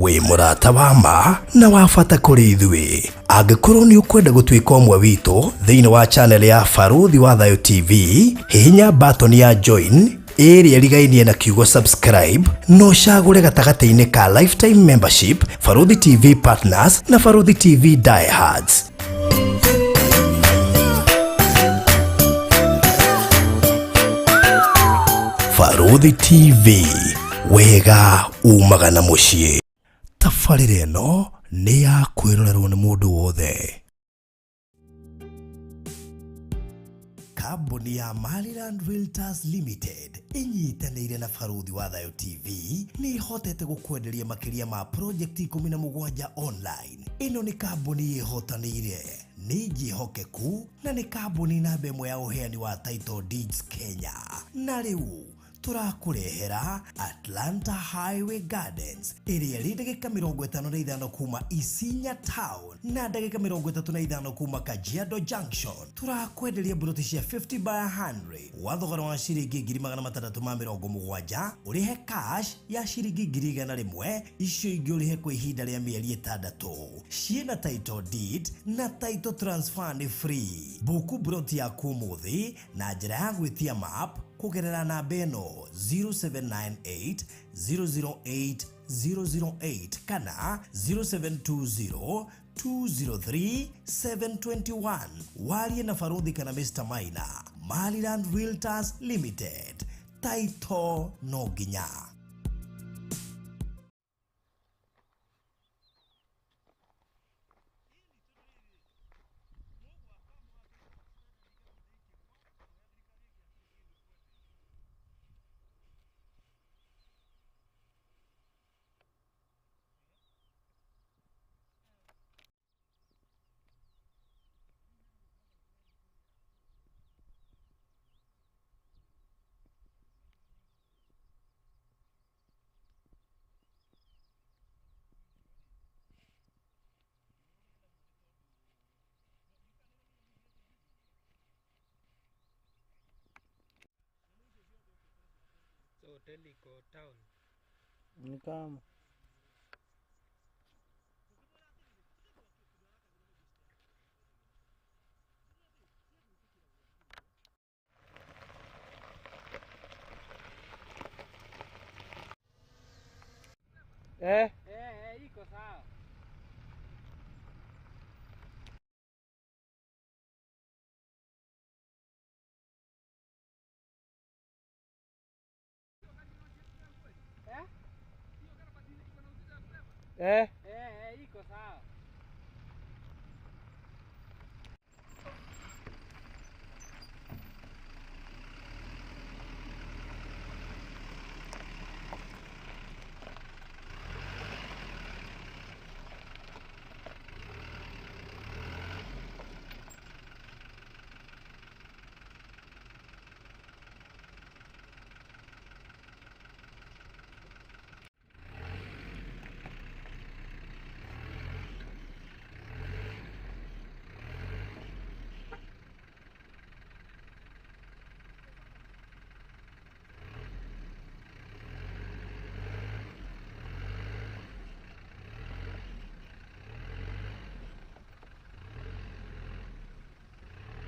wi murata wa ma na wafata kuri ithui. Angĩkorwo nĩ ũkwenda gũtuĩka ũmwe witũ thĩinĩ wa channel ya Baruthi wa Thayo TV, hihinya button ya join ĩrĩa ĩrigainie na kiugo subscribe, no cagũre gatagatĩ-inĩ ka lifetime membership, Baruthi TV partners na Baruthi TV diehards. Baruthi TV, wega umaga na muciĩ. Tabarĩra ĩno nĩ ya kwĩrorerwo nĩ mũndũ wothe. Kambuni ya Maryland Realtors Limited inyitanĩire na Baruthi wa Thayo TV nĩ ihotete gũkwenderia makĩria ma project 17 online. Ĩno nĩ kambuni ĩhotanĩire, nĩ njihokeku na nĩ kambuni namba ĩmwe ya ũheani wa title deeds Kenya. Na rĩu tũrakũrehera Atlanta Highway Gardens ĩrĩa ĩrĩ ndagĩka 55 kuma Isinya Town na ndagĩka 35 kuma Kajiado Junction. Tũrakwenderia buroti cia 50 by 100 wa thogora wa ciringi 370 ũrĩhe cash ya ciringi 100 icio ingĩ ũrĩhe kwa ihinda rĩa mĩeri 6. Ciĩna title deed na title transfer ni free. Buku buroti yaku ũmũthĩ na njĩra ya gwĩtia map kugerera namba ĩno 0798 008 008 kana 0720 203 721. Warie na Baruthi kana Mr. Maina. Maryland Realtors Limited, title no nginya. Hoteli iko town. Ni kama iko sawa. Iko sawa.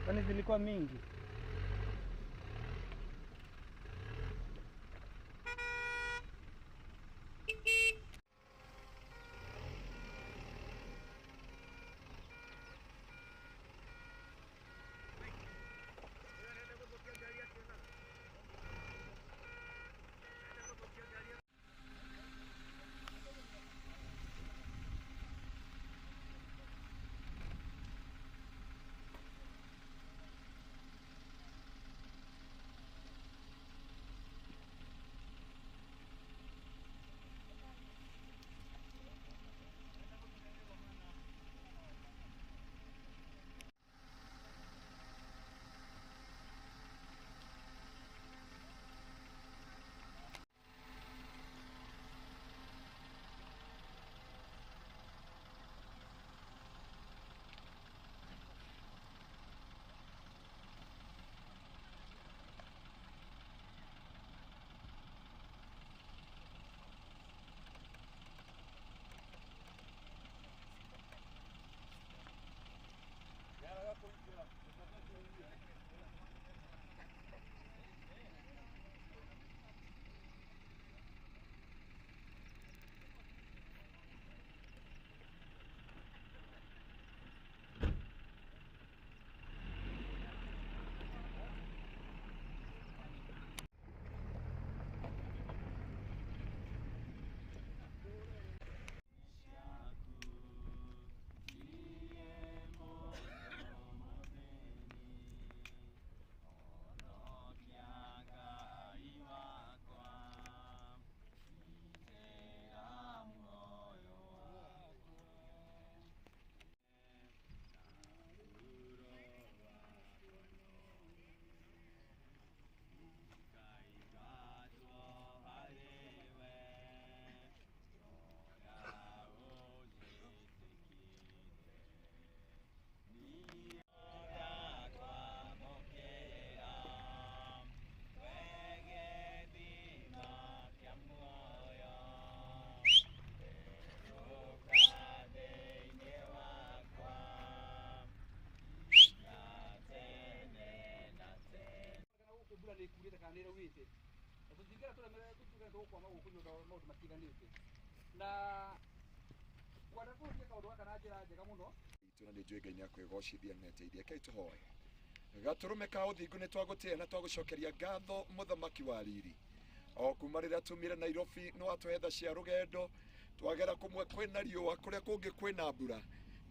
kwani zilikuwa mingi. thutha wa maundu matiganite na kwenda kuria kaundu gaka na njira njega muno ituna ni njui Ngai ni akwigocithia na eteithia kai tuhoe gaturume ka uthingu ni twagutia na twagucokeria ngatho muthamaki wa riri o kuma riria tumire Nairobi no atwetha cia rugendo twagera kumwe kwina riua kuria kungi kwina mbura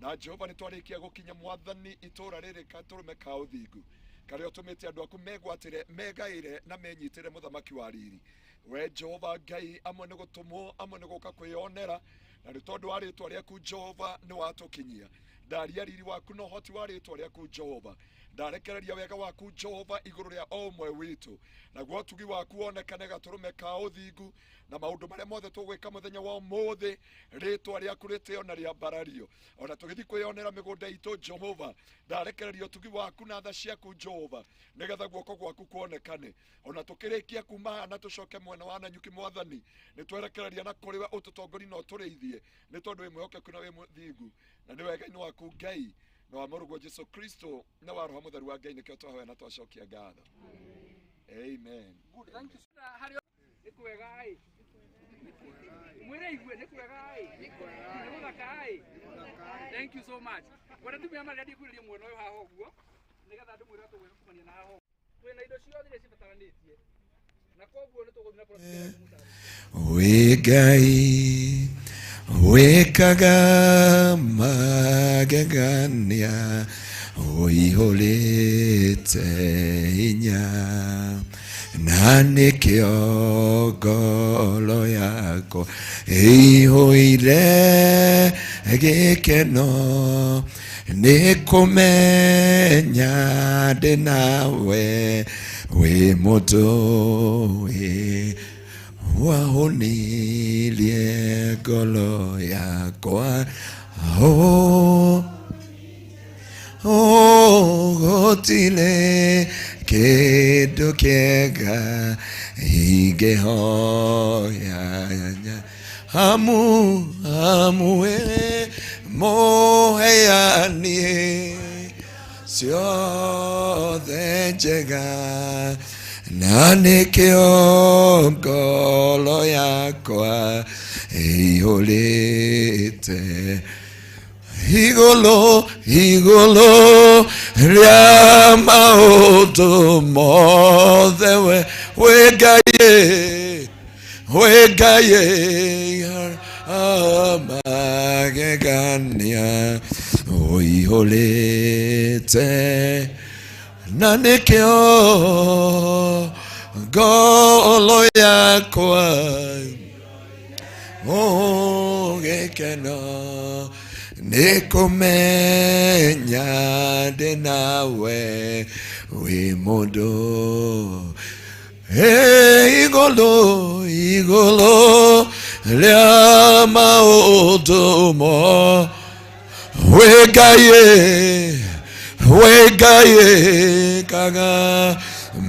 na Jehova ni twarikia gukinya mwathani itura riri katurume ka uthingu karia utumite andu aku megwatire megaire na menyitire muthamaki wa riri we Jehova Ngai amwe ni gutumwo amwe ni guka kwionera na ni tondu wa ritwa riaku Jehova ni watukinyia ndaria riri waku no hoti wa ritwa riaku Jehova ndarekereria wega waku Jehova iguru ria omwe witu na gwotugi waku onekane gaturume ka uthingu na maundu maria mothe tugwika muthenya wa umuthi ritwa riaku ritio na ria mbarario ona tugithi kwionera migunda itu Jehova ndarekereria utugi waku na tha ciaku Jehova nigetha guoko gwaku kuonekane ona tukirikia kuma na tucoke mwena wa Nanyuki mwathani ni twerekereria na kuriwe ututongori no tureithie ni tondu wi mwihokeku na wi muthingu na ni wega ino waku Ngai na wa murugo Jesu Kristo na wa roho mutheru wa Ngai nikio twahoya na twacokia ngatho amen. Good, thank you. Nikwega ai mwire igwe nikwega ai nikwega ai thank you so much wenda tumia mari ndi kwiriria mwena uyu haha uguo nigetha andu mwira tugwe kumania na haha twina indo ciothe iria cibataranitie na koguo ni tuguthina Ngai wekaga magegania uihulite inya na nikio ngoro yako ihuire gikeno nikumenya ndi nawe wi mundu wahonilie ngoro yakwa gotile kindu kiega ingihoya hamwe muheanie ciothe njega na nikio ngoro yakwa ihulite igolo ria maundu mothe we Ngai magegania uihulite na nikio ngoro yakwa gikeno nikumenya ndi nawe wi mundu igolo ria maundu mo we Ngai kaga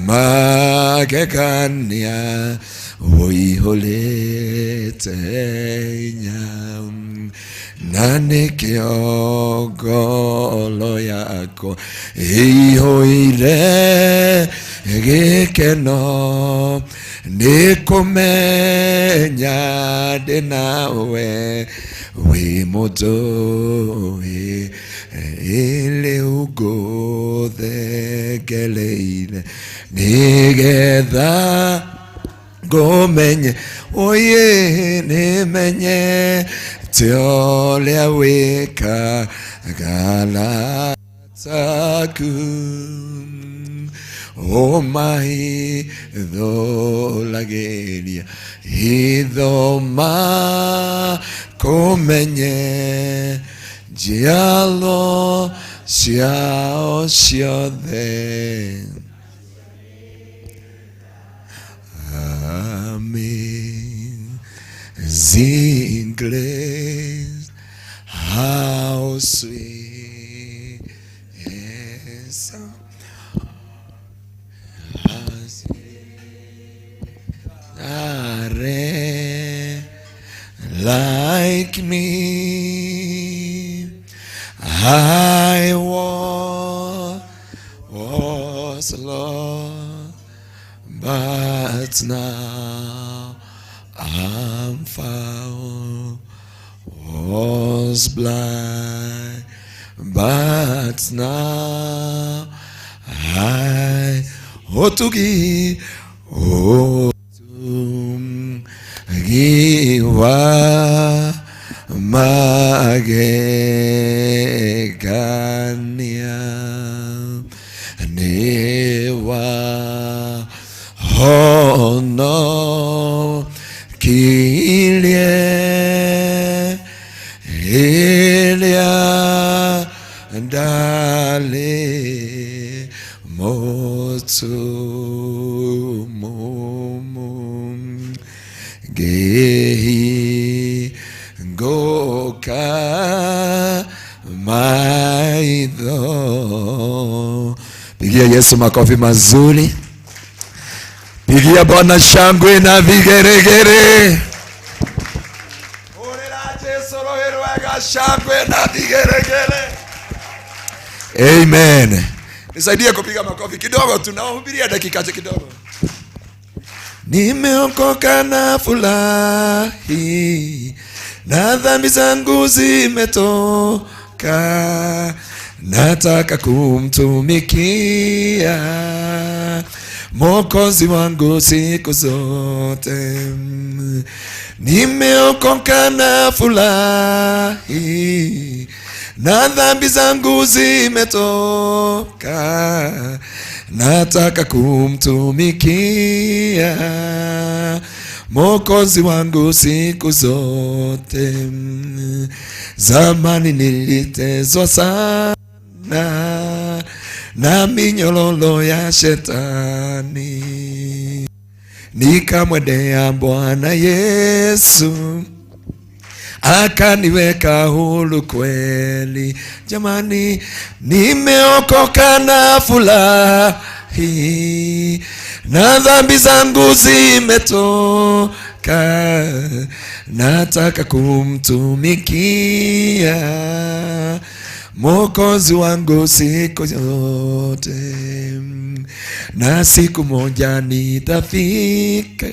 magegania uihulite inya na nikio ngoro yako ihuire gikeno nikumenya ndi nawe wi mundu riu nguthegereire nigetha ngumenye nimenye uria wikaga taku mahithulagiria ithoma kumenye njiaro ciao ciothe. Amazing grace, how sweet is like me. I was lost, but now found was blind, but now I ought to give, magegania newa hono kilie elia dale motu mum gehi goka maidho. Pigia Yesu makofi mazuri. Pigia Bwana shangwe na vigeregere. Orera Yesu roho wega shangwe na vigeregere. Amen. Nisaidie kupiga makofi kidogo, tunahubiria dakika kidogo. Nimeokoka na furahi, na dhambi zangu zimetoka, nataka kumtumikia Mwokozi wangu siku zote. Nimeokoka na furahi, na dhambi zangu zimetoka, nataka kumtumikia Mwokozi wangu siku zote. Zamani niliteswa sana na minyololo ya shetani, nikamwendea Bwana Yesu akaniweka huru kweli. Jamani, nimeokoka na furahi, na dhambi zangu zimetoka, nataka kumtumikia Mwokozi wangu siku zote, na siku moja nitafika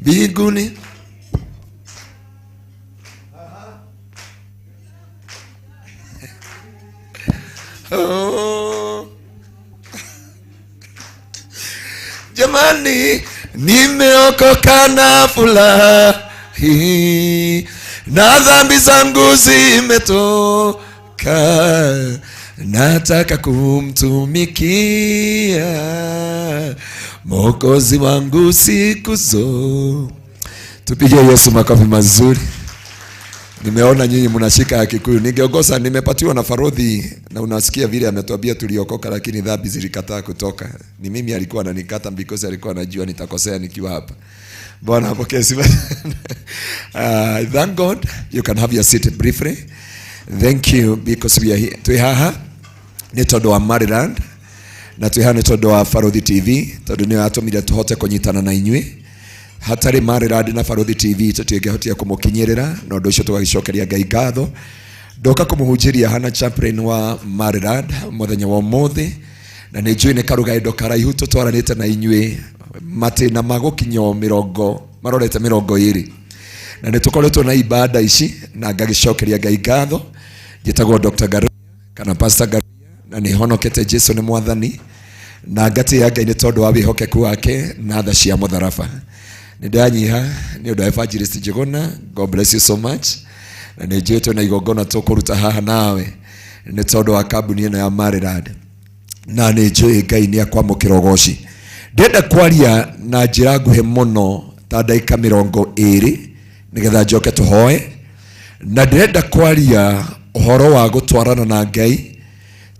mbinguni. Oh. Jamani, nimeokoka na furahi, na dhambi zangu zimetoka, nataka kumtumikia Mwokozi wangu siku zote. Tupige Yesu makofi mazuri. Nimeona nyinyi mnashika ya Kikuyu. Ningeongoza, nimepatiwa na Farodhi, na unasikia vile ametuambia tuliokoka lakini dhambi zilikataa kutoka. Ni mimi alikuwa ananikata because alikuwa anajua nitakosea nikiwa hapa. Bwana apokee sifa. Thank God. You can have your seat briefly. Thank you because we are here. Tuihaha ni todo wa Maryland, na tuihaha ni todo wa Farodhi TV. Todo ni atumire tuhote kunyitana na inywe. Hatari Maryland na Farodhi TV tutigehotia kumukinyerera, no ndo icio tugagicokeria Ngai ngatho. Ndoka kumuhunjiria hana chaplain wa Maryland muthenya wa umuthi, na ni njui ni karugaindo karaihu tutwaranite na inywe mati na magukinyo marorete 20, na ni tukoretwo na ibada ici na ngagicokeria Ngai ngatho. Gitagwo Dr. Garuya kana Pastor Garuya, na ni honokete Jesu ni mwathani, na ngati ya Ngai ni tondu wa wihokeku wake na tha cia mutharafa. Nidanyiha ni undu evangelist Jigona. God bless you so much. Na ni jeto na igogona tukuruta haha nawe ni tondu wa kambuni ino ya Maryland, na ni njui Ngai ni akwamukira ugoci. Ndenda kwaria na njira nguhi muno ta ndagika 20 nigetha njoke tuhoe, na ndenda kwaria uhoro wa gutwarana na Ngai,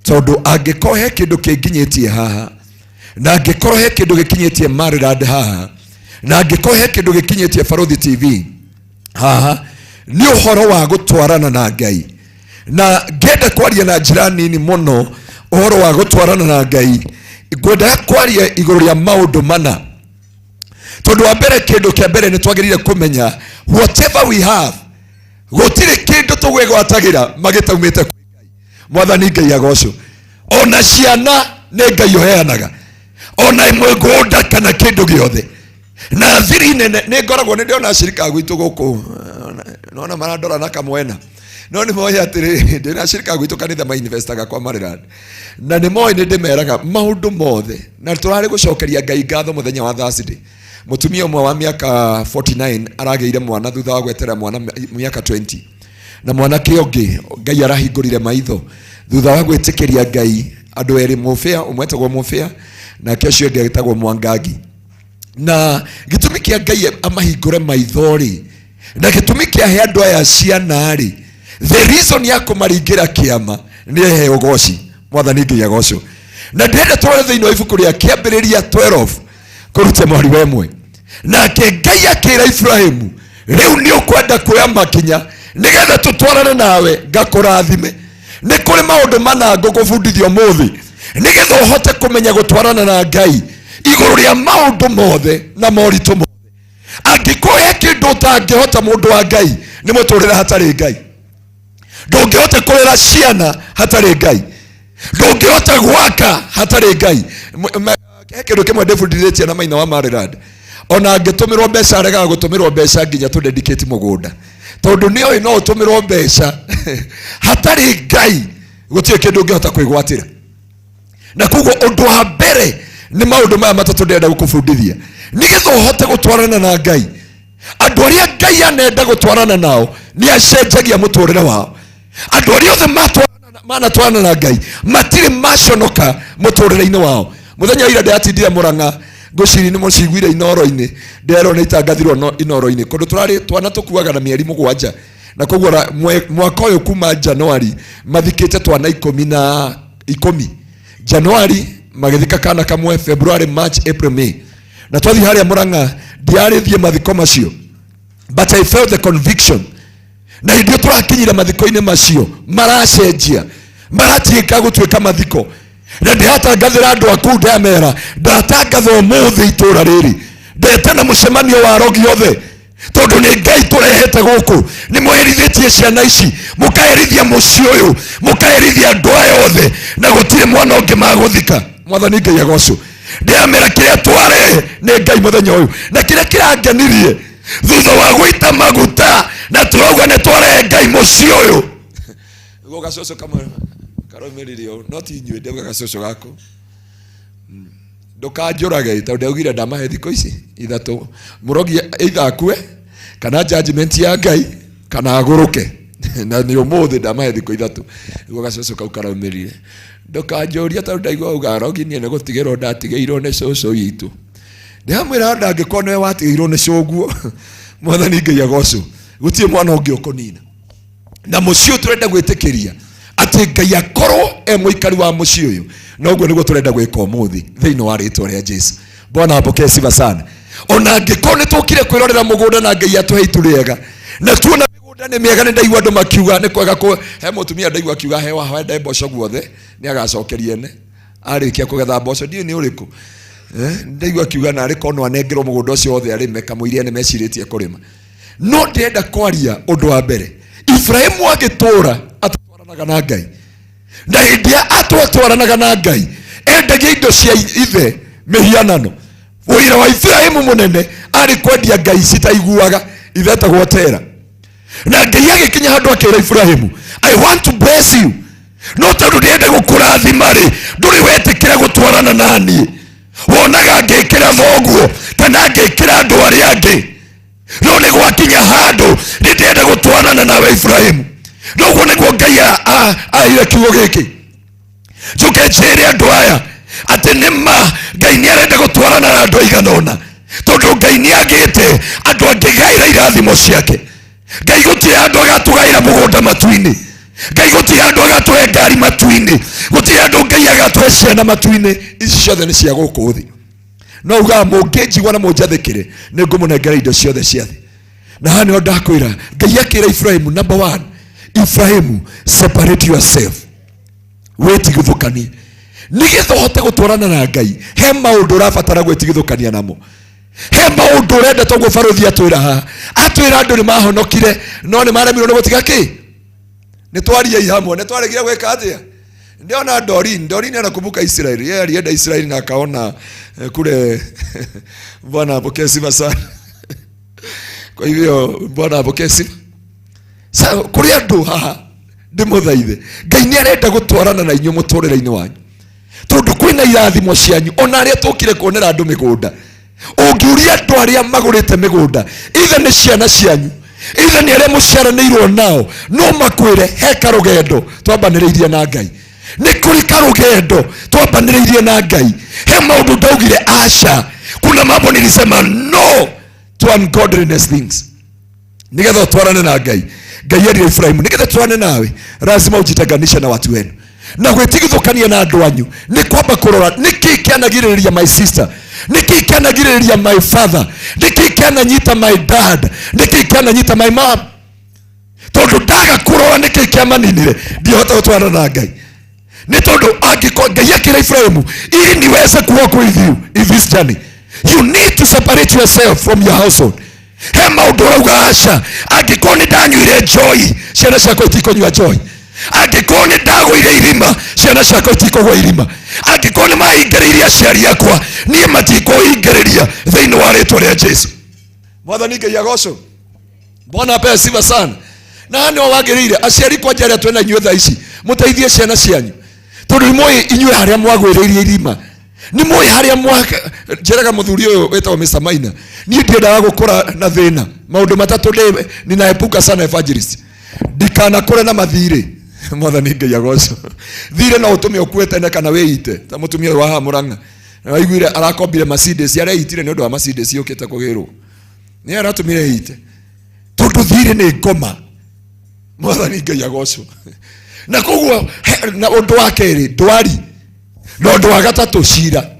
tondu angikohe kindu kinginyitie haha, na angikohe kindu gikinyitie Maryland haha, na angikohe kindu gikinyitie Farodhi TV haha, ni uhoro wa gutwarana na Ngai. Na ngenda kwaria na njira nini muno uhoro wa gutwarana na Ngai. Ngwenda kwaria iguru ya maundu mana, tondu wa mbere, kindu kia mbere ni twagirire kumenya whatever we have, gutire kindu tugwegwatagira magitaumite kwi Ngai. Mwathani Ngai agocwo. Ona ciana ni Ngai oheanaga, ona imwe ngunda kana kindu giothe na thiri nene nĩ ngoragwo nĩ ndĩona acirika gwitũ gũkũ nona marandora na kamwena no nĩ moĩ atĩrĩ ndĩna acirika gwitũ kanitha mainvestaga kwa Maryland na nĩ moĩ nĩ ndĩmeraga maũndũ mothe na tũrarĩ gũcokeria Ngai ngatho mũthenya wa Thursday. Mũtumia ũmwe wa mĩaka 49 aragĩire mwana thutha wa gwetera mwana mĩaka 20 na mwana kĩonge Ngai arahingũrire maitho thutha wa gwĩtĩkĩria Ngai. Andũ erĩ mũbĩa ũmwe etagwo mũbĩa na ũcio ũngĩ etagwo Mwangangi, na gĩtũmi kĩa Ngai amahingũre maitho rĩ na gĩtũmi kĩa he andũ aya ciana rĩ, the reason ya kũmaringĩra kĩama nĩ ehe ũgoci. Mwathani Ngai agocwo. Na ndĩrenda tũrore thĩinĩ wa ibuku rĩa Kĩambĩrĩria 12 kũruta mwari wa ĩmwe. Nake Ngai akĩra Ibrahimu, rĩu nĩ ũkwenda kuoya makinya nĩgetha tũtwarane nawe ngakũrathime. Nĩ kũrĩ maũndũ mana ngũgũbundithia ũmũthĩ nĩgetha ũhote kũmenya gũtwarana na Ngai igũrũ rĩa maũndũ mothe na moritũ mothe. Angĩkorwo he kĩndũ ũtangĩhota mũndũ wa Ngai nĩ mũtũrĩre hatarĩ Ngai. Ndũngĩhota kũrera ciana hatarĩ Ngai. Ndũngĩhota gwaka hatarĩ Ngai. He kĩndũ kĩmwe ndĩbundithĩtie na Maina wa Maryland, ona angĩtũmĩrwo mbeca aregaga gũtũmĩrwo mbeca nginya tũdedicate mũgũnda, tondũ nĩ oĩ no ũtũmĩrwo mbeca hatarĩ Ngai gũtirĩ kĩndũ ũngĩhota kwĩgwatĩra. Na koguo ũndũ wa mbere nĩ maũndũ maya matatũ ndĩrenda gũkũbundithia nĩgetha ũhote gũtwarana na Ngai. Andũ arĩa Ngai anenda gũtwarana nao nĩ acenjagia mũtũrĩre wao. Andũ arĩa othe manatwarana na Ngai matirĩ maconoka mũtũrĩre-inĩ wao. Mũthenya ira ndĩratindire Mũrang'a ngũciri nĩ mũciguire inoro-inĩ nderwo nĩ itangathirwo inoro-inĩ kũndũ tũrarĩ twana tũkuaga na mĩeri 7 na koguo mwaka ũyũ kuma Januari mathikĩte twana 10 Januari magĩthika kana kamwe, February, March, April, May, na twathi harĩa Mũrang'a ndiarĩthie mathiko macio, but I felt the conviction. Na hĩndĩ tũrakinyire mathiko-inĩ macio maracenjia maratiĩka gũtuĩka mathiko. Na ndĩratangathĩra andũ aku ndamera ndatangatha ũmũthĩ itũra rĩrĩ ndetana mũcemanio wa arogi othe, tondũ nĩ Ngai tũrehete gũkũ. Nĩ mũherithĩtie ciana ici, mũkaherithia mũciĩ ũyũ, mũkaherithia andũ aya othe, na gũtirĩ mwana ũngĩ magũthika. Mwathani Ngai agocwo. Ndĩramera kĩrĩa twarehe nĩ Ngai mũthenya ũyũ, na kĩrĩa kĩrangenirie thutha wa gũita maguta na tũrauga nĩ twarehe Ngai mũciĩ ũyũ. Gũgacocwo kamwe karomĩrĩrio no ti inyuĩ ndauga gacocwo gako ndũkanjũrage, tondũ ndaugire ndamahe thikũ ici ithatũ, mũrogi either akue kana judgment ya Ngai kana agũrũke. Na nĩ ũmũthĩ ndamahe thikũ ithatũ nĩguo gacocwo kau karaumĩrire. Ndũkanjũria tondũ ndaigua uga arogi niĩ nĩ gũtigĩrwo ndatigĩirwo nĩ cũcũ witũ. Ndĩramwĩra ndangĩkorwo nĩwe watigĩirwo nĩ cũguo. Mwathani Ngai agocwo. Gũtirĩ mwana ũngĩ ũkũnina. Na mũciĩ ũyũ tũrenda gwĩtĩkĩria atĩ Ngai akorwo mũikari wa mũciĩ ũyũ, na ũguo nĩguo tũrenda gwĩka ũmũthĩ thĩinĩ wa rĩtwa rĩa Jesu. Bwana apokee sifa sana. Ona angĩkorwo nĩ tũkire kwĩrorera mũgũnda na Ngai atũhe itũrĩega na tuona mĩgũnda nĩ mĩega, nĩ ndaigua andũ makiuga nĩ kwega he mũtumia ndaigua akiuga he wahanda mboco guothe nĩ agacokeria ene arĩkia kũgetha mboco ndiĩ nĩ ũrĩkũ. Ndaigua akiuga na arĩ konwo anengerwo mũgũnda ũcio wothe arĩme kamũiria nĩ mecirĩtie kũrĩma. No ndĩrenda kwaria ũndũ wa mbere, Ibrahimu agĩtũũra atwaranaga na Ngai, na hĩndĩ atwaranaga na Ngai endagia indo cia ithe mĩhianano. Wĩra wa Ibrahimu mũnene arĩ kwendia Ngai citaiguaga ithe etagwo Tera. Na Ngai agĩkinya handũ akĩra Ibrahimu, I want to bless you, no tondũ ndĩrenda gũkũrathima rĩ ndũrĩ wetĩkĩra gũtwarana na niĩ. Wonaga ngĩkĩra thoguo kana ngĩkĩra andũ arĩa angĩ, no nĩ gwakinya handũ ndĩrenda gũtwarana nawe Ibrahimu. Noguo nĩguo Ngai aire kiugo gĩkĩ. Njoke njĩre andũ aya atĩ nĩma Ngai nĩ arenda gũtwarana na andũ aigana ũna, tondũ Ngai nĩ agĩte andũ angĩgaĩra irathimo ciake. Ngai gũtirĩ andũ agatũgaĩra mũgũnda matu-inĩ. Ngai gũtirĩ andũ agatũhe ngari matu-inĩ. Gũtirĩ andũ Ngai agatũhe ciana matu-inĩ. Ici ciothe nĩ cia gũkũ thĩ. No uga mũngĩnjigua na mũnjathĩkĩre nĩ ngũmũnengera indo ciothe cia thĩ. Na hano nĩho ndakwĩra Ngai akĩra Ibrahimu, number 1, Ibrahimu, separate yourself. Wĩtigithũkanie nĩgetha ũhote gũtwarana na Ngai. He maũndũ ũrabatara gwĩtigithũkania namo. He maũndũ ũrenda toguo barũthi atwĩra haha. Atwĩra andũ nĩ mahonokire no nĩ maremirwo nĩ gũtiga kĩ. Nĩ twariei hamwe, nĩ twaregire gwĩka atĩa. Ndiona Dorin anakumbuka Israeli. Yeye alienda Israeli na akaona kule Bwana apokee sifa sana. Kwa hivyo Bwana apokee sifa. Sasa kuri andu haha ndimuthaithe. Ngai ni arenda gutwarana na inyu muturire-ini wanyu. Tondu kwina irathimo cianyu ona aria tukire kuonera andu migunda. Ungiuria andu aria magurite migunda, ithe ni ciana cianyu, ithe ni aria muciaranirwo nao, no makwire he karugendo twambaniriirie na Ngai. Ni kuri karugendo twambaniriirie na Ngai. He maundu ndaugire acha. Kuna mambo nilisema no to ungodliness things. Nigetha twarane na Ngai. Ngai ari Efraimu, nigetha twarane nawe, lazima ujitenganishe na watu wenu. Na gwitigithukania na andu anyu ni kwamba kurora niki kianagiriria my sister, niki kianagiriria my father, niki kiananyita my dad, niki kiananyita my mom. Tondu ndaga kurora niki kiamaninire ndihota gutwarana na Ngai. Ni tondu angiko Ngai akira Efraimu ili niweze kuwa with you in this journey, you need to separate yourself from your household. He maundu rauga aca, angiko ni ndanyuire joy, ciana ciakwa itikonyua joy. Angiko ni ndagwire irima, ciana ciakwa itikogwa irima. Angiko ni mahingĩrĩirie aciari akwa, niĩ matikohingĩrĩria thĩinĩ wa rĩtwa rĩa Jesu. Mwathani Ngai agocwo. Bwana apewe sifa sana. Na nĩ wagĩrĩire aciari kwa njĩra twena inyuĩ thaa ici mũteithie ciana cianyu. Tondu nimoi inyuĩ harĩa mwagwĩrĩirie irima. Nimoi harĩa njeraga mũthuri ũyũ wetagwo Mr. Maina. Niĩ ndiendaga gũkũra na thĩna. Maũndũ matatũ ninaepuka sana evangelist. Ndikanakũre na mathirĩ. Mwathani Ngai agocwo. Thirĩ no ũtũme ũkue tene kana wĩite. Ta mũtumia ũyũ wa Mũrang'a. Waiguire arakombire Mercedes, areitire nĩ ũndũ wa Mercedes yũkĩte kũgĩrwo. Nĩ aratũmire eite. Tondu thirĩ nĩ ngoma. Mwathani Ngai agocwo. Na koguo na ũndũ wa kerĩ ndwari. Na ũndũ wa gatatũ cira.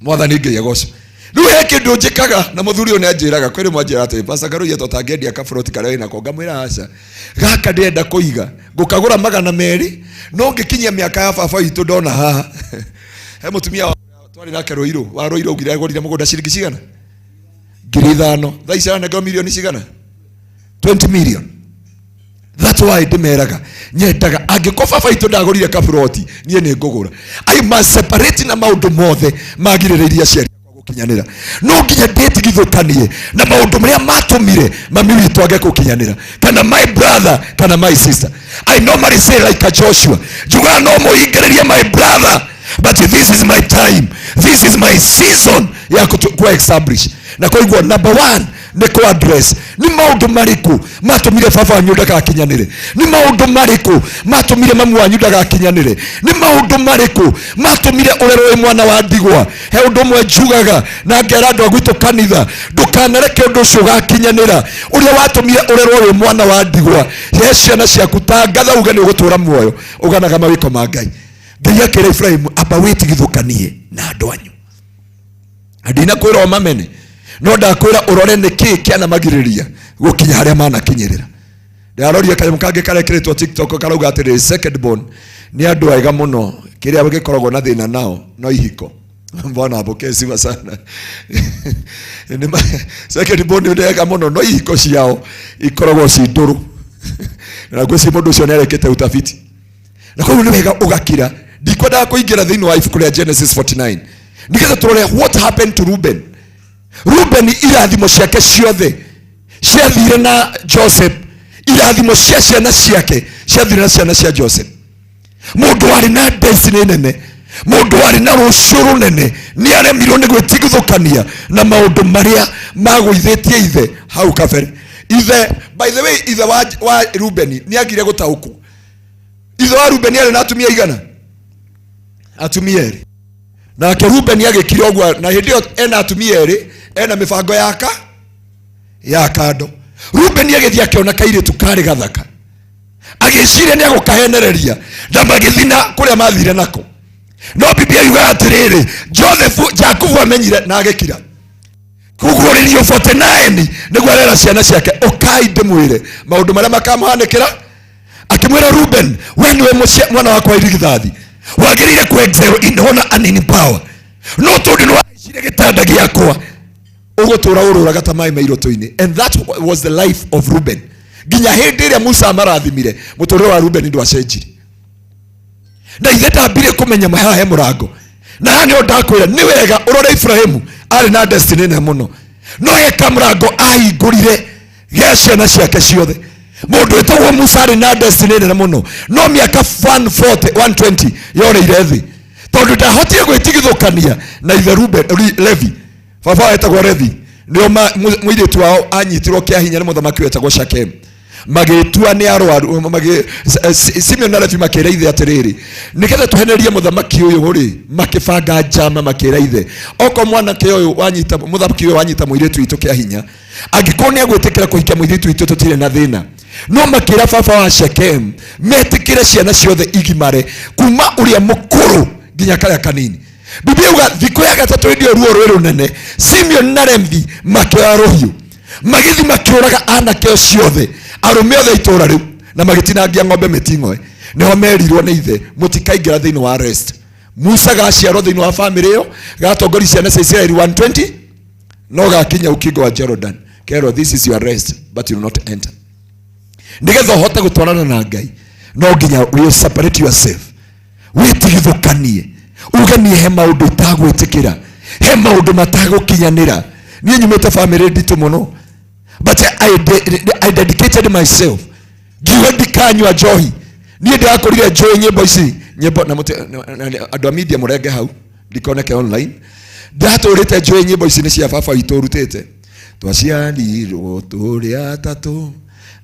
Mwathani Ngai agocwo. Rĩu he kĩndũ njĩkaga na mũthuri ũyũ nĩanjĩraga kwĩrĩ mwanjĩra atĩ Pastor Ngaruiya tũtangĩendia kaburoti karĩa wĩnako, ngamwĩra aca gaka ndĩenda kũiga ngũkagũra 200, no ngĩkinyia mĩaka ya baba witũ ndona haha he mũtumia twarĩ nake Rũirũ wa Rũirũ ugire agũrire mũgũnda ciringi cigana 5,000, thaa ici aranengwo milioni cigana 20 million. That's why ndĩmeraga nyendaga angĩko baba witũ ndagũrire kaburoti niĩ nĩ ngũgũra. I must separate na maũndũ mothe magirĩrĩirie aciari gukinyanira. No nginya ndetigithukanie na maundu maria matumire mami witũ age gukinyanira, kana my brother kana my sister. I normally say like a Joshua, juga no muhingĩrĩrie my brother, but this is my time, this is my season ya ku establish. Na kwa hivyo number 1 ni ku address ni maundu mariku matumire baba wanyu ndagakinyanire, ni maundu mariku matumire mamu wanyu ndagakinyanire, ni maundu mariku matumire urerwe mwana wa ndigwa. He undu mwe njugaga na ngera andu agwitu kanitha, ndukanareke undu ucio gakinyanira uria watumire urerwe mwana wa ndigwa. He ciana ciaku tangatha uga ni ugutura muoyo uganaga mawiko ma Ngai. Ngai akira Efraimu amba witigithukanie na andu anyu. Adina kwira mamene no ndakwira urore niki kiana magiriria gukinya haria manakinyirira. Ndaroria kanyamũ kangĩ karekeretwo TikTok karauga atĩrĩ second born ni andu aiga muno kiria gikoragwo na thina nao no ihiko. Bwana apokee sifa sana. Second born ni aiga muno no ihiko ciao ikoragwo ci nduru. Na gweci mundu ucio nĩarekete utafiti. Na kwa hiyo ni wega ugakira. Ndikwenda kuingira thĩinĩ wa ibuku rĩa Genesis 49. Nigetha turore what happened to Reuben. Reuben irathimo ciake ciothe ciathire na Joseph, irathimo cia ciana ciake ciathire na ciana cia Joseph. Mundu wari na destiny nene, mundu wari na rucuru nene ni aremirwo ni gwitigithukania na maundu maria magwithitie ithe hau kabere. Ithe, by the way, ithe wa Reuben ni agire gutauku. Ithe wa Reuben ari na atumia igana, atumia eri. Na Reuben agikire ogwa na hindi yo ena atumia eri, ena mibango ya kando. Reuben agithia akiona kairitu kari gathaka, agiciria ni agukahenereria na magithina kuria mathire nako. No Biblia yuga atiriri Jacob amenyire na agikira kuguririo 49 niguo arera ciana ciake ukai ndimwire maundu maria makamuhanikira. Akimwira Reuben, we niwe mwana wakwa irigithathi, wagirire ku excel in honor and in power. No tondu no aicire gitanda giakwa ugutura ururaga ta mai mairoto-ini. And that was the life of Reuben. Ginya hindi iria Musa marathimire muturire wa Reuben ndu acenjiri. na ithe ndambire kumenya mahaha he murango na hani ondakwira ni wega urore Ibrahimu ari na destiny nene muno no eka murango ahingurire ge ciana ciake ciothe mundu wetagwo Musa ari na destiny nene muno no miaka 120 yoreire thi tondu ndahotire gwitigithukania na ithe Levi baba wetagwo Levi nio muiritu wao anyitirwo kia hinya ni muthamaki wetagwo Shakem magitua ni arwaru Simeon na Levi makira ithe atiriri niketha tuhenerie muthamaki uyu uri makibanga njama makira ithe oko mwanake uyu wanyita muthamaki uyu wanyita muiritu itu kia hinya angikoni ni agwitikira kuhikia muiritu itu tutire na thina no makira baba wa Shakem metikire ciana ciothe igimare kuma uria mukuru nginya karia kanini Biblia uga thiko ya gatatu ndio ruo rweru nene Simeon na Levi makira rohiu magithi makiuraga anake o ciothe arume othe itura riu na magitinangia ng'ombe miting'oe niho merirwo ni ithe mutikaingira thiini wa rest Musa gaciarwo thiini wa family iyo gatongori ciana cia Israeli 120 no gakinya ukingo wa Jordan kero this is your rest but you will not enter nigetha hote gutwarana na Ngai no nginya you separate yourself witigithukanie uganie he maundu itagwitikira he maundu matagukinyanira nie nyumite family nditu muno but I dedicated myself giwe ndikanywa johi nie ndakorire johi nyimbo ici nyimbo na andu a media murenge hau ndikoneke online ndaturite johi nyimbo ici ni cia baba witu rutite twaciarirwo turi atatu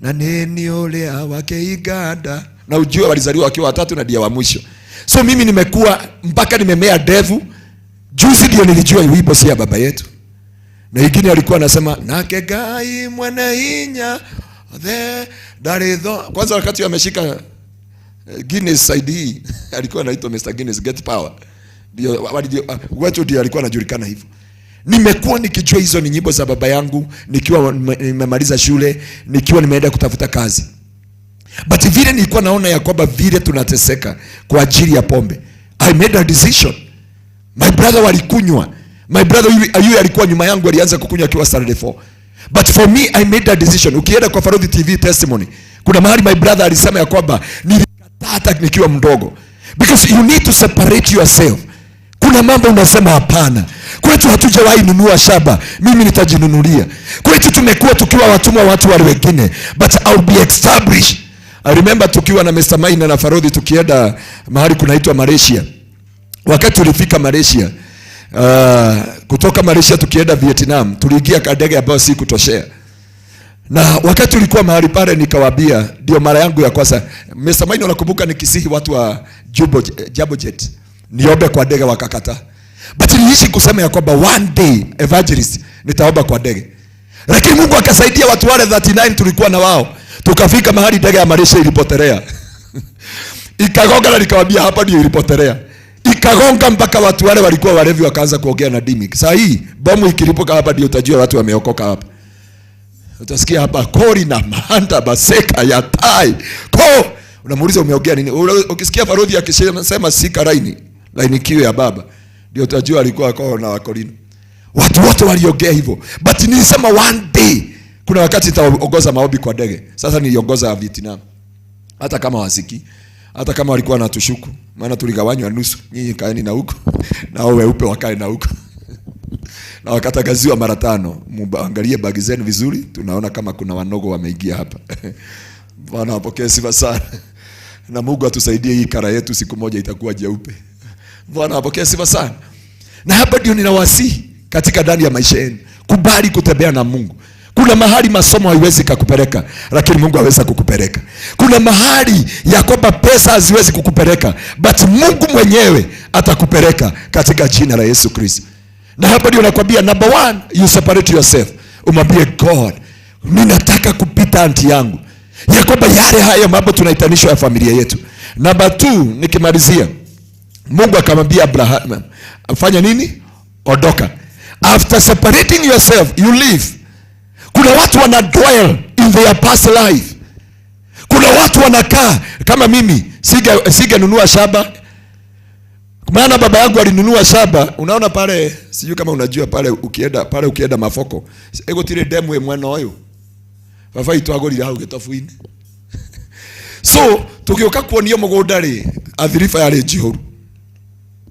na nini uria wake iganda na ujue walizaliwa wakiwa watatu na dia wa mwisho so mimi nimekuwa mpaka nimemea devu juzi ndio nilijua wimbo cia baba yetu na ingine alikuwa anasema nake Ngai mwene hinya the daridho kwanza wakati ameshika Guinness ID alikuwa anaitwa Mr Guinness Get Power ndio watu ndio alikuwa anajulikana hivyo nimekuwa nikijua hizo ni nyimbo za baba yangu nikiwa nimemaliza shule nikiwa nimeenda kutafuta kazi but vile nilikuwa naona ya kwamba vile tunateseka kwa ajili ya pombe I made a decision my brother walikunywa my brother yule alikuwa nyuma yangu alianza kukunywa akiwa Saturday 4 but for me I made a decision ukienda kwa Farodhi TV testimony kuna mahali my brother alisema ya kwamba nilikataa hata nikiwa mdogo because you need to separate yourself kuna mambo unasema hapana kwetu hatujawahi nunua shamba mimi nitajinunulia kwetu tumekuwa tukiwa watumwa watu wale wengine but I'll be established I remember tukiwa na Mr Maina na Farodhi tukienda mahali kunaitwa Malaysia wakati tulifika Malaysia kutoka Malaysia tukienda Vietnam tuliingia ndege ambayo si kutoshea na wakati ulikuwa mahali pale nikawaambia ndio mara yangu ya kwanza Mr Maina nakumbuka nikisihi watu wa Jabojet niombe kwa ndege wakakata but niliishi kusema ya kwamba one day evangelist nitaomba kwa ndege lakini Mungu akasaidia watu wale 39 tulikuwa na wao tukafika mahali ndege ya Malaysia ilipotelea ikagonga na nikawaambia hapa ndio ilipotelea ikagonga mpaka watu wale walikuwa walevi wakaanza kuongea na dimi sasa hii bomu ikilipuka hapa ndio utajua watu wameokoka hapa utasikia hapa kori na mahanda baseka ya tai ko unamuuliza umeongea nini ukisikia Farodhi akisema sika laini kiwe ya baba ndio utajua alikuwa kwa na wakorino watu wote waliongea hivyo but nilisema one day kuna wakati nitaongoza maombi kwa ndege sasa niliongoza Vietnam hata kama wasiki hata kama walikuwa wanatushuku maana tuligawanywa nusu nyinyi kaeni na huko na wao weupe wakae na huko na wakatagaziwa mara 5 muangalie bagi zenu vizuri tunaona kama kuna wanogo wameingia hapa Bwana apokee sifa sana na Mungu atusaidie hii kara yetu siku moja itakuwa jeupe Bwana apokee sifa sana na hapa ndio ninawasihi katika ndani ya maisha yenu kubali kutembea na Mungu kuna mahali masomo haiwezi kukupeleka lakini Mungu aweza kukupeleka kuna mahali ya kwamba pesa haziwezi kukupeleka but Mungu mwenyewe atakupeleka katika jina la Yesu Kristo na hapa ndio nakwambia number 1 you separate yourself umwambie God ninataka kupita anti yangu ya kwamba yale haya mambo tunaitanishwa ya familia yetu number 2 nikimalizia Mungu akamwambia Abraham afanya nini ondoka after separating yourself you live kuna watu wana dwell in their past life kuna watu wanakaa kama mimi sige nunua shamba maana baba yangu alinunua shamba unaona pale sijui kama unajua pale ukienda mafoko ego tire demu mwana oyo baba itwagorira hau getofuini so tukioka kuonio mugunda ri adhirifa yale jihoru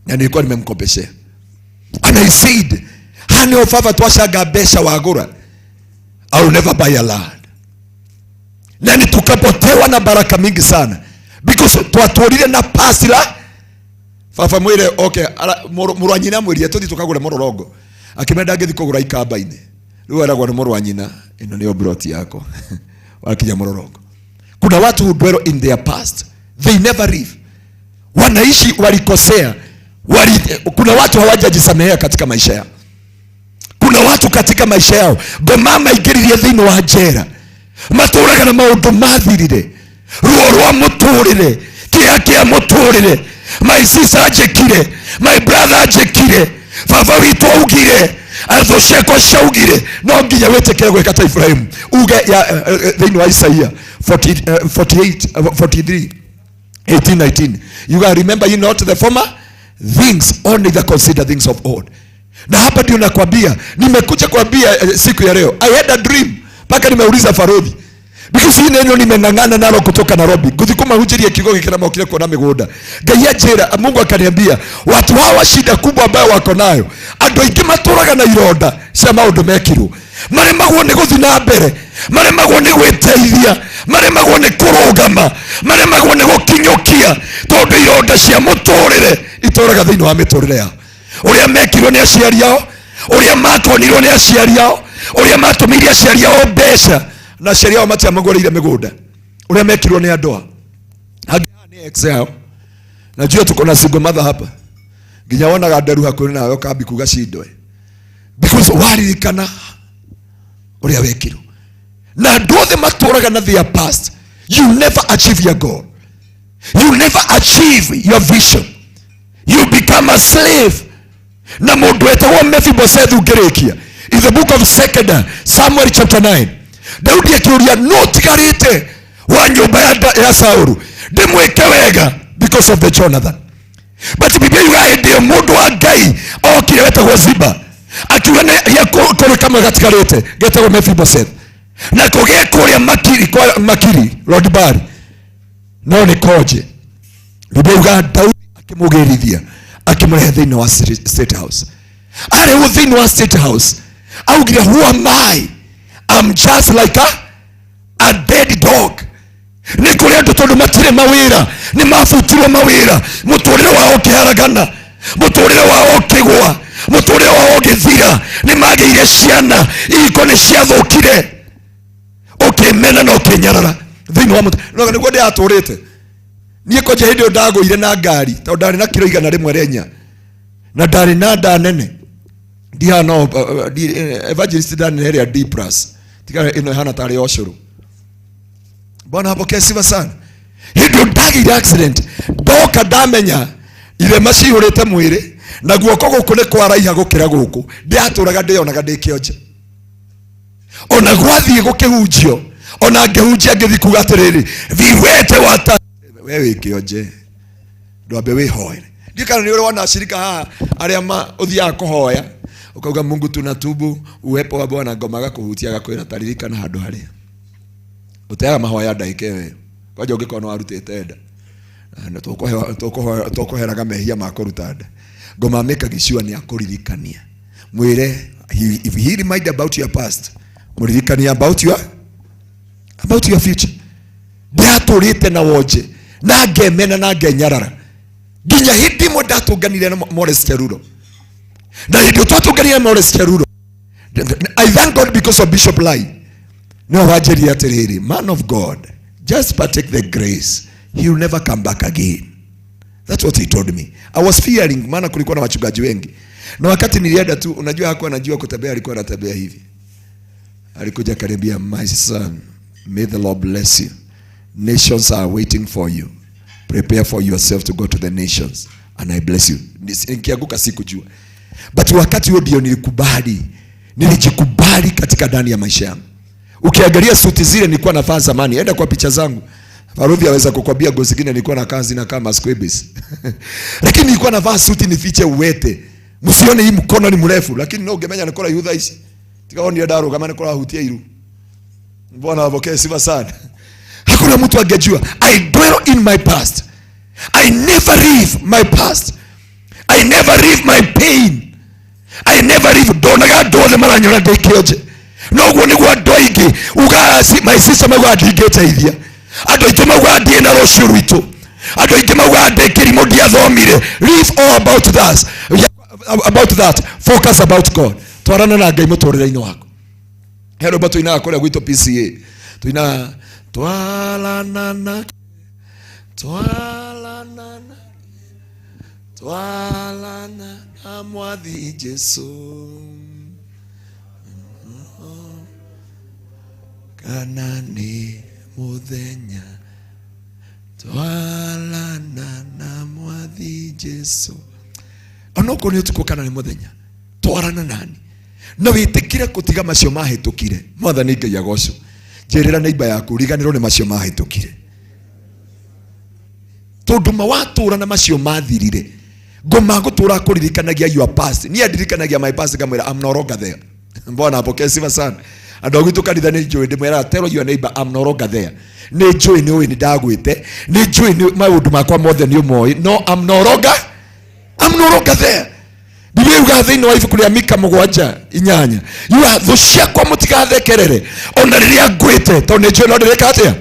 na nilikuwa nimemkopeshea. And I said, hani ofava twashaga besha wagura, I will never buy a land. Na ni tukapotewa na baraka mingi sana because twatũrire na pasila fafa mwire. Okay, mũrũ nyina mwĩrie tũthi tukagũre mũrorongo, akimenda ngĩthi kũgũra ikamba-inĩ, rĩu eragwo nĩ mũrũ nyina, ĩno nĩyo broti yako wakinya mũrorongo. Kuna watu who dwell in their past, they never leave. Wanaishi walikosea, kuna watu hawajajisamehea katika maisha yao. Kuna watu katika maisha yao bomama igiririe thĩinĩ wa njera, matũraga na maũndũ mathirire, ruo rwa mũtũrĩre, kĩeha kĩa mũtũrĩre. My sister ajekire, my brother ajekire, baba witũ augire, thũ ciakwa ciaugire, no nginya wĩtĩkĩre gwĩka ta Ibrahimu. Uge thĩinĩ wa Isaia 43:18-19, you gotta remember you not the former things, only the consider things of old. Na hapa ndio nakwambia, nimekuja kwambia siku ya leo, I had a dream mpaka nimeuliza Farodhi, because hii neno nimengangana nalo kutoka Nairobi kuthikuma hujirie kigogo kila mokile kwa migunda gaya jera. Mungu akaniambia watu hawa shida kubwa ambayo wako nayo, andũ aingĩ matũraga na ironda cia maũndũ mekirwo, maremagwo nĩ gũthiĩ na mbere, maremagwo nĩ gwĩteithia, maremagwo nĩ kũrũgama, maremagwo nĩ gũkinyũkia tondũ ironda cia mũtũrĩre itũraga thĩinĩ wa mĩtũrĩre yao. Ũrĩa mekirwo nĩ aciari ao, ũrĩa makonirwo nĩ aciari ao, ũrĩa matũmĩire aciari ao mbeca na aciari ao matiamagũrĩire mĩgũnda, ũrĩa mekirwo nĩ andũ ao. Ni excel. Najua tuko na single mother hapa, nginya wonaga nderu hakuhĩ nayo kambi kuga cindwe, because waririkana ũrĩa wekirwo. Na andũ othe matũraga na their past. You never achieve your goal, you never achieve your vision, you become a slave. Na mũndũ wetagwo Mephibosheth ngĩrĩkia in the book of 2 Samuel chapter 9, Daudi akiuria no tigarĩte wa nyũmba ya Saũlũ ndĩmwĩke wega because of the Jonathan. But Biblia yuga hĩndĩ ĩyo mũndũ wa Ngai okire wetagwo Ziba akiuga kũrĩ kamwe gatigarĩte getagwo Mephibosheth, na kũgĩe kũrĩa makiri Lodbari no nĩ koje. Biblia yuga Daudi akĩmũgĩrithia akimrehe thĩinĩ wa state house. Are within wa state house augire who am I'm just like a dead dog. Nĩ kũrĩ andũ tondũ matirĩ mawĩra, nĩ mabutirwo mawĩra, mũtũrĩre wao ũkĩharagana, mũtũrĩre wao ũkĩgwa, mũtũrĩre wao ũgĩthira, nĩ magĩire ciana iko nĩ ciathũkire, ũkĩmena na ũkĩnyarara thĩinĩ wa mũtũrĩre. Nĩguo ndĩatũrĩte niĩ koja hĩndĩ ĩyo ndagũire na ngari tondũ ndarĩ na kilo 100 rĩnya na ndarĩ na nda nene, ndihana evangelist ndarĩ area D+ tigana ĩno hana tarĩ ũcũrũ. Bwana apokee sifa sana. Hĩndĩ ĩyo ndagĩire accident, ndoka ndamenya irema cihũrĩte mwĩrĩ na guoko gũkũ nĩ kwaraiha gũkĩra gũkũ, ndiatũraga ndĩonaga ndĩ kĩonje. Ona gwathiĩ gũkĩhunjio, ona ngĩhunjia ngĩthi kuga atĩrĩrĩ viwete wata wewe kĩonje ndwambe wĩhoere. Ndikana nĩ ũrĩ wana shirika haha arĩa ũthiaga kũhoya ukauga Mungu tunatubu, uwepo wa Bwana ngomaga kũhutia gakwĩra taririkana handũ harĩa uteaga mahoya ndagĩka ĩyo kwaja ũngĩkorwo nĩ warutĩte nda na tũkũheraga mehia ma kũruta nda, ngoma make sure nĩ akũririkania mwĩre if he remind about your past, mũririkania about your future. Ndiatũrĩte na wonje na ngemena na ngenyarara nginya hĩndĩ ĩmwe ndatũnganire na Morris Keruro, na hĩndĩ twatũnganire na Morris Keruro, I thank God because of Bishop Lai. No wajeri atĩrĩrĩ, man of God, just partake the grace, he will never come back again. That's what he told me. I was fearing, maana kulikuwa na wachungaji wengi, na wakati nilienda tu, unajua hakuwa anajua kutembea, alikuwa anatembea hivi, alikuja karibia, my son, may the Lord bless you, nations are waiting for you, prepare for yourself to go to the nations and I bless you. Nikianguka sikujua, but wakati huo ndio nilijikubali katika ndani ya maisha yangu. Ukiangalia suti zile nilikuwa navaa zamani, enda kwa picha zangu, Farodhi aweza kukwambia ngozi zingine nilikuwa na kazi na kama squibs lakini nilikuwa navaa suti nifiche uwete, msione hii mkono ni mrefu, lakini no gemenya nikora yudha hizi tikaoni ndaro kama nikora hutia iru. Bwana apokee sifa sana. Hakuna mtu angejua I dwell in my past. I never leave my past. I never leave my pain. I never leave. Donaga ndothe maranyora ndikioje. No go niguo andu aingi uga my sister magwa ndingeteithia. Andu aitũ magwa ndie na rũciũ rwitũ. Andu aingĩ magwa ndikirimo ndiathomire. Leave all about that. About that. Focus about God. Twarana na Ngai mũtũrĩre-inĩ waku. Hero bato ina akora gwitũ PCA. Tuina twalana na mwathi Jesu kana ni muthenya twalana na mwathi Jesu onoko ni utuko kana ni muthenya twarana nani na witikire kutiga macio mahitukire mwathani Ngai agocwo njirira neighbor yaku riganirwo ni macio mahitukire tondu mawatura na macio mathirire ngoma gutura kuririkanagia your past ni adirikanagia my past kamwira I'm no longer there. Mbona apokea sifa sana andu agitu kanitha ni njui ndimwira tell your neighbor I'm no longer there. Ni njui ni ni ndagwite ni njui ni maundu makwa mothe ni umoi no I'm no longer there. Biblia yuga thĩinĩ wa ibuku rĩa Mika 7:8 yuga thũ ciakwa mũtigathekerere ona rĩrĩa ngwĩte tondũ nĩ njũĩ no ndĩrĩka atĩa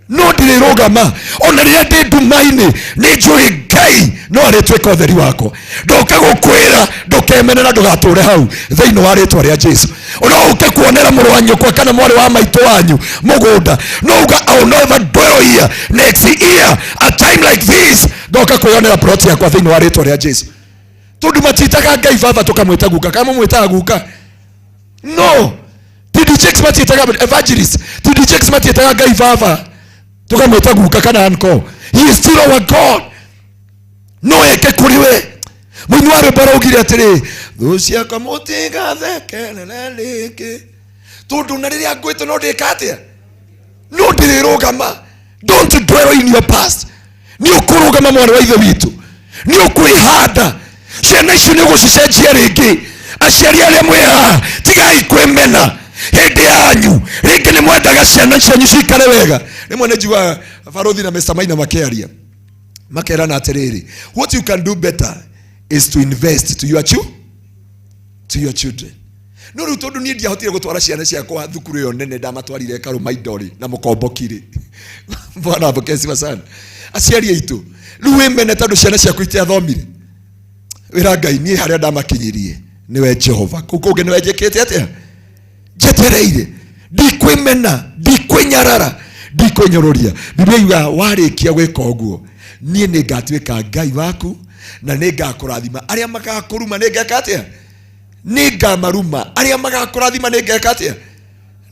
no ndirĩrũgama ona rĩrĩa ndĩ nduma-inĩ nĩ njũĩ Ngai no arĩtuĩka ũtheri wakwa ndoka gũkwĩra ndũkemene na ndũgatũre hau thĩinĩ wa rĩtwa rĩa Jesu ona ũke kuonera mũrũ wa nyũkwa kana mwarĩ wa maitũ wanyu mũgũnda no uga I'll never dwell here next year a time like this ndoka kwĩonera plot yakwa thĩinĩ wa rĩtwa rĩa Jesu tondu matitaga Ngai baba tukamwita guka kama mwitaga guka no TD Jakes matitaga evangelist TD Jakes matitaga Ngai baba tukamwita guka kana anko he is still our God no eke kuriwe mwini ware barogire atiri thucia kamutiga thekeleleke tondu na riria ngwite no ndikatia no ndirurugama don't dwell in your past ni ukurugama mwana wa ithe witu ni ukwihanda ciana icio nĩ gũcicenjia rĩngĩ aciari arĩa mwĩhaha tigai kwĩmena hĩndĩ yanyu rĩngĩ nĩ mwendaga ciana cianyu cikare wega rĩmwe nĩ njiguaga barothi na Mr. Maina makĩaria makerana atĩrĩrĩ what you can do better is to invest to your children no rĩu tondũ niĩ ndiahotire gũtwara ciana ciakwa thukuru ĩyo nene ndamatwarire Karumaidori na mũkombokire Bwana apokee sifa sana aciari aitũ rĩu wĩmene tondũ ciana ciaku itiathomire wira Ngai nie haria ndamakinyirie niwe Jehova kuko niwe njikite atia jetereire ndikwimena ndikwinyarara ndikunyoruria Biblia yuga warikia gwika uguo nie ni ngatwika Ngai waku na ni ngakurathima aria magakuruma ni ngeka atia ni ngamaruma aria magakurathima ni ngeka atia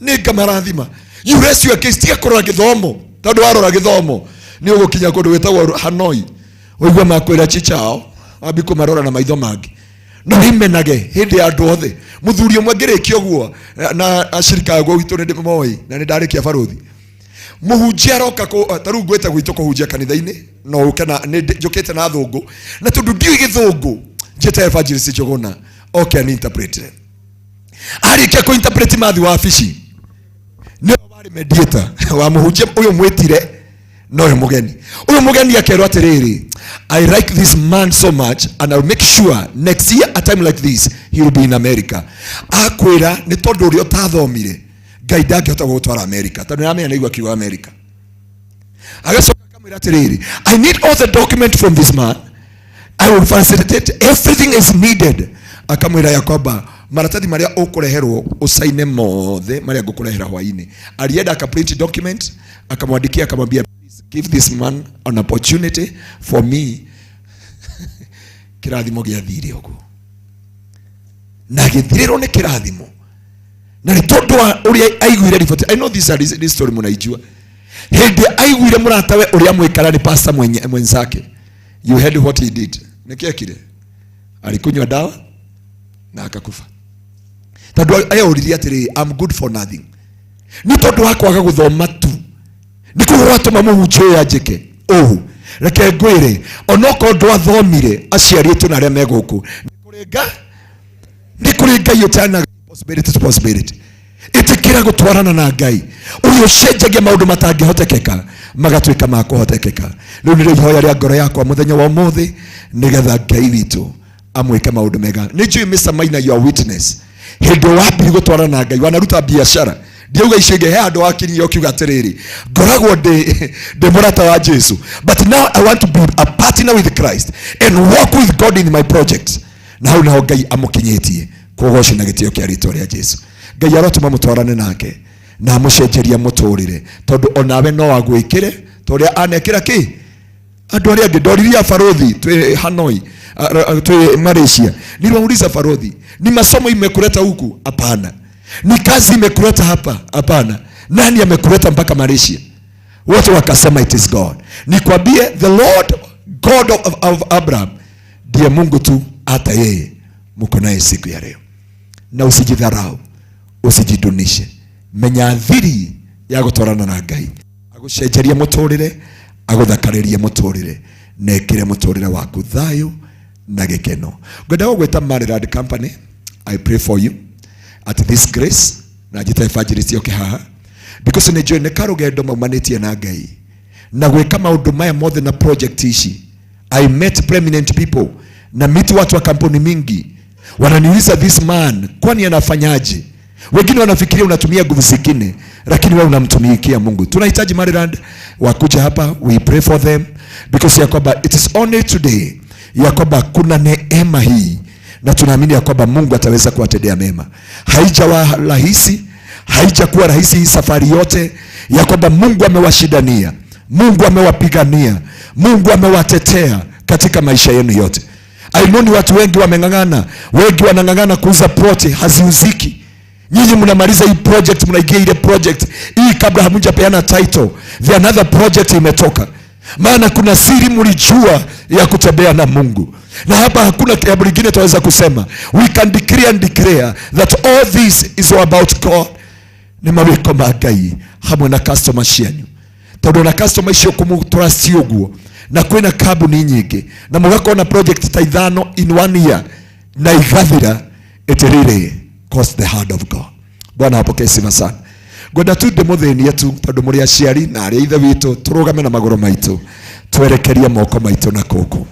ni ngamarathima you rest your case tia kurora githomo tondu warora githomo ni ugukinya kundu wetagwo Hanoi oigwa makwira chichao abiko marora na maitho mangi no imenage hindi ya andu othe muthuri umwe ngirikio guo na ashirika yaguo gitu ni ndimoi na ni ndarikia barothi muhunjia roka ko taru gweta gwitu kuhunjia kanitha-ini no ukena ni njukite na thungu na tondu ndiu githungu njeta evangelist Jogona okay ni interpret arikia ku interpret mathi wa fishi ni wari mediator wa muhunjia uyu mwitire no uyu mugeni akerwa atiriri I like this man so much and I'll make sure next year a time like this he will be in America akwira ni tondu uri utathomire Ngai ndangihota gutwara America tondu namenya naigua kiuga America agacoka kamwira atiriri I need all the document from this man I will facilitate everything is needed akamwira Yakoba maratathi maria ukureherwo usaine mothe maria ngukurehera hwaini alienda akaprint document akamwandikia akamwambia give this man an opportunity for me kirathimo giathire uguo na githiriro ni kirathimo na ritondu uria aiguire riboti I know this story munaijua hindi aiguire muratawe uria mwikara ni pastor mwenzake you heard what he did nikiekire alikunywa dawa na akakufa tondu ayoririe atiri I'm good for nothing ni tondu wakwaga guthoma tu nikuwa atuma muhunjia ajike reke ngwire onoko ndwathomire aciari etu na aria meguku nikuringa yotana possibility itikira gutwarana na Ngai uyu cenjagia maundu matangihotekeka magatuika ma kuhotekeka. Riu ni ihoya ria ngoro yakwa muthenya wa umuthi nigetha Ngai witu amwike maundu mega. Ni njui Mr. Maina, your witness hindi wapi gutwarana na Ngai wanaruta biashara ndiuga icenge he andu akini yokiuga atiriri ngoragwo ndi murata wa Jesu, but now I want to be a partner with Christ and walk with God in my project. Na hau naho Ngai amukinyitie kugoci na gitio kia ritwa ria Jesu. Ngai arotuma mutwarane nake na amucenjeria muturire, tondu onawe no agwikire toria anekira ki andu aria angi. Ndoriria barothi twi Hanoi, twi Malaysia, niliwauliza barothi, ni masomo imekuleta huku? Hapana. Ni kazi imekuleta hapa? Hapana. Nani amekuleta mpaka Malaysia? Wote wakasema it is God. Nikwambie, the Lord God of Abraham ndiye Mungu tu, hata yeye mko naye siku ya leo. Na usijidharau, usijidunishe. Menya athiri ya gutwarana na Ngai agucenjeria muturire, aguthakariria muturire, nekire muturire waku thayo na gikeno. Ngwenda gugwita Maryland Company, I pray for you at this grace na jita evangelist yoke haha, because ne join ne karugendo maumanetie na Ngai na gwika maundu maya mothe na project ici. I met prominent people na miti watu wa kampuni mingi wananiuliza, this man kwani anafanyaje? Wengine wanafikiria unatumia nguvu zingine, lakini wewe unamtumikia Mungu. Tunahitaji Maryland wakuja hapa, we pray for them, because ya kwamba it is only today ya kwamba kuna neema hii, na tunaamini ya kwamba Mungu ataweza kuwatendea mema. Haijawa rahisi, haijakuwa rahisi hii safari yote, ya kwamba Mungu amewashidania, Mungu amewapigania, Mungu amewatetea katika maisha yenu yote. I know ni watu wengi wamengangana, wengi wanangangana kuuza ploti haziuziki. Nyinyi mnamaliza hii project, mnaingia ile project hii kabla hamujapeana title, the another project imetoka. Maana kuna siri mlijua ya kutembea na Mungu. Na hapa hakuna jambo lingine tunaweza kusema. We can decree and declare that all this is all about God. Ni mawiko ma Ngai hamwe na customer cianyu. Tondu na customer icio kumutrust uguo, na kwina kambuni nyingi na mugakona project ta ithano in 1 year na igathira, it really cost the heart of God. Bwana apokee sifa sana. Gwenda tu ndemuthenie tu tondu muri aciari na ari ithe witu, turugame na magoro maitu, twerekerie moko maitu na kuku,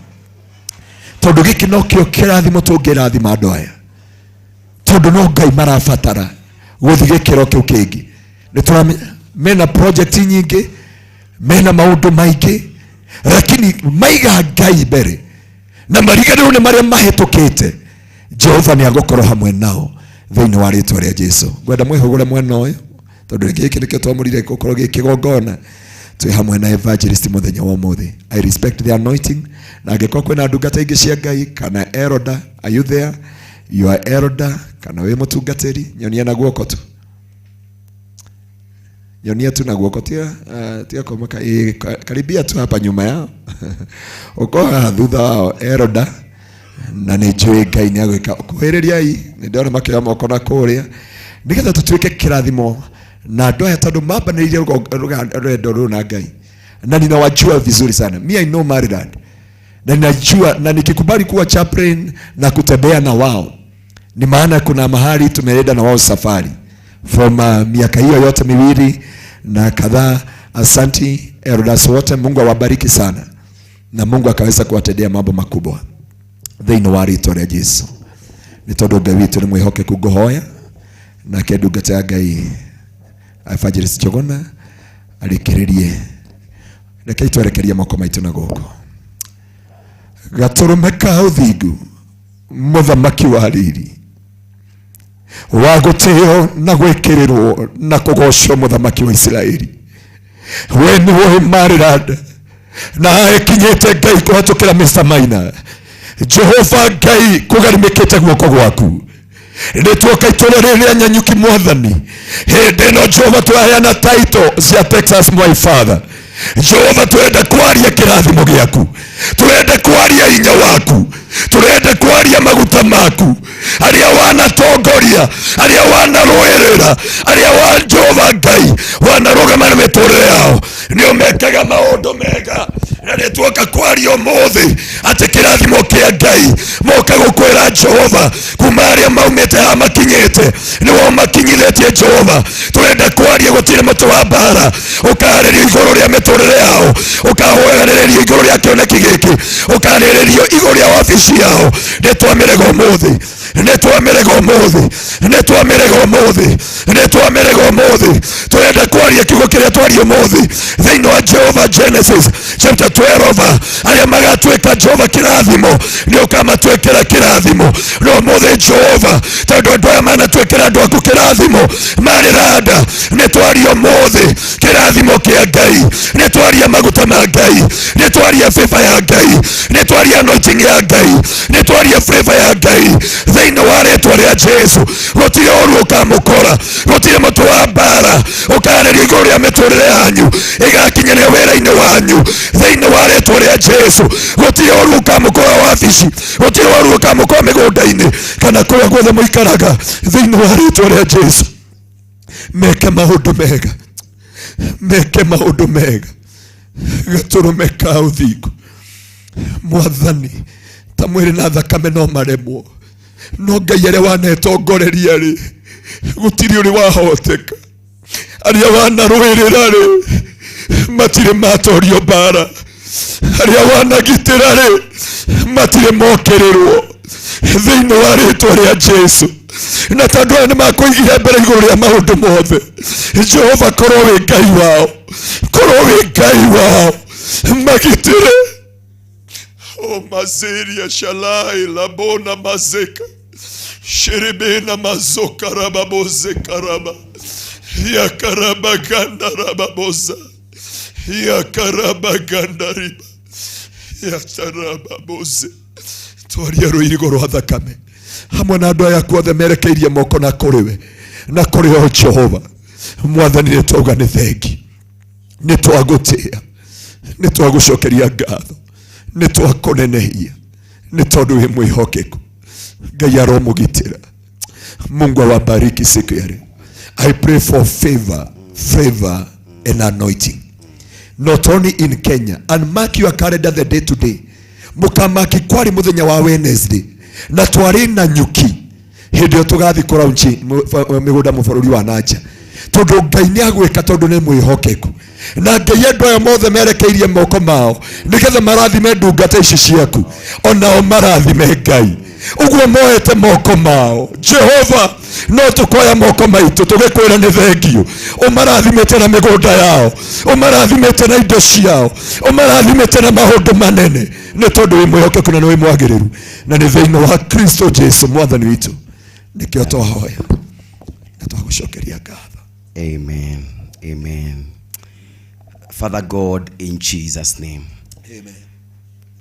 tondu giki no kio kirathimo tungirathima andu aya, tondu no Ngai marabatara guthi gikiro kiu kingi. Ni turamenya mena project nyingi, mena maundu maingi, lakini maiga Ngai mbere na marigano ni maria mahetukite, Jehova ni agukorwo hamwe nao thiini wa ritwa ria Jesu. Gwenda mwihugure mwena uyu tondu giki nikio twamurire gukorwo gikigongona twi hamwe na evangelist muthenya wa umuthi. I respect the anointing, na angĩkorwo kwĩna ndungata ingĩ cia Ngai kana elder, are you there? You are elder kana we mũtungatĩri, nyonia na guoko tu, nyonia tu na guoko, tia komaka karibia tu hapa nyuma yao uko thutha wao elder, na nĩ njũĩ Ngai nĩ agwĩka. Kuhĩrĩriai, nĩ ndĩrona makĩoya moko na kũrĩa nĩgetha tũtuĩke kĩrathimo na andũ aya tondũ mambanĩrĩire rũgendo rũrũ na Ngai, na ninawajua vizuri sana. Me I know Maryland, na ninajua na nikikubali kuwa chaplain na kutembea na wao, ni maana kuna mahali tumeenda na wao safari from miaka hiyo yote miwili na kadhaa. Asanti elders wote, Mungu awabariki sana, na Mungu akaweza kuwatendea mambo makubwa thiini wa ritwa ria Jesu. Ni tondu Ngai witu ni mwihokeku nguhoya na kendungata ya Ngai evangelist Jogona arikiririe. Rekei twerekerie moko maitu na goko. Gaturume ka uthingu, muthamaki wa riri, wa guteo na gwikirirwo na kugocwo, muthamaki wa Israeli. We ni woe Maryland na ekinyete Ngai kuhatukira Mr. Maina. Jehova Ngai kugarimikite guoko gwaku, nituoka itũra rĩrĩa Nanyuki mwathani. Hĩndĩ ĩno Jehova twaheana title cia Texas my father. Jehova twende kwaria kĩrathimo gĩaku, twende kwaria hinya waku, twende kwaria maguta maku, arĩa wanatongoria, arĩa wanarũĩrĩra, arĩa wa Jehova Ngai wanarũgama na mĩtũrĩre yao, nĩo mekaga maũndũ mega. Na nĩtuoka kwaria ũmũthĩ atĩ kĩrathimo rĩa Ngai moka gukwira Jehova kuma aria maumite ha makinyite ni wo makinyithĩtie Jehova. Turenda kwaria gutire mutu wa mbara ukarĩrio igũrũ rĩa mĩtũrĩre yao, ukahoyanĩrĩrio igũrũ rĩa kĩoneki gĩkĩ, ukarĩrĩrio igũrũ rĩa wabici yao. Nĩtwamerega ũmũthĩ, nĩtwamerega ũmũthĩ, nĩtwamerega ũmũthĩ, nĩtwamerega ũmũthĩ. Turenda kwaria kiugo kĩrĩa twaria ũmũthĩ thĩinĩ wa Jehova Genesis chapter 12. Arĩa magatuĩka Jehova kĩrathimo nĩ ũkamatwĩkĩra kĩrathimo. No ũmũthĩ Jehova, tondũ andũ aya manatwĩkĩra andũ aku kĩrathimo marĩ randa, nĩtwaria ũmũthĩ kĩrathimo kĩa Ngai, nĩtwaria maguta ma Ngai, nĩtwaria favor ya Ngai, nĩtwaria anointing ya Ngai, nĩtwaria favor ya Ngai thĩinĩ wa rĩtwa rĩa Jesu. Gũtirĩ ũru ũkamũkora, gũtirĩ mũtu wa mbara ũkarĩrio igũrũ rĩa mĩtũrĩre yanyu ĩgakinyĩria wĩra-inĩ wanyu thĩinĩ wa rĩtwa rĩa Jesu. Gũtirĩ ũru ũkamũkora wabici, gũtirĩ ũru ũkamũkora mĩgũnda-inĩ kana kũrĩa guothe mũikaraga thĩinĩ wa rĩtwa rĩa Jesu. Meke maũndũ mega, meke maũndũ mega, gatũrũme ka ũthingu. Mwathani, ta mwĩrĩ na thakame no maremwo, no Ngai arĩa wanetongoreria rĩ, gũtirĩ ũrĩ wahoteka. Arĩa wanarũĩrĩra rĩ, matirĩ matorio mbara. Arĩa wanagitĩra rĩ, matirĩ mokĩrĩrwo thĩinĩ wa rĩtwa rĩa Jesu. Na tondũ aya nĩmakũigire mbere igũrũ rĩa maũndũ mothe, Jehova korwo wĩ Ngai wao, korwo wĩ Ngai wao, magitĩre. O mazeria shalai labona mazeka sherebena mazoka rababoze karaba ya karaba ganda rababoza ya karaba ganda riba ya tarababoze. Twaria rũirigo rwa thakame hamwe na andũ aya kuothe merekeirie moko na kũrĩwe na kũrĩ o Jehova. Mwathani nĩtwauga nĩ thengi, nĩtwagũtĩĩa, nĩtwagũcokeria ngatho, nĩtwakũnenehia nĩ tondũ wĩ mwĩhokeku. Ngai aromũgitĩra. Mungu awabariki siku ya leo. I pray for favor and anointing, not only in Kenya. And mark your calendar the day today. Mukamaki kwari muthenya wa Wednesday na twari Nanyuki hindi yo tugathi kũraunchi mĩgũnda mũbũrũri wa nanja, tondũ Ngai nĩagwĩka tondũ nĩ mwĩhokeku. Na Ngai andũ aya mothe merekeirie moko mao nĩgetha marathime ndungata ici ciaku, onao marathime Ngai. Uguo moete moko mao Jehova, no tukoya moko maitũ tũgĩkwĩra nĩ thengio. Ũmarathimĩte na mĩgũnda yao, ũmarathimĩte na indo ciao, ũmarathimĩte na maũndũ manene, nĩ tondũ wĩ mwĩhokeku na nĩ wĩ mwagĩrĩru, na nĩ thĩinĩ wa Kristo Jesu Mwathani witũ nĩkĩo twahoya na twagũcokeria ngatho. Amen. Amen. Father God, in Jesus' name. Amen.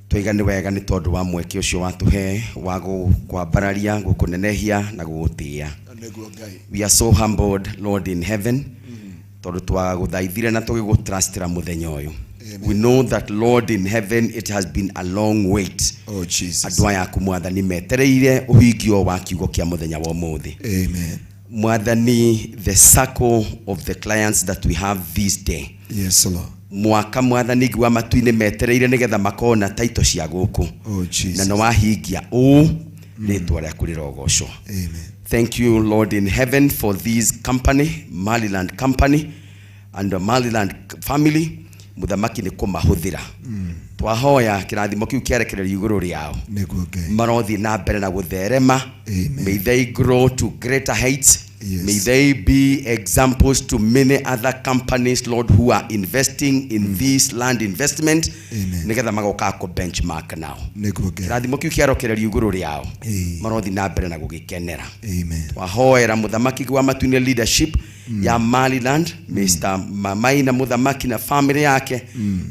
Tũigane wega nĩ tondũ wa mweke ũcio watũhe wa gũkwambararia, gũkũnenehia na gũgũtĩĩa. We are so humbled, Lord in heaven, tondũ twagũthaithire na tũgĩgũtrustĩra mũthenya ũyũ. We know that, Lord in heaven, it has been a long wait. Oh Jesus. Andũ aya aku Mwathani metereire ũhingio wa kiugo kĩa mũthenya wa ũmũthĩ. Amen. Mwathani, the circle of the clients that we have this day. Yes, Lord. Mwaka Mwathani gwa matuine metereire nigetha makona taito cia gũkũ. Oh Jesus. Na no wahingia rĩtwa rĩaku rĩrogocwo. Amen. Thank you, Lord in heaven, for this company, Maliland Company, and the Maliland family. Muthamaki nĩ kũmahũthĩra. Twahoya kĩrathimo kĩu kĩarekererio igũrũ rĩao. Marothi na mbere na gũtherema. May they grow to greater heights. Yes. May they be examples to many other companies, Lord, who are investing in this land investment. Nigetha magoka ko benchmark now. Kĩrathimo kĩu kĩarekererio igũrũ rĩao. Marothi na mbere na gũgĩkenera. Twahoera muthamaki gwa matuine leadership ya Maliland, Mr. Maina muthamaki na family yake,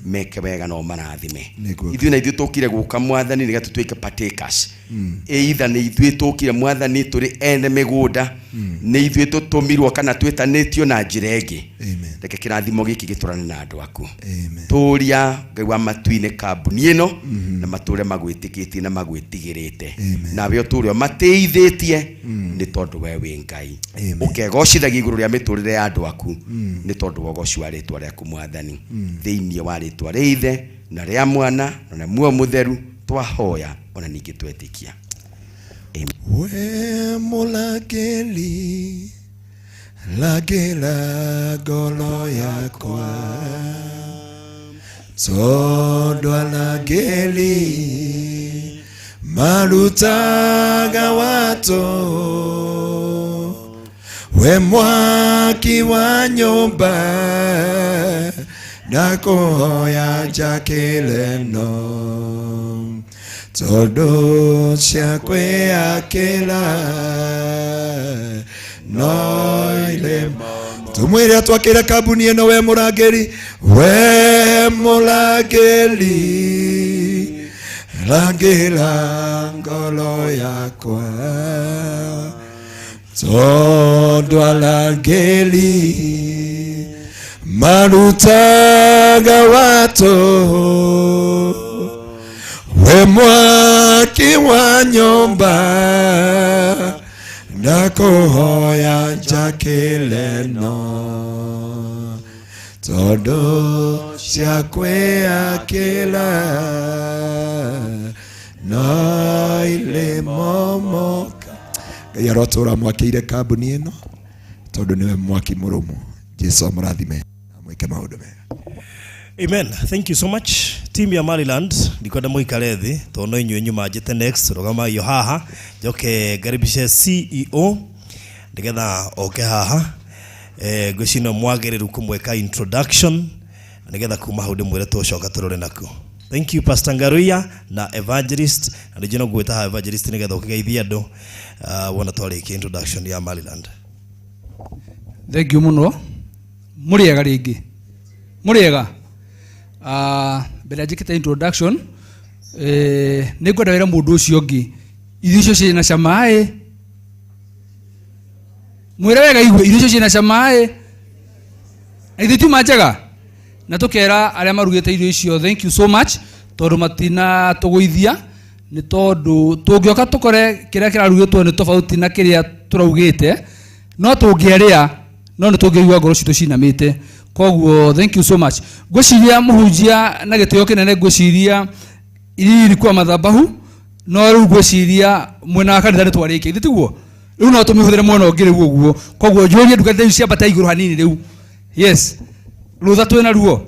meke wega no marathime. Ithuĩ na ithuĩ tũkire gũka Mwathani nĩgetha tũtuĩke partakers. Either nĩ ithuĩ tũkire Mwathani tũrĩ ene mĩgũnda, nĩ ithuĩ tũtũmirwo kana twĩtanĩtio na njĩra ĩngĩ. Reke kĩrathimo gĩkĩ gĩtũrane na andũ aku. Tũria Ngai wa matuine kambuni ĩno na matũre magwĩtĩkĩtie na magwĩtigĩrĩte. Nawe ũtũre mateithĩtie nĩ tondũ we wĩ Ngai. Ũkegocithagia igũrũ rĩa mĩtũrĩre ya andũ aku nĩ tondũ wa ũgoci wa rĩtwa rĩaku Mwathani. Thĩinĩ wa rĩtwa rĩa Ithe na rĩa Mwana na Muoyo Mũtheru twahoya ona ningĩ twetĩkia. We mulageli lagela ngoro yakwa tondu alageli marutaga watu we mwaki wa nyumba ndakuhoya njakĩreno tondu ciakwe akĩra noile tumwĩre atwakĩre kambuni ĩno we mũrangĩri rangĩra ngoro yakwa tondu arangĩri marutaga watu we mwaki wa nyumba ndakuhoya njakĩreno tondu ciakwe akĩra no ile momoka. Ngai arotũra mwakĩire kambuni ĩno tondu niwe mwaki mũrũmu. Jesu amũrathime amwĩke maũndũ mega. Amen. Thank you so much. Team ya Maryland ndikwenda muikare thi tono inywe nyuma njete next rogama yo haha joke garibishe CEO ndigetha oke haha gwicino mwagiriru kumweka introduction ndigetha kuma haude mwire twocoka turore naku. Thank you Pastor NGARUIYA na evangelist and jino gweta ha evangelist ndigetha ukigeithia andu wona twariki introduction ya Maryland. Thank you muno. Muriega ringi. Muriega. Mbere njikite introduction nĩngwenda wĩra mũndũ ũcio ũngĩ irio icio ciĩna cama mwĩre wega igwe irio icio ciĩna cama na ithuĩ tiuma njega na tũkera arĩa marugĩte irio icio thank you so much tondũ matina tũgũithia nĩ tondũ tũngĩoka tũkore kĩrĩa kĩrarugĩtwo nĩ tofauti na kĩrĩa tũraugĩte no tũngĩarĩa no nĩ tũngĩigua ngoro citũ cinamĩte. Koguo thank you so much. Gwĩciria mũhunjia na gĩtĩo kĩnene gwĩciria iri ilikuwa madhabahu no rĩu gwĩciria mwena wa kanitha nĩ twarĩkia ithuĩ tiguo rĩu no tũmĩhũthĩre mwena ũngĩ rĩu ũguo. Koguo njũrie nduka rĩu ciambata igũrũ hanini rĩu. Yes rutha twĩna ruo.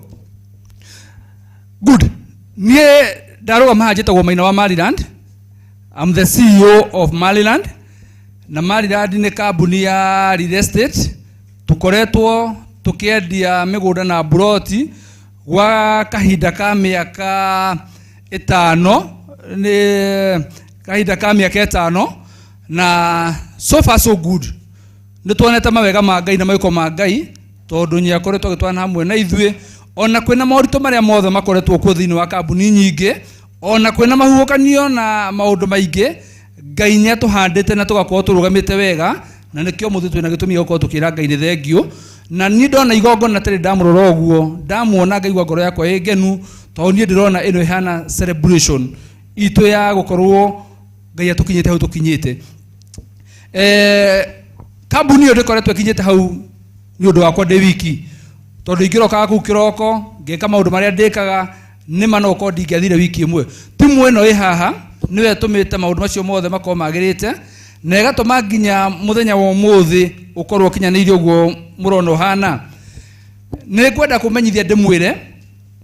Good. Niĩ ndarũgama haha njĩtagwo Maina wa Maryland. I'm the CEO of Maryland na Maryland nĩ kambuni ya real estate tukoretwo tukiendia migunda na broti wa kahinda ka miaka 5 ni kahinda ka miaka 5 na so far so good ni tuonete mawega ma Ngai na mawiko ma Ngai tondu nyakoretwo gitwana hamwe na ithuĩ ona kwina maũritũ marĩa mothe makoretwo kuo thĩinĩ wa kambuni nyingĩ ona kwina mahuhokanio na maũndũ maingĩ Ngai nĩatũhandĩte na tũgakorwo tũrũgamĩte wega na nĩkĩo mũthĩ twĩna gĩtũmi gĩa gũkorwo tũkĩra Ngai nĩ thengio. Na ni ndona igongona tari ndamurora uguo ndamuona ngaigua ngoro yakwa ĩngenu tondũ niĩ ndĩrona ĩno ihana celebration itũ ya gũkorwo Ngai atukinyĩte hau tukinyĩte. Kambuni ĩyo ndĩkoretwo ĩkinyĩte hau nĩ ũndũ wakwa ndĩ wiki tondũ ingĩrokaga kũu kĩroko ngeka maũndũ marĩa ndĩkaga nĩma no ũkorwo ndingĩathire wiki ĩmwe. Timu ĩno ĩ haha nĩwe tũmĩte maũndũ macio mothe makorwo magĩrĩte na ĩgatũma nginya mũthenya wa ũmũthĩ ũkorwo ũkinyanĩire ũguo mũrona ũhana. Nĩ ngwenda kũmenyithia ndĩmwĩre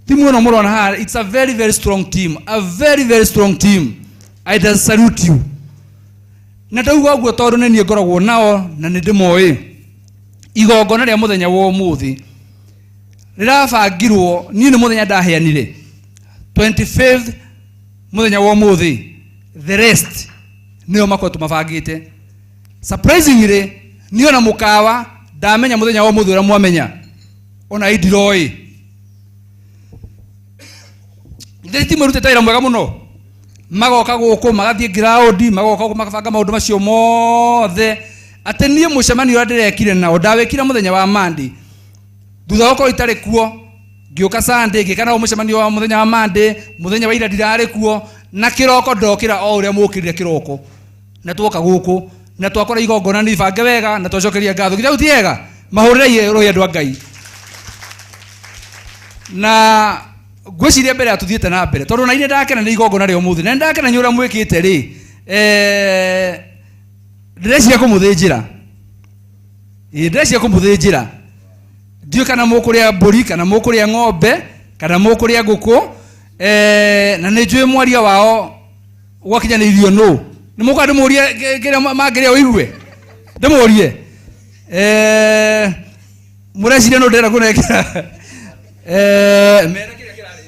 timu ĩno mũrona haha it's a very very strong team, a very very strong team. I just salute you. Na ndauga ũguo tondũ nĩ niĩ ngoragwo nao na nĩ ndĩmoĩ. Igongona rĩa mũthenya wa ũmũthĩ rĩrabangirwo niĩ nĩ mũthenya ndaheanire 25th mũthenya wa ũmũthĩ, the rest nĩo makoretwo mabangĩte. Surprisingly niĩ ona mũkawa ndamenya mũthenya wa ũmũthĩ ũrĩa mwamenya ona idiroĩ. Thirĩ timu ĩrutĩte wĩra mwega mũno magoka gũkũ magathiĩ ground magoka gũkũ makabanga maũndũ macio mothe atĩ niĩ mũcemanio ũrĩa ndĩrekire nao ndawĩkire mũthenya wa Monday thutha wa gũkorwo itarĩ kuo ngĩũka Sunday ngĩka nao mũcemanio wa mũthenya wa Monday mũthenya wa ira ndirarĩ kuo na kĩroko ndokĩra o ũrĩa mũkĩrire kĩroko na twoka gũkũ na twakora igongona nĩ ibange wega na twacokeria ngatho nginya utiega mahũrĩre rũĩ andũ a Ngai. Na gwiciria mbere atuthiete na mbere tondu na ine ndakena ni igongo na rio muthi na ndakena nyura mwikite ri ndĩreciria kũmũthĩnjĩra ndĩreciria kũmũthĩnjĩra ndiũ kana mũkũrĩa mbũri kana mũkũrĩa ng'ombe kana mũkũrĩa ngũkũ na nĩ njũĩ mwaria wao gwakinyanĩirio nũ nĩ mũkũra ndĩmũrie kĩrĩa mangĩrĩa ũigue ndĩmũrie mũreciria nũ ndĩrenda kũnengera mere kĩrĩa kĩrarĩ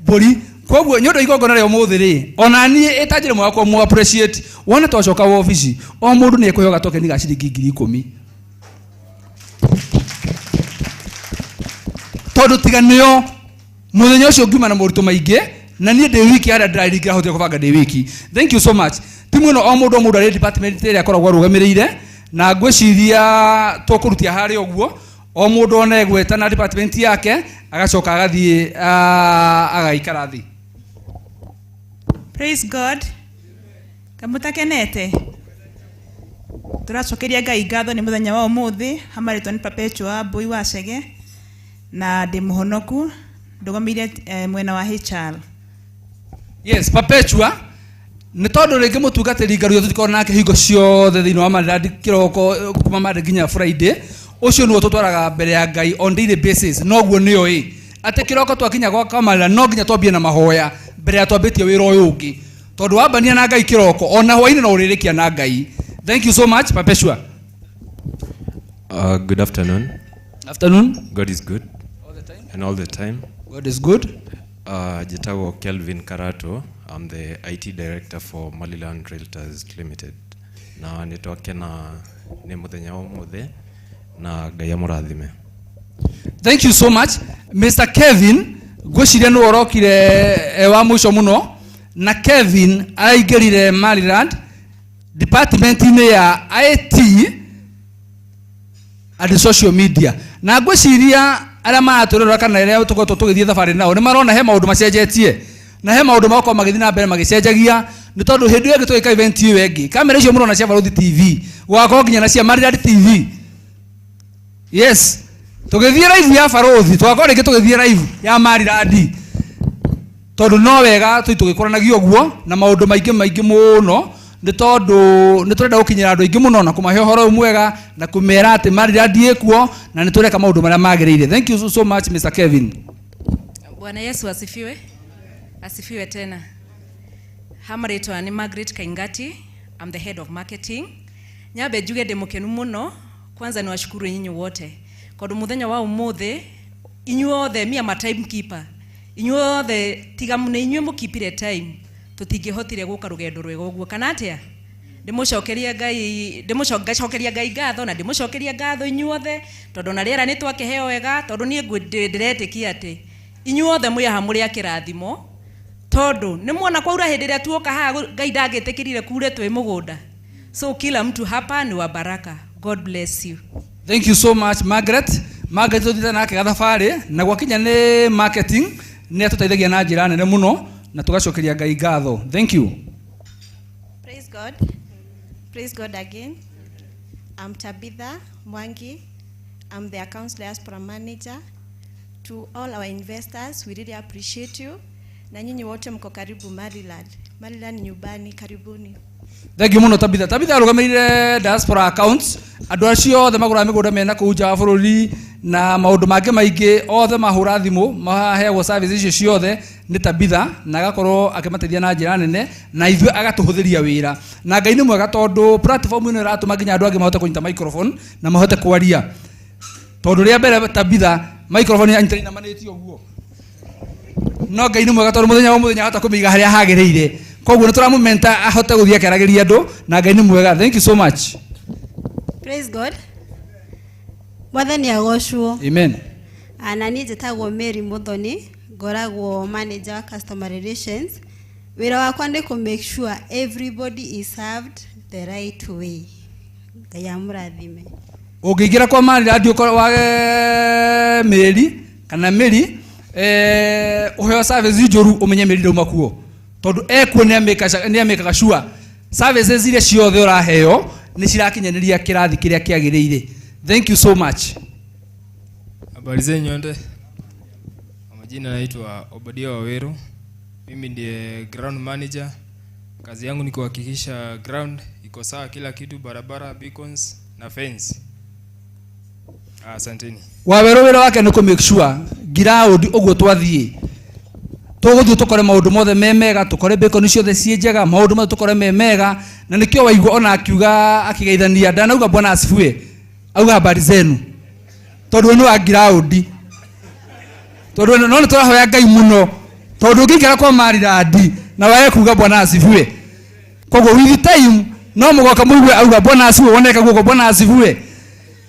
mbũri koguo nyondo igongona rĩo mũthĩ rĩ ona niĩ ĩtanjĩre mwakwa mũ appreciate wona twacoka ofici o mũndũ nĩ ekũheo gatokeni ga ciringi 10,000 tondũ tiganĩo mũthenya ũcio ngiuma na moritũ maingĩ na niĩ ndĩ wiki harĩa ndĩraringĩra hotire kũbanga ndĩ wiki. Thank you so much. Timu ĩno o mũndũ arĩ department ĩrĩa akoragwo arũgamĩrĩire na ngwĩciria tũkũrutia harĩa ũguo o mũndũ ona egweta na department yake agacoka agathiĩ agaikara thĩ. Praise God. Kamutakenete. Turacokeria Ngai ngatho ni muthenya wa umuthi hamaritwo ni Perpetua Mbui wa Cege na ndi muhonoku ndugamiire mwena wa HR. Yes, Perpetua ni tondu ringi mutungatiri ngaruyo tutikona nake hingo ciothe thiini wa maradi kiroko kuma mari nginya Friday ucio nuo tutwaraga mbere ya Ngai on daily basis noguo niyo ate kiroko twakinya gwa kamara no nginya twambie na mahoya mbere ya twambitie wira uyu ungi tondu wambania na Ngai kiroko ona hwaini no uririkia na Ngai. Thank you so much, Perpetua. Good afternoon. Afternoon. God is good. All the time. And all the time. God is good. Jitago Kelvin Karato. I'm the IT director for Maliland Realtors Limited. Na nitoke na ni muthenya wa muthe na Ngai amurathime. Thank you so much, Mr. Kevin. Gwiciria no orokire wa mwisho muno na Kevin araingirire Maliland department ya IT and social media na ngwiciria ara maraturora kana ĩrĩa tukoretwo tũgĩthiĩ thabarĩ nao nĩ marona he maũndũ macenjetie na he maũndũ makorwo magĩthiĩ na mbere magĩcenjagia nĩ tondũ hĩndĩ ĩyo ĩngĩ tũgĩka event ĩyo ĩngĩ kamera icio mũrona cia Barũthi TV gũgakorwo nginya na cia Maliland TV. Yes, tũgĩthiĩ live ya Barũthi tũgakorwo rĩngĩ tũgĩthiĩ live ya Maliland tondũ no wega tũgĩkoranagia ũguo na maũndũ maingĩ mũno nĩ tondũ nĩ tũrenda gũkinyĩra andũ aingĩ mũno na kũmahe ũhoro mwega na kũmera atĩ Maliland ĩkuo na nĩ tũreka maũndũ marĩa magĩrĩire. Thank you so much, Mr. Kevin. Bwana Yesu asifiwe. Asifiwe tena. Hamaritwa ni Margaret Kaingati. I'm the head of marketing. Nyabe njuge ndĩ mũkenu mũno. Kwanza ni washukuru nyinyi wote. Tondũ muthenya wa umuthi inyuothe mia ma timekeeper. Inyuothe tiga mũne inyuĩ mũkipire time. Tutingĩhotire gũka rũgendo rwega ũguo kana atĩa. Ndĩmũcokeria Ngai ngatho na ndĩmũcokeria ngatho inyuothe tondũ na rĩera nĩ twakĩheo wega tondũ niĩ ndĩretĩkia atĩ inyuothe mwĩhaha mũrĩ a kĩrathimo tondũ nĩ muona kwaura hĩndĩ ĩrĩa tuoka haha Ngai ndangĩtĩkĩrire kure twĩ mũgũnda. So kila mtu hapa ni wa baraka. God bless you. Thank you so much, Margaret. Margaret tuthiĩte nake gathabarĩ na gwakinya nĩ marketing nĩ atũteithagia na njĩra nene mũno na tugacokeria Ngai ngatho. Thank you. Praise God. Praise God again. I'm Tabitha Mwangi. I'm the accounts diaspora manager. To all our investors, we really appreciate you. Na nyinyi wote mko karibu Maliland. Maliland nyumbani, karibuni. Thank you muno Tabitha. Tabitha arũgamĩrĩire diaspora accounts. Andũ acio othe magũra mĩgũnda mena kũu nja wa bũrũri na maũndũ mangĩ maingĩ othe mahũra thimũ maheagwo service icio ciothe nĩ Tabitha na agakorwo akĩmateithia na njĩra nene na ithuĩ agatũhũthĩria wĩra na Ngai nĩ mwega tondũ platform ĩno ĩratũma nginya andũ angĩ mahote kũnyita microphone na mahote kwaria tondũ rĩa mbere Tabitha microphone anyitani na manĩtio ũguo no Ngai nĩ mwega tondũ mũthenya ahota kũmĩiga harĩa hagĩrĩire koguo nĩ tũramũmenta ahote gũthiĩ akĩaragĩria andũ na Ngai nĩ mwega. Thank you so much. Praise God. Mwathani agocwo. Amen. Na niĩ njĩtagwo Mary Muthoni, ngoragwo manager wa customer relations. Wĩra wakwa nĩ make sure everybody is served the right way. Ngai amũrathime. Ũngĩingĩra kwa Maliland wage Mary kana Mary ũheo service njũru ũmenye Mary ndauma kuo tondũ ekuo nĩ amekaga sure services iria ciothe ũraheo nĩ cirakinyanĩria kĩrathi kĩrĩa kĩagĩrĩire. Thank you so much. Habari zenu nyote. Majina naitwa Obadia Waweru. Mimi ndiye ground manager. Kazi yangu ni kuhakikisha ground iko sawa, kila kitu, barabara, beacons na fence. Asanteni. Waweru wira wake ni ku make sure ground uguo twathie tuguthie tukore maundu mothe memega, tukore beacon ciothe cie njega, maundu mothe tukore memega, na nikio waigua ona akiuga akigeithania ndanauga bwana asifiwe, auga habari zenu tondu ni wa ground, tondu no turahoya Ngai muno, tondu ngikara kwa Maryland na wae kuga bwana asifiwe. Koguo with time no mugoka muigwe auga bwana asifiwe, woneka guko bwana asifiwe,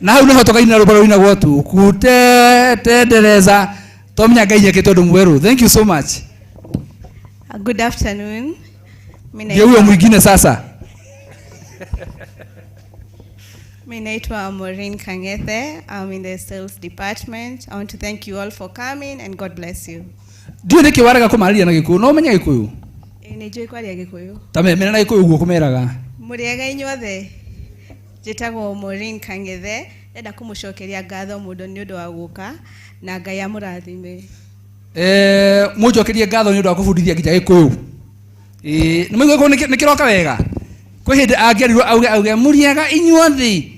na hau niho tokaina rubaro ina gwotu kutendereza tomenya Ngai yake tondu mweru. Thank you so much. Good afternoon. Ndio huyo mwingine sasa. Mimi naitwa Maureen Kangethe. I'm in the sales department. I want to thank you all for coming and God bless you. Ndio niki waraga kumariria na Gikuyu, no menya Gikuyu? Nijui kwaria Gikuyu. Tamemena na Gikuyu guo kumeraga. Muriega inyuothe. Njitagwo Maureen Kangethe. Ndenda kumucokeria ngatho mundu ni undu wa guka na Ngai amurathime. Mujokerie ngatho ni undu wa kubundithia ngita Gikuyu. Ni mwigwe nikiroka wega. Kwa hindi angerirwo auge muriega inyuothe.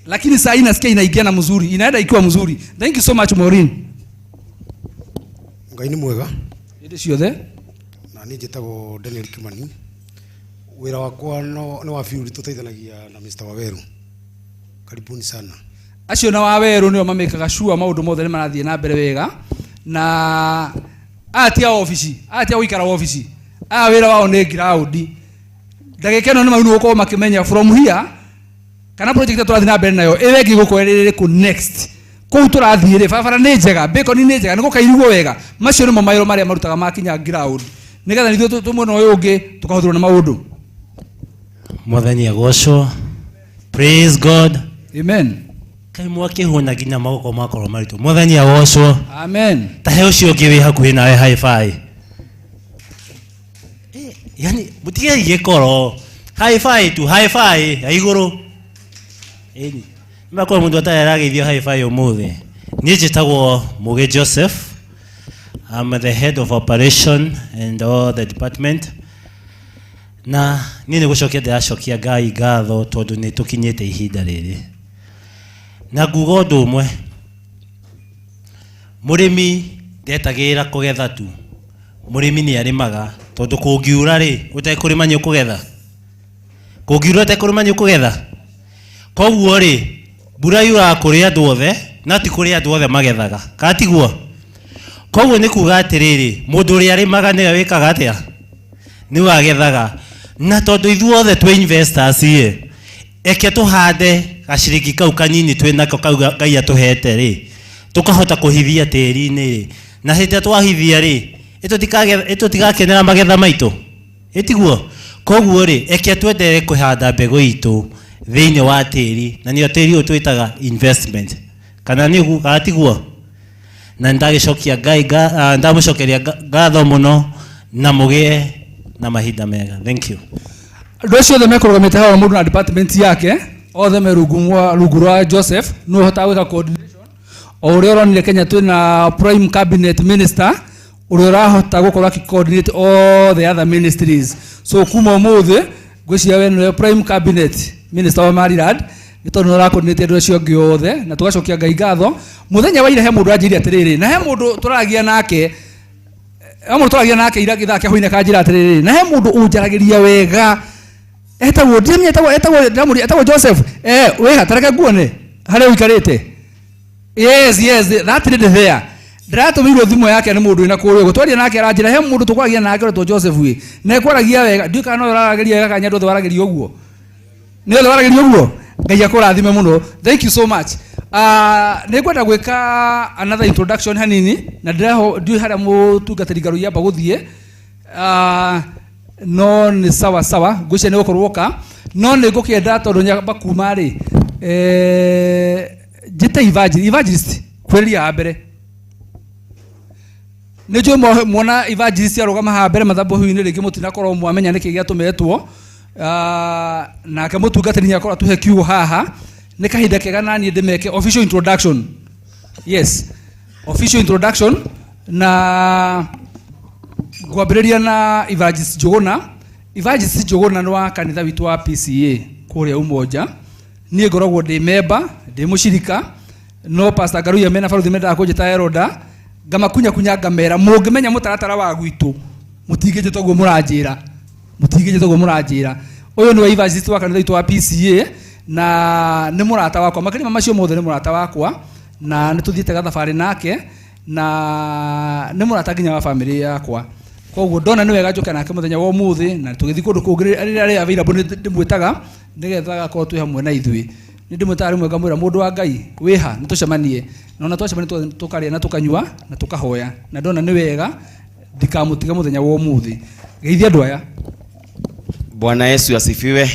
Lakini saa hii nasikia inaingia na mzuri, inaenda ikiwa mzuri. Thank you so much Maureen. Ngai ni mwega. Inde ciothe. Na ni njitagwo Daniel Kimani. Wira wakwa no wa fiuri tuteithanagia na Mr. Waweru. Karibuni sana. Acio na Waweru nio mamekaga sure maundu mothe ni marathie na mbere wega, na atia office, atia wikara office. Wira wao ni ground. Ndagikeno ni maunu uko makimenya from here kana project turathi na mbere nayo iwegi gukorerere ku next ku turathire barabara ni njega, beacon ni njega, ni gukairigwo wega. Macio ni mamayiro maria marutaga makinya ground nigetha nithu tumwena uyu ungi tukahuthirwo na maundu. Mwathani agocwo. Praise God. Amen. Kai mwake hona ginya magoko makoro maritu. Mwathani agocwo. Amen. Tahe ucio ngi wi hakuhi nawe high five. Yani mutige igikoro high five tu high five ya iguru. Eni makoro mundu atarageithio high five umuthi. Ni njitagwo Muge Joseph. I'm the head of operation and all the department. Na nini gucokia ndiracokia Ngai ngatho tondu ni tukinyite ihinda riri. Na ngugo ndu umwe. Murimi ndetagira kugetha tu. Murimi ni arimaga tondu kungiura ri utekurima ni ukugetha. Kungiura utekurima ni ukugetha. Koguo ri mbura yura kuri andu othe na ti kuri andu othe magethaga. Katiguo. Koguo ni kuga atiriri mundu ri arimaga ni wikaga atia? Ni wagethaga. Na tondu ithuothe twe investors ye eke tuhande gaciringi kau kanini twinako kau Ngai atuhete ri tukahota kuhithia tiri-ini ri na hindi twahithia ri itigakenera magetha maitu itiguo. Koguo ri eke twendere kuhanda mbegu itu thiini wa tiri na nio tiri uyu twitaga investment kana ni gatiguo. Na ndagicokia Ngai ndamucokeria ngatho muno na mugie na mahinda mega. Thank you. Ndocio the mekogamete hawa mundu na department yake othe merugumwa rugurwa Joseph no hota wika coordination o uria ronire Kenya twina prime cabinet minister uria rahota gukorwa ki coordinate all the other ministries. So kuma umuthi gwiciria we no prime cabinet minister wa Maryland nitondu ra coordinate ndu cio ngi othe na tugacokia Ngai ngatho. Muthenya wa ira he mundu anjiri atiriri na he mundu turagia nake turagia nake ira githake hoine kanjira atiriri na he mundu unjaragiria wega etagwo ndimye etagwo Joseph wega tareka nguone hare uikarite. Yes that did there. Ndiratumiro thimu yake ni mundu ina kurio gutwaria nake aranjira he mundu tukwagia nake ro Joseph wi na kwaragia wega ndika no rarageria wega kanya ndothe warageria uguo ni othe warageria uguo. Ngai akurathime muno. Thank you so much. Nikwenda gwika another introduction hanini na ndio hara mutungatiri NGARUIYA guthie no ni sawa sawa guce ni gukorwoka no ni ngukienda tondu nyamba kuma ri jite evangelist kweria mbere ni jo mona evangelist arugama ha mbere mathabu hu-ini ringi mutina korwo mwamenya niki giatumetwo na kamutungatiri nya korwo tuhe kiugo haha ni kahinda kega nani ndimeke official introduction Yes, official introduction na gwambĩrĩria na Evangelist Jogona. Evangelist Jogona nĩ wa kanitha witũ wa PCA kũrĩa Umoja. Niĩ ngoragwo ndĩ member, ndĩ mũcirika, no Pastor Ngaruiya mena baruthi mendaga kũnjĩta Eroda, ngamakunya kunya ngamera mũngĩmenya mũtaratara wa gwitũ mũtingĩnjĩta ũguo mũranjĩra. Mũtingĩnjĩta ũguo mũranjĩra. Ũyũ nĩ wa Evangelist wa kanitha witũ wa PCA na nĩ mũrata wakwa, makĩria macio mothe nĩ mũrata wakwa na nĩ tũthiĩte gathabarĩ nake na nĩ mũrata nginya wa family yakwa. Koguo ndona nĩ wega njoke nake mũthenya wa ũmũthĩ na tũgĩthiĩ kũndũ kũngĩ rĩrĩa available ndĩmwĩtaga nĩgetha agakorwo twĩ hamwe na ithuĩ. Nĩ ndĩmwĩtaga rĩmwe ngamwĩra mũndũ wa Ngai wĩha nĩ tũcemanie, na ona twacemania tũkarĩa na tũkanyua na tũkahoya, na ndona nĩ wega ndikamũtiga mũthenya wa ũmũthĩ. Geithia andũ aya. Bwana Yesu asifiwe.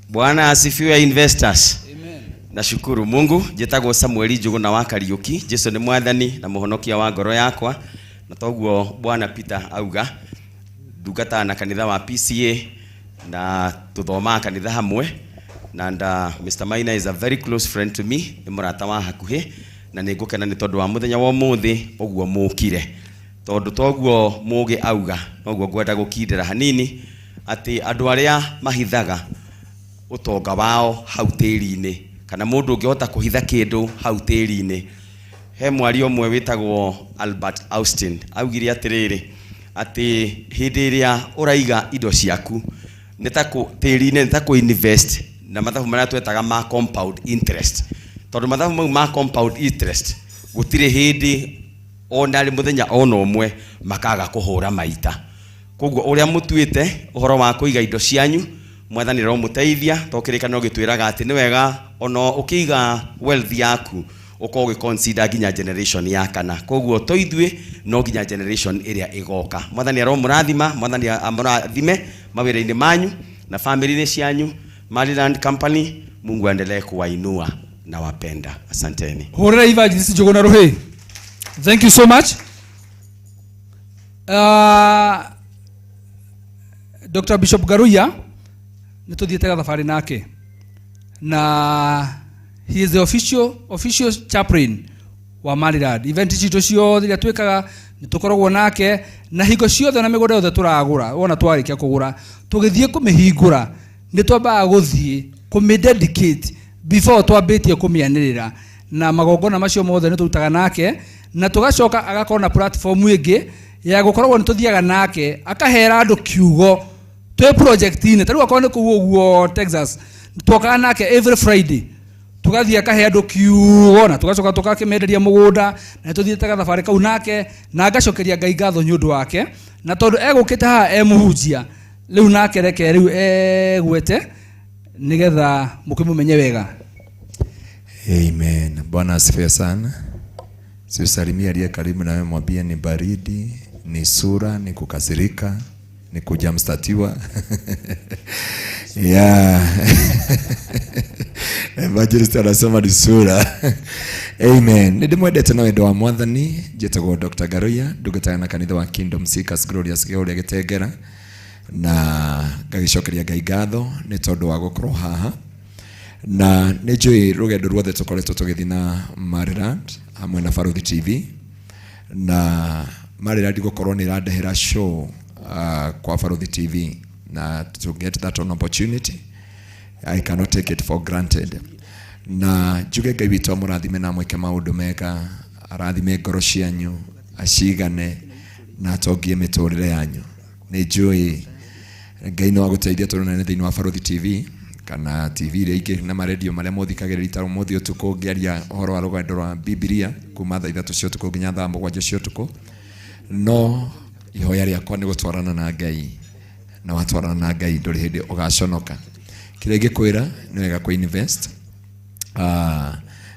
Bwana asifiwe investors. Amen. Nashukuru Mungu. Njĩtagwo Samuel Njuguna wa Kariuki. Jesu nĩ mwathani na mũhonokia wa ngoro yakwa. Na toguo Bwana Peter auga ndungata na kanitha wa PCA na tuthoma kanitha hamwe, na Mr. Maina is a very close friend to me, nĩ mũrata wa hakuhĩ, na nĩ ngũkena nĩ tondũ wa mũthenya wa ũmũthĩ ũguo mũkire. Tondũ toguo mũgĩ auga noguo ngwenda gũkindĩra hanini atĩ andũ arĩa mahithaga utonga wao hau tĩri-inĩ, kana mũndũ ũngĩhota kũhitha kĩndũ hau tĩri-inĩ. He mwari ũmwe wĩtagwo Albert Austin augire atĩrĩrĩ atĩ hĩndĩ ĩrĩa ũraiga indo ciaku nĩ ta tĩri-inĩ, nĩ ta invest na mathabu marĩa twetaga ma compound interest. Tondũ mathabu mau ma compound interest gũtirĩ hĩndĩ ona rĩ mũthenya ona ũmwe makaga kũhũra maita. Koguo ũrĩa mũtuĩte ũhoro wa kũiga indo cianyu, mwathani romũteithia. Tokĩrĩkanĩro gĩtwĩraga atĩ nĩ wega ona ũkĩiga wealth yaku ũkorwo ũgĩconsider nginya generation ya kana. Koguo toithuĩ no nginya generation ĩrĩa ĩgoka. Mwathani aromũrathima, mwathani amũrathime mawĩra-inĩ manyu na family-inĩ cianyu. Maryland Company, Mungu aendelee kuwainua na wapenda. Asanteni. Hurera Evangelist Jogona rohe. Thank you so much. Dr. Bishop Ngaruiya nituthiĩte gathabarĩ nake na he is the official chaplain wa Maryland. Event citũ ciothe iria twĩkaga nĩ tũkoragwo nake, na hingo ciothe na mĩgũnda yothe tũragũra, wona twarĩkia kũgũra tũgĩthiĩ kũmĩhingũra nĩ twambaga gũthiĩ kũmĩdedicate before twambĩtie kũmĩanĩrĩra, na magongona macio mothe nĩ tũrutaga nake, na tũgacoka agakorwo na platform ĩngĩ ya gũkoragwo nĩ tũthiaga nake akahera andũ kiugo twĩ project-inĩ. Ta rĩu akorwo nĩ kũu ũguo Texas twokaga nake every Friday tugathiĩ akahe andũ kiugo na tugacoka tũkakĩmenderia mũgũnda, na tũthiĩte gathabarĩ kau nake na ngacokeria Ngai ngatho nĩ ũndũ wake, na tondũ egũkĩte haha mũhunjia rĩu nake reke rĩu egwete nĩgetha mũkĩmũmenye wega. Amen. Bwana asifiwe sana. Siusalimia aliye karibu na wewe, mwambie ni baridi, ni sura, ni kukasirika, ni kujamstatiwa. Yeah. Evangelist anasema ni sura. Amen. Nĩndĩmwendete na wendo wa mwathani. Njĩtagwo Dr. Ngaruiya, ndungataga na kanitha wa Kingdom Seekers Glorious Gĩũrĩa Gĩtengera, na ngagĩcokeria Ngai ngatho nĩ tondũ wa gũkorwo haha, na nĩ njũĩ rũgendo ruothe tũkoretwo tũgĩthiĩ na Maryland hamwe na Baruthi TV, na Maryland gũkorwo nĩ ĩrandehera show kwa Baruthi TV, na to get that an opportunity I cannot take it for granted. Na njuge Ngai witũ amũrathime na mwĩke maũndũ mega, arathime ngoro cianyu, acigane na atongie mĩtũrĩre yanyu. Nĩ njũĩ Ngai no agũteithia tondũ nĩ thĩinĩ wa Baruthi TV kana TV iria ingĩ na maredio marĩa mũthikagĩrĩria ta ũmũthĩ ũtukũ ngĩaria ũhoro wa rũgendo rwa Biblia kuma thaa 3 cia ũtukũ nginya thaa 7 cia ũtukũ. No ihoya rĩakwa nĩ gũtwarana na Ngai, na watwarana na Ngai ndũrĩ hĩndĩ ũgaconoka. Kĩrĩa ngĩkwĩra nĩ wega kũ-invest,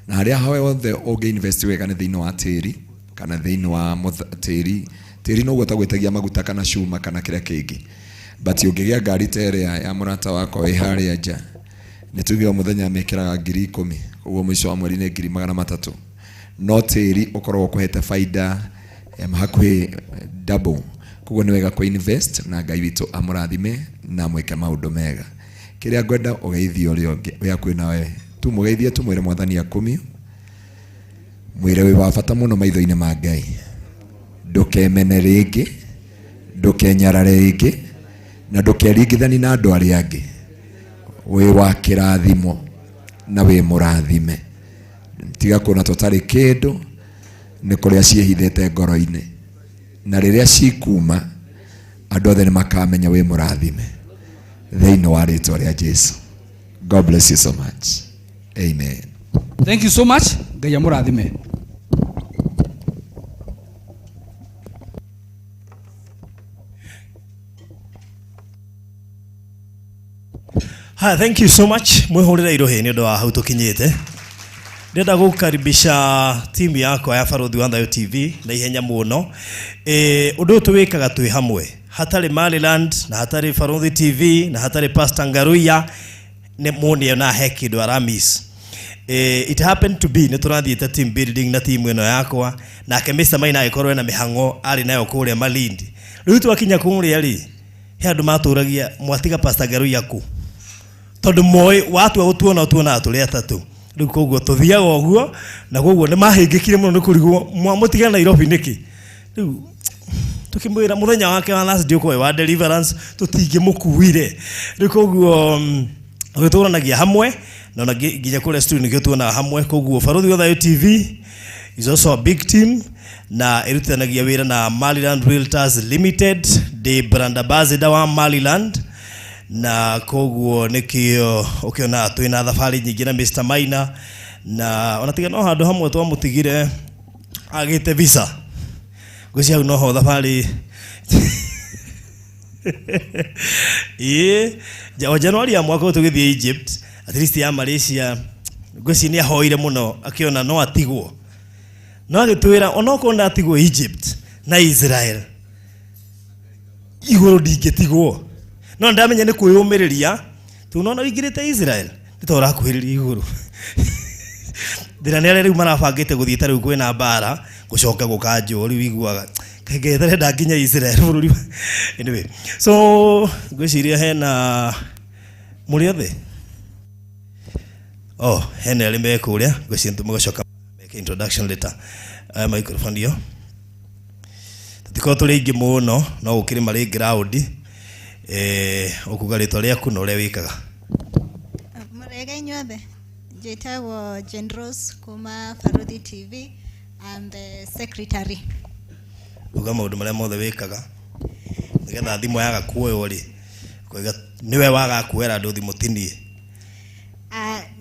na harĩa hothe ũngĩ-invest wega nĩ thĩinĩ wa tĩri kana thĩinĩ wa tĩri no gwĩtagia maguta kana cuma kana kĩrĩa kĩngĩ. But ũngĩgĩa ngari ta ĩrĩa ya mũrata wakwa ĩ harĩa nja, nĩ tuge o mũthenya mekĩraga 10,000, koguo mũico wa mweri nĩ 300,000. No tĩri ũkoragwo kũhete faida hakuhĩ double. Koguo nĩ wega kũ-invest na Ngai witũ amũrathime na mwĩke maũndũ mega. Kĩrĩa ngwenda ũgeithie ũrĩa ũngĩ wĩ hakuhĩ nawe, tu mũgeithie, tu mwĩre mwathani akũmie, mwire wi wa bata muno maitho-ini ma Ngai ndukemene ringi ndukenyara ringi na ndukeringithani na andu aria angi wi wa kirathimo na wi murathime tiga kuona tutari kindu ni kuria ciehithite ngoro-ini na riria cikuma andu othe ni makamenya wi murathime thiini wa ritwa ria Jesu. God bless you so much. Amen. Thank you so much. Ngai amurathime. Hi, thank you so much. Mwihurira irohe ni ndo wa hau tukinyite. Ndenda gukaribisha timu yako ya Faruthi wa Thayo TV na ihenya muno. Undu tuwikaga twi hamwe. Hatari Maliland na hatari Faruthi TV na hatari Pastor NGARUIYA ne moni na heki ndo aramis. It happened to be ni turathiite team building na timu ino yakwa na Mr. Maina ikorwe na mihango ari nayo kuria Malindi. Riu twakinya kuria ri he andu maturagia mwatiga Pastor NGARUIYA ku tondu moi watu utuona aturi atatu riu koguo tuthiaga oguo na koguo ni mahingikire muno ni kurigwo mutiga Nairobi niki riu tukimwira muthenya wake wa last day wa deliverance tutingi mukuire riu koguo gwituranagia hamwe na nginya kule studio nikio tuona hamwe koguo Faruthi wa Thayo TV is also a big team na irutanagia wira na Maliland Realtors Limited de brand ambassador wa Maliland na koguo nikio ukiona twina thabari nyingi na Mr. Maina na onatiga no handu hamwe twamutigire agite visa gucia no ho thabari Januari ya mwaka tugithie Egypt at least ya Malaysia guci ni ahoire muno akiona no atigwo no agitwira onoko ndatigwo Egypt na Israel iguru ndingitigwo no ndamenya ni kwiyumiriria tunona wigirite Israel nitora kwiriria iguru ndira nere riu marabangite guthiita riu kwina bara gucoka gukanjo riu iguaga kegethare ndakinya Israel bururi anyway so gwiciria hena muri othe hena ali me kuria gwiciria tumugacoka make introduction later microphone yo tutiko tuli ingi muno no ukiri mari ground ukugaritwa riaku no ria wikaga murega inyuothe njitagwo Generals kuma Faruthi TV. I'm the secretary. uga maundu maria mothe wikaga nigetha thimu yaga kuoyo ri kwega niwe waga kuera andu thimu tinie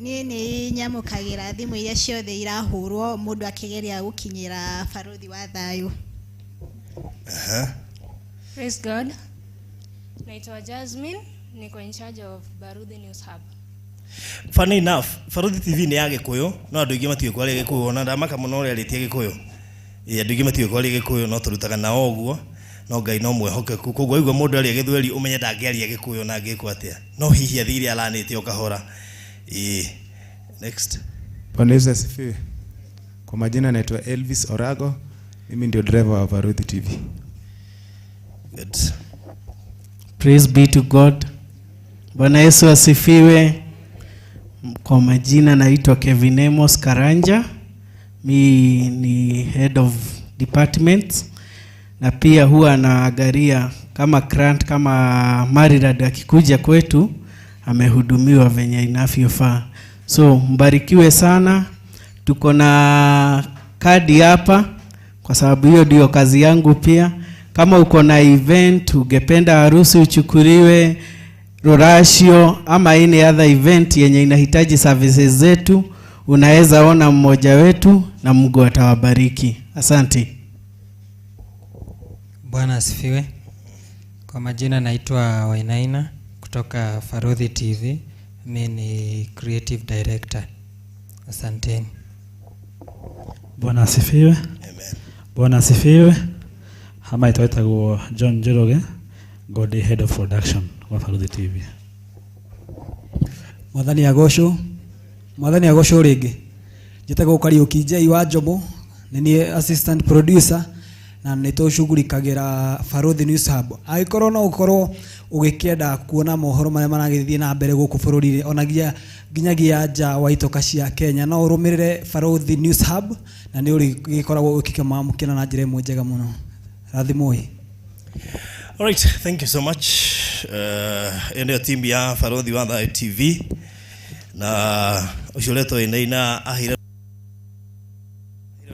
nie ni nyamukagira thimu iria ciothe irahurwo mundu akigeria gukinyira Faruthi wa Thayo. Praise God. Naitwa Jasmine, niko in charge of Baruthi News Hub. Funny enough, Faruthi TV ni yage kuyo, no andu ingi matiwe kwari gikuyo na ndamaka muno ri aritie gikuyo. Andu ingi matiwe kwari gikuyo no turutaga na oguo, no Ngai no mwehokeku. Koguo igwa mundu ari githweri umenye ndangiaria gikuyo na ngikwa atia. No hihi athiri alanite ukahora. Next. Bwana Yesu asifiwe. Kwa majina naitwa Elvis Orago. Mimi ndio driver wa Faruthi TV. Good. Praise be to God. Bwana Yesu asifiwe. Kwa majina naitwa Kevin Amos Karanja. Mi ni head of department na pia huwa naangalia kama grant kama Marirad akikuja kwetu amehudumiwa venye inavyofaa. So mbarikiwe sana. Tuko na kadi hapa kwa sababu hiyo ndio kazi yangu pia. Kama uko na event ungependa harusi uchukuliwe rorashio ama any other event yenye inahitaji services zetu, unaweza ona mmoja wetu na Mungu atawabariki. Asante. Bwana asifiwe. Kwa majina naitwa Wainaina kutoka Faruthi TV. Mimi ni creative director. Asanteni. Bwana asifiwe. Amen. Bwana asifiwe. Hama itaitagwo John Njoroge, God head of production wa Faruthi TV. Mwathani agocwo ringi njitagwo Kariuki J wa Njomo ni assistant producer na nitũcugurikagira Baruthi News Hub agĩkorwo no ũkorwo ũgĩkĩenda kuona mohoro marĩa maragĩthiĩ na mbere gũkũ bũrũri-inĩ onagia nginyagia nja wa itoka cia Kenya no ũrũmĩrĩre Baruthi News Hub na nĩ ũrĩgĩkoragwo ũkĩmamũkĩra na njĩra ĩmwe njega mũno. Rathimoi. All right, thank you so much. Ndio timu ya Baruthi wa Thayo TV na ucoretwo ina ahira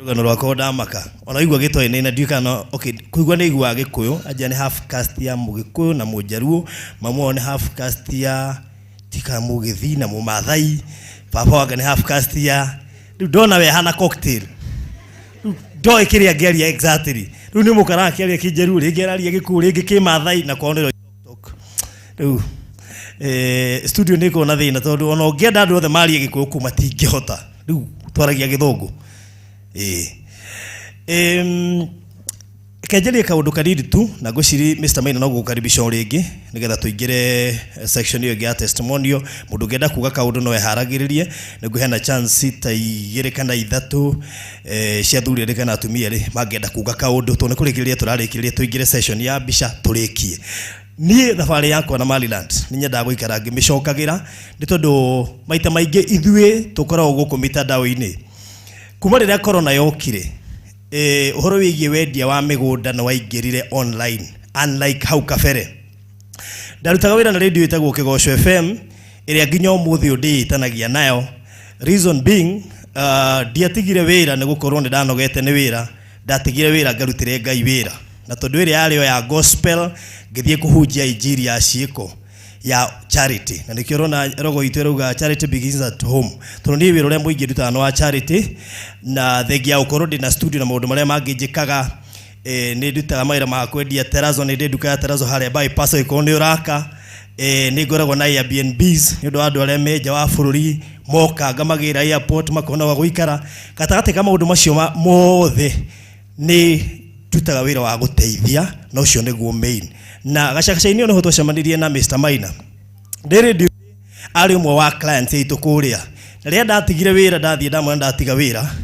rugano rwako ndamaka ona igwa gitwa ina ndiukana okay kuigwa ni igwa gikuyu aja ni half caste ya mugikuyu na mujaruo mamu ni half caste ya tika mugithi na mumathai papa wake ni half caste ya ndona we hana cocktail do kiria geria exactly riu ni mukara kiria kijeru rigeraria gikuyu ringi kimathai na kwonero riu studio niko na thina tondu ona ungienda andu othe marie gikuyu kuma tingihota riu twaragia githungu kenjerie kaundu kanini tu na ngwiciri Mr. Maina no gukaribisha ringi nigetha tuingire section iyo ya testimonial mundu ngenda kuga kaundu no eharagiririe niguo hena chance ta igire kana ithatu cia thuri ri kana atumia ri mangenda kuga kaundu to ni kurikiriria turarikiriria tuingire session ya bisha turikie ni thabari yakwa na Maryland ni nyenda guikara ngimicokagira ni tondu maita maingi ithue tukoragwo guku mitandao-ini kuma rĩrĩa corona yokire uhoro wigie wendia wa migunda na waingirire online unlike hau kabere ndarutaga wĩra na radio itagwo Kĩgoco FM ĩrĩa nginya ũmũthĩ ũndĩĩtanagia nayo reason being ndiatigire wĩra nĩ gũkorwo nĩ ndanogete nĩ wĩra ndatigire wĩra ngarutĩre Ngai wĩra na tondũ ĩrĩa yarĩ ya gospel ngĩthiĩ kũhunjia injiri ya ciĩko ya charity na nikio rona rogo itu rauga charity begins at home tondu ni wira uria muingi ndutana wa charity na thengia ukorwo ndi na studio na maundu maria manginjikaga ni ndutaga mawira ma kwendia terazo ni ndi nduka ya terazo haria bypass iko ni uraka ni ngoragwo na Airbnbs ni undu wa andu aria menja wa bururi moka ngamagira airport makona wa guikara gatagati kama maundu macio mothe ni ndutaga wira wa guteithia na ucio niguo main na gacakacainio no twacemanirie na Mr. Maina ndiri ari umwe wa client itu kuria na ria ndatigire wira ndathie ndamwe ndatiga wira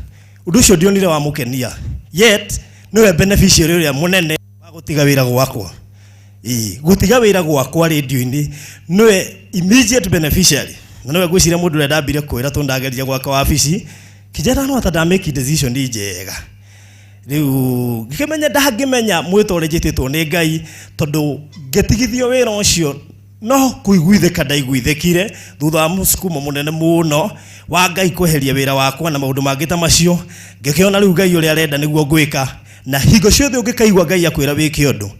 undu ucio ndionire wa mukenia yet niwe beneficiary uria munene wa gutiga wira gwakwa gutiga wira gwakwa radio-ini niwe immediate beneficiary na niwe gwiciria mundu uria ndambire kwira to ndageria gwaka wabici kijana no ata make decision njega riu ngimenya ndangimenya mwito rejititwo ni Ngai tondu ngetigithio wira ucio no kuiguithika ndaiguithikire thutha wa musukumo munene muno wa Ngai kweheria wira wakwa na maundu mangi ta macio ngikiona riu Ngai uria arenda niguo gwika na hingo ciothe ungikaigua Ngai akwira wike undu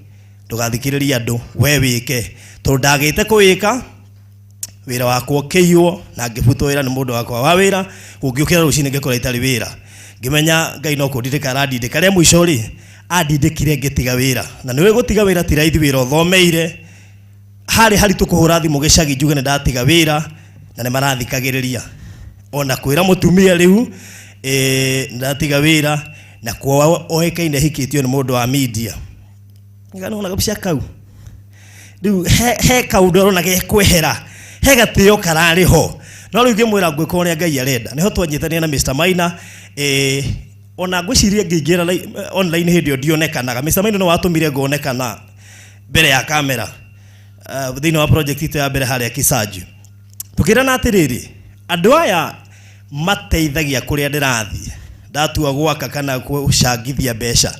ndugathikiriria andu we wike tondu ndagite kuwika wira wakwa kiyo na ngibutwo wira ni mundu wakwa wa wira ungiukira rucini ngikora itari wira ngimenya Ngai no kundindika arandindika ria mwico ri andindikire ngitiga wira na niwe gutiga wira ti raithi wira uthomeire hari tukuhura thimu gicagi njuge ni ndatiga wira na ni marathikagiriria ona kwira mutumia riu ndatiga wira na kwa oekaine hikitio ni mundu wa media ngana ona gabica kau riu he kaundu na gekwehera he gatio karari ho no riu ngimwira ngwika uria Ngai arenda niho twanyitania na Mr. Maina ona ngwiciria ngĩingĩra online hĩndĩ ĩyo ndionekanaga Mr. Maina no watumire ngonekana mbere ya kamera thĩinĩ wa project itu ya mbere harĩa Kisaji tukirana atiriri andu aya mateithagia kuria ndirathiĩ ndatua gwaka kana gucangithia mbeca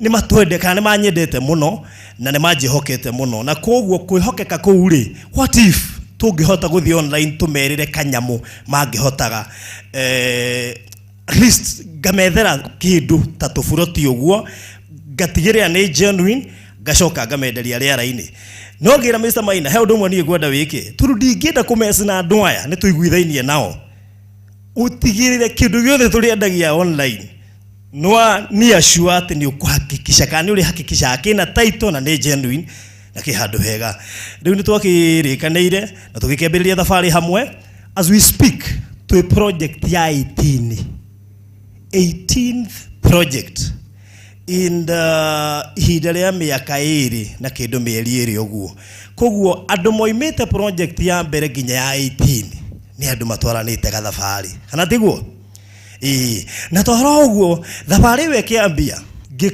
ni matwende kana ni manyendete muno na ni manjihokete muno na koguo kwihokeka kuu ri what if tungihota guthi online tumerire kanyamu mangihotaga at least ngamethera kindu ta tuburoti uguo ngatigiria ni genuine ngacoka ngamenderia riara-ini no ngira Mr. Maina he undu mwe ni ngwenda wiki turudi ngenda kumesi na andu aya ni tuiguithainie nao utigirire kindu giothe turiendagia online no ni assure ati ni ukuhakikisha kana uri hakikisha akina title na ni genuine na kihandu hega riu ni twakirikanire na tugikembereria thabari hamwe as we speak to a project ya 18th project in the hidale ya miaka iri na kindu mieri iri uguo koguo andu moimite project ya mbere ginya ya 18 ni andu matwaranite ga thabari kana tiguo na twara uguo thabari we kiambia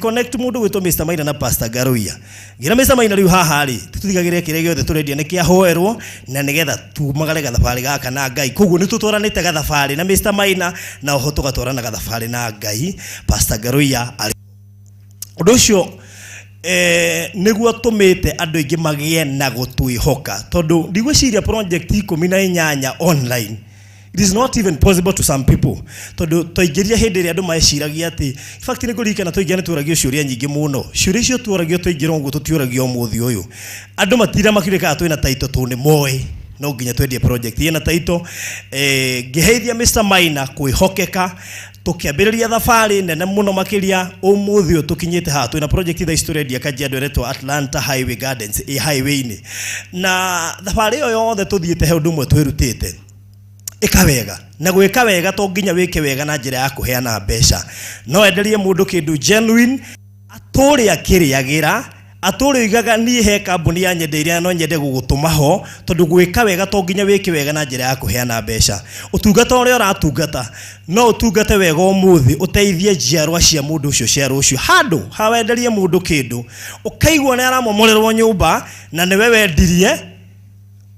connect mundu gwitwo Mr. Maina na Pastor Ngaruiya ngira Mr. Maina riu haha ri tutigagire kire giothe turendia ni kia hoerwo na nigetha tumagare gathabari gaka na Ngai koguo ni tutwaranite gathabari na Mr. Maina na oho tugatwarana gathabari na Ngai Pastor Ngaruiya undu ucio niguo tumite andu ingi magie na gutwihoka tondu ndigwiciria project 18 online. It is not even possible to some people. Tondu toigeria hindi ria andu maeciragia ati in fact ni kurikana toigana turagio ciuria nyingi muno ciuria icio turagio toigirwo ngo tutiuragio muthi uyu andu matira makirika twina taito tune moe no nginya twendie project ina taito ngiheithia Mr. Maina kwihokeka tukiambiriria thabari nene muno makiria umuthi tukinyite ha twina project the story dia Kajiado retwa Atlanta Highway Gardens highway ni na thabari yo yothe tuthiite he undu mwe twirutite ikawega na gwika wega to nginya wike wega na njira ya kuheana mbeca no enderie mundu kindu genuine aturi akiriagira aturi igaga ni he kambuni ya nyenderia no nyende gugutuma ho tondu gwika wega to nginya wike wega na njira ya kuheana mbeca utungata uri uratungata no utungate wega umuthi uteithie njiarwa cia mundu ucio cia rucio handu hawenderie mundu kindu ukaigwa ni aramomorerwo nyumba na niwe wendirie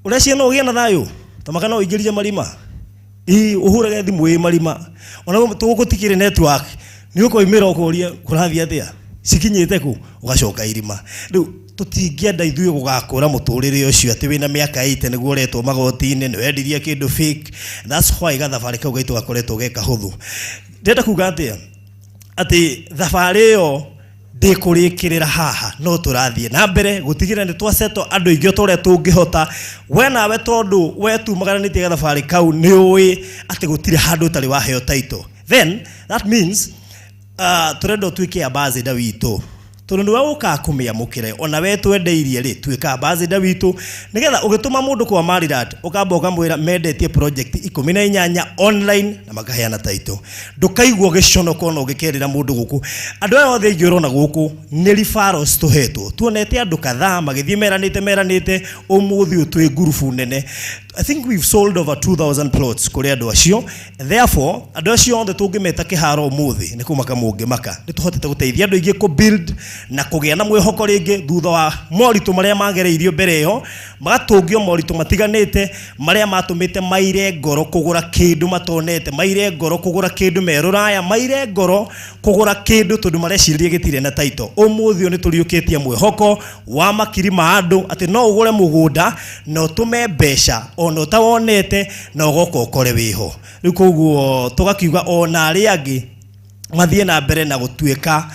ureci no ugie na thayu tamaka no ingirie marima uhurage thimu marima ona tugutikire network ni ukoimira ukuria kurathi atia sikinyite ku ugacoka irima riu tutingienda ithuĩ gugakũra mũtũrĩre ũcio atĩ wĩna mĩaka 8 nĩguo ũretwo magoti-inĩ nĩ wendirie kĩndũ fake. That's why gathabarĩ kau gaitũ gakoretwo ge kahũthũ. Ndĩrenda kuga atĩ thabarĩ ĩyo ndĩkũrĩkĩrĩra haha no tũrathiĩ na mbere gũtigĩrĩra nĩ twaceto andũ aingĩ tũrĩa tũngĩhota we nawe tondũ we tumagaranĩtie gathabarĩ kau nĩ ũĩ atĩ gũtirĩ handũ ũtarĩ waheo title, then that means turendo tuike ambassador witũ tondu niwe uka kumiamukire ona we twendeirie ri tuika ambassador witu nigetha ugituma mundu kwa Maryland ukamba ukamwira mendetie project 18 online na magaheana title ndukaigwo giconoko no gikerera mundu guku andu ayo othe ingirona guku ni referrals tuhetwo tuonete andu kadhaa magithie meranite umuthi utwe gurufu nene. I think we've sold over 2,000 plots kuri andu acio, therefore andu acio othe tungimeta kiharo umuthi ni kumaka mungimaka ni tuhotete guteithia andu ingi ku build na kugia na mwihoko ringi thutha wa moritu maria magereirio mbere yo magatungio moritu matiganite maria matumite maire ngoro kugura kindu matonete maire ngoro kugura kindu meruraya maire ngoro kugura kindu tondu mareciria gitire na title. Umuthi ni turiukitie mwihoko wa makiri ma andu ati no ugure mugunda no tume mbeca ono utawonete na ugoko ukore wiho riu koguo tugakiuga ona ari angi mathie na mbere na gutuika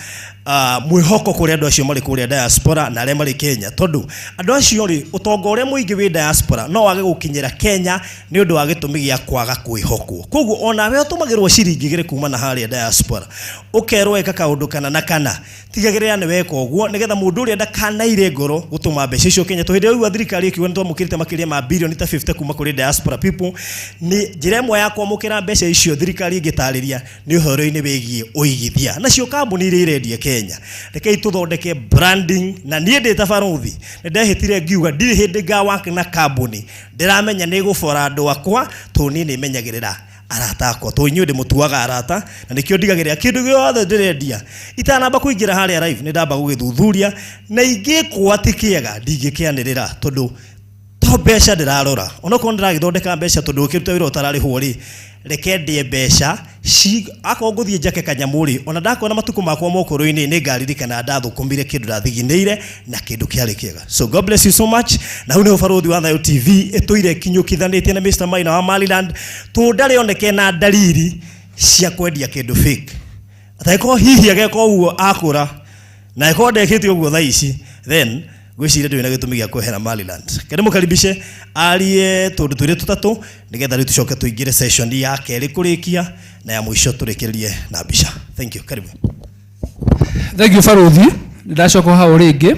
mwihoko kuri andu acio mari kuri diaspora na aria mari Kenya tondu andu acio ri utonga uria muingi wi diaspora no wage gukinyira Kenya ni undu wa gitumi gia kwaga kwihokwo. Koguo ona we utumagirwo ciringi igire kuma na haria diaspora ukerwo eka kaundu kana na kana tigagirira ni weka uguo nigetha mundu uria ndakanaire ngoro gutuma mbeca icio Kenya to hindi uyu thirikari ikiuga ni twamukirite makiria ma bilioni ta 50 kuma kuri diaspora people ni njira imwe ya kwamukira mbeca icio thirikari ingitariria ni uhoro-ini wigie uigithia nacio kambuni iria irendia Kenya rekei tuthondeke branding na nie ndita baruthi ndehitire ngiuga ndiri hindi ngawa na kambuni ndiramenya ni gubora andu akwa to ni menyagirira arata akwa to inyu ndi mutuaga arata na nikio ndigagirira kindu giothe ndirendia itanamba kuingira haria live ni ndamba gugithuthuria na ingikwa tikiega ndingikianirira tondu to mbeca ndirarora onako ndiragithondeka mbeca tondu ukirute wira utararihwo ri reke ndie mbeca ako nguthie njake kanyamuri ona ndakona matuku makwa mokoro-ini ni ngaririkana ndathukumire kindu ndathigineire na kindu kiari kiega. So God bless you so much. Na hu ni ubaruthi wa Thayo TV etoire kinyukithanitie na Mr. Maina wa Maryland tundari oneke na dalili cia kwendia kindu fake ataiko hihi ageko uo akura na eko ndekitio uo thaa ici then gwiciria ndwina gitumi gia kwehera Maryland. Kende mukaribishe arie tundu twire tutatu nigetha riu tucoke tuingire session ya keri kurikia na ya mwisho turekerie na bisha. Thank you. Karibu. Thank you Faruthi. Ndacoka hau ringi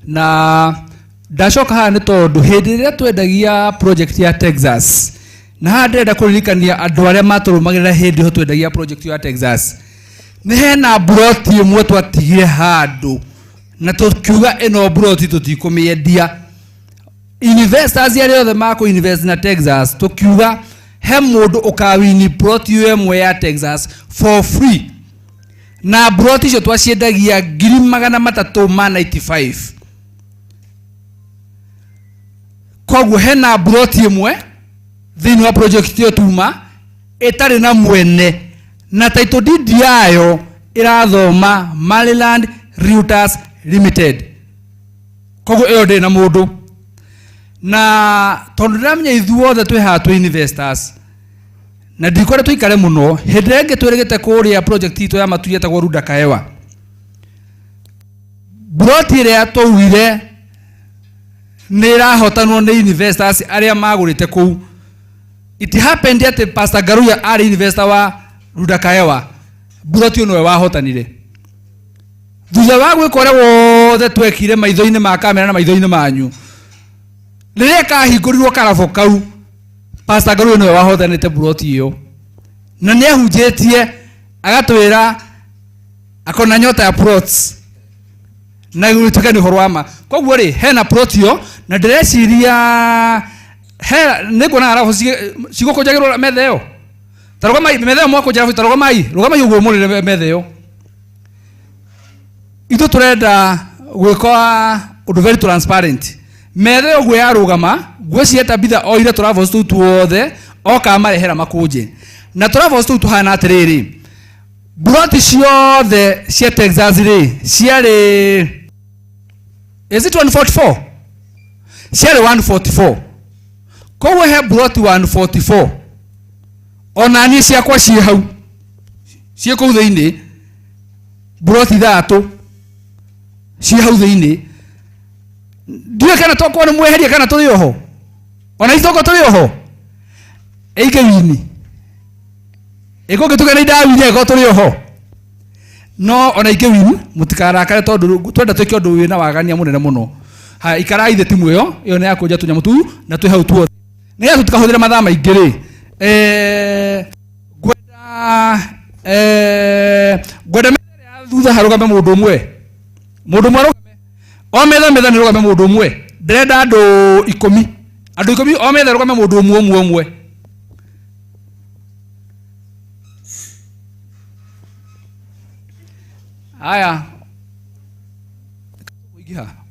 na ndacoka haha ni tondu hindi ria twendagia project ya Texas na ha ndenda kuririkania andu aria maturumagirira hindi ho twendagia project ya Texas ni hena broti imwe twatigire handu na tukiuga eno broti tutikumiendia investors aria othe mako invest na Texas tukiuga he mundu ukawini broti imwe ya Texas for free na broti icio twaciendagia 395. Koguo hena broti imwe thini wa project yo tuma etari na mwene na title deed yayo irathoma Maryland Realtors Limited. Koguo iyo ndi na mundu na tondu ndiramenya ithuothe twi haha twi investors na ndikore tuikare muno hindi ingi twirigite kuria project ito ya matu yetagwo Runda Kaewa. Broti iria twauire nirahotanwo ni investors aria magurite kuu. It happened that Pastor Ngaruiya ari investor wa Runda Kaewa. Broti no wahotanire. Thutha wa gwikora wothe twekire maitho-ini ma kamera na maitho-ini manyu. Riria kahingũrirwo karabo kau, Pastor Ngaruiya no wahotanite broti iyo. Na ni ahunjĩtie agatwĩra akona nyota ya plots. Na gũtuĩka nĩ ũhoro wa ma. Koguo rĩ hena plot iyo na ndĩreciria nĩkuona arabu cigũkũnjagĩrwo metha ĩyo. Tarũgamai metha ĩyo mwakũnjagĩrwo tarũgamai ũguo mũrĩre metha ĩyo. Ithu turenda gwĩka ũndũ very transparent. Metha ĩyo guo yarũgama gwĩciria Tabitha oire travels tu tuothe oka marehera makũnje. Na travels tu tuhana atĩrĩrĩ. Broti ciothe cia Texas rĩ ciarĩ is it 144? Ciarĩ 144. Koguo he broti 144. Ona niĩ ciakwa ciĩ hau. Ciĩ kũu thĩinĩ. Broti 3 ciĩ hau thĩinĩ. Ndiũĩ kana tokwo nĩ mweheria kana tũrĩ oho. Ona itoko tũrĩ oho. Eike wini. Ego gĩtũgena indawire ego tũrĩ oho. No ona ike wini mũtikarakare tondũ twenda twĩke ũndũ wĩna wagania mũnene mũno. Ha ikarai thĩ timu ĩyo nĩ yakũnja tũnyamũ tũu na twĩ hau tuothe. Nĩgetha tũtikahũthĩre mathaa maingĩ rĩ. Ngwenda metha thutha harũgame mũndũ ũmwe. Mũndũ ũmwe arũgame. O metha nĩ rũgame mũndũ ũmwe. Ndĩrenda andũ 10. Andũ 10 o metha rũgame mũndũ ũmwe. Aya.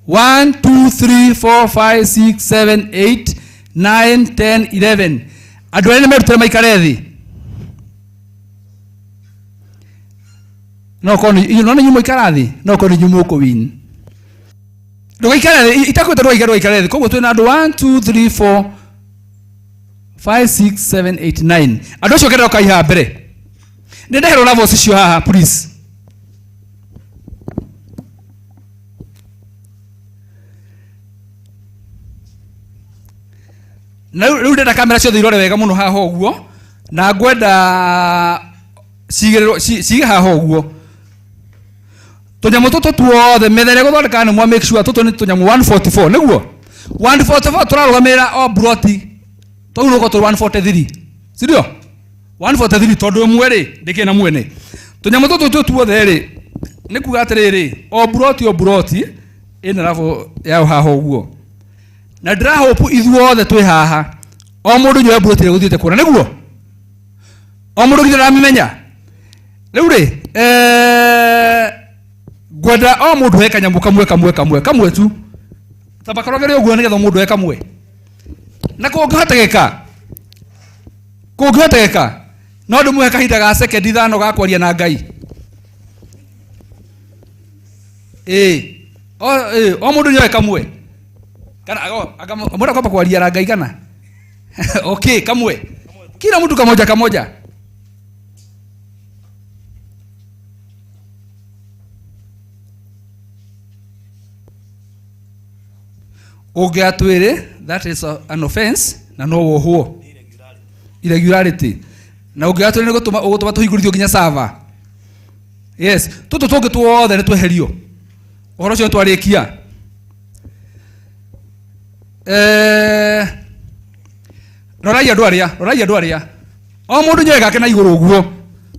1 2 3 4 5 6 7 8 9 10 11. Andũ arĩa merutĩra maikare thĩ. No kono nyumo ikara thĩ. No kono nyumo ko win. Ndũgaikare thĩ itakwĩta ndũgaikare thĩ. Koguo twĩna andũ 1 2 3 4 5 6 7 8 9. Andũ acio kenda ũkaiha mbere. Nĩndeherwo levels icio haha please. Na rĩu ndenda kamera ciothe irore wega mũno haha ũguo na ngwenda cige haha ũguo. Tũnyamũ tũtũ tuothe metha ĩrĩa gũthondeka nĩ mwa make sure tũtũ nĩ tũnyamũ 144 nĩguo 144 tũrarũgamĩrĩra o broti tũu nũko tũrĩ 143 si ndio 143 tondũ ĩmwe rĩ ndĩkĩ na mwene. Tũnyamũ tũtũ tuothe rĩ nĩ kuga atĩrĩrĩ o broti ĩna rabu yao haha ũguo. Na ndĩrahopu ithuothe twĩ haha o mũndũ nyoe broti ĩrĩa gũthiĩte kuona nĩguo. O mũndũ githĩ aramĩmenya. Rĩu rĩ ngwenda o mũndũ he kanyamũ kamwe tu. Tamba karogere ũguo nĩgetha mũndũ he kamwe. Na kũngĩhotekeka no ndĩmũhe kahinda ga sekendi 5 ga kwaria na Ngai. O mũndũ nyoe kamwe. Kana mbona kwamba kwaria na Ngai kana? Okay, kamwe. Kila mtu kamoja. Ũngĩatwĩre that is an offense na no wohwo. Irregularity. Na ũngĩatwĩre nĩ gũtũma tũhingũrithio nginya server. Yes, tũtũ tũngĩ tuothe nĩ tweherio. Ũhoro ũcio twarĩkia. Rorai andũ arĩa. O mũndũ nyoe gake na igũrũ ũguo.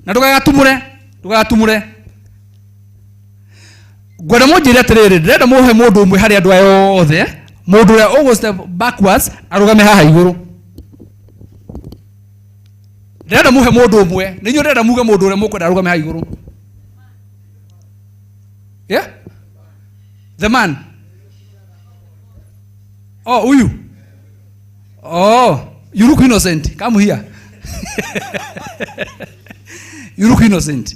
Na ndũgagatumũre. Ngwenda mũnjĩre atĩrĩrĩ ndĩrenda mũhe mũndũ ũmwe harĩ andũ aya othe. Mũndũ ũrĩa ũgũ step backwards arũgame haha igũrũ. Ndĩrenda mũhe mũndũ ũmwe. Nĩ inyuĩ ndĩrenda muge mũndũ ũrĩa mũkwenda arũgame haha igũrũ. Yeah? The man. Oh, huyu. Oh, you look innocent. Come here. You look innocent.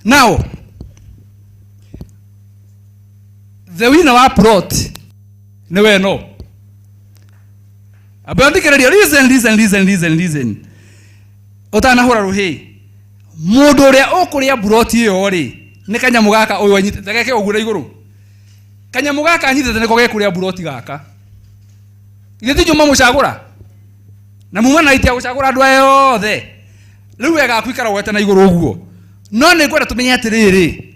Now, the winner wa plot ni we no. Abandikereria, listen. Utanahura ruhi. Mundu uria ukuria plot iyo ri ni kanyamu gaka uyu anyitete geke ugura iguru. Kanyamu gaka anyitete niko gekuria plot gaka. Igiti juma mucagura. Na mumana itia gucagura andu ayothe. Riu wega kwikara wete na iguru uguo. No ni kwenda tumenye atiriri.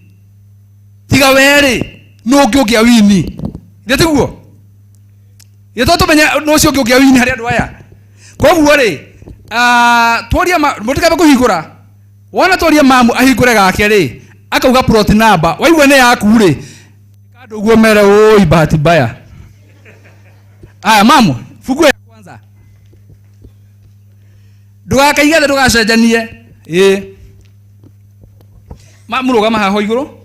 Tiga weri no ngiogia wini. Igiti guo. Yeto tumenya no cio ngiogia wini hari andu aya. Koguo ri twaria mutika kuhingura. Wona twaria mamu ahingure gake ri akauga plot number. Waigua ne yaku ri. Kando uguo mere oi bahati mbaya. Aya mamu, fungue ya kwanza. Ndugakaigathe ndugacenjanie. Mamu rugama haho iguru.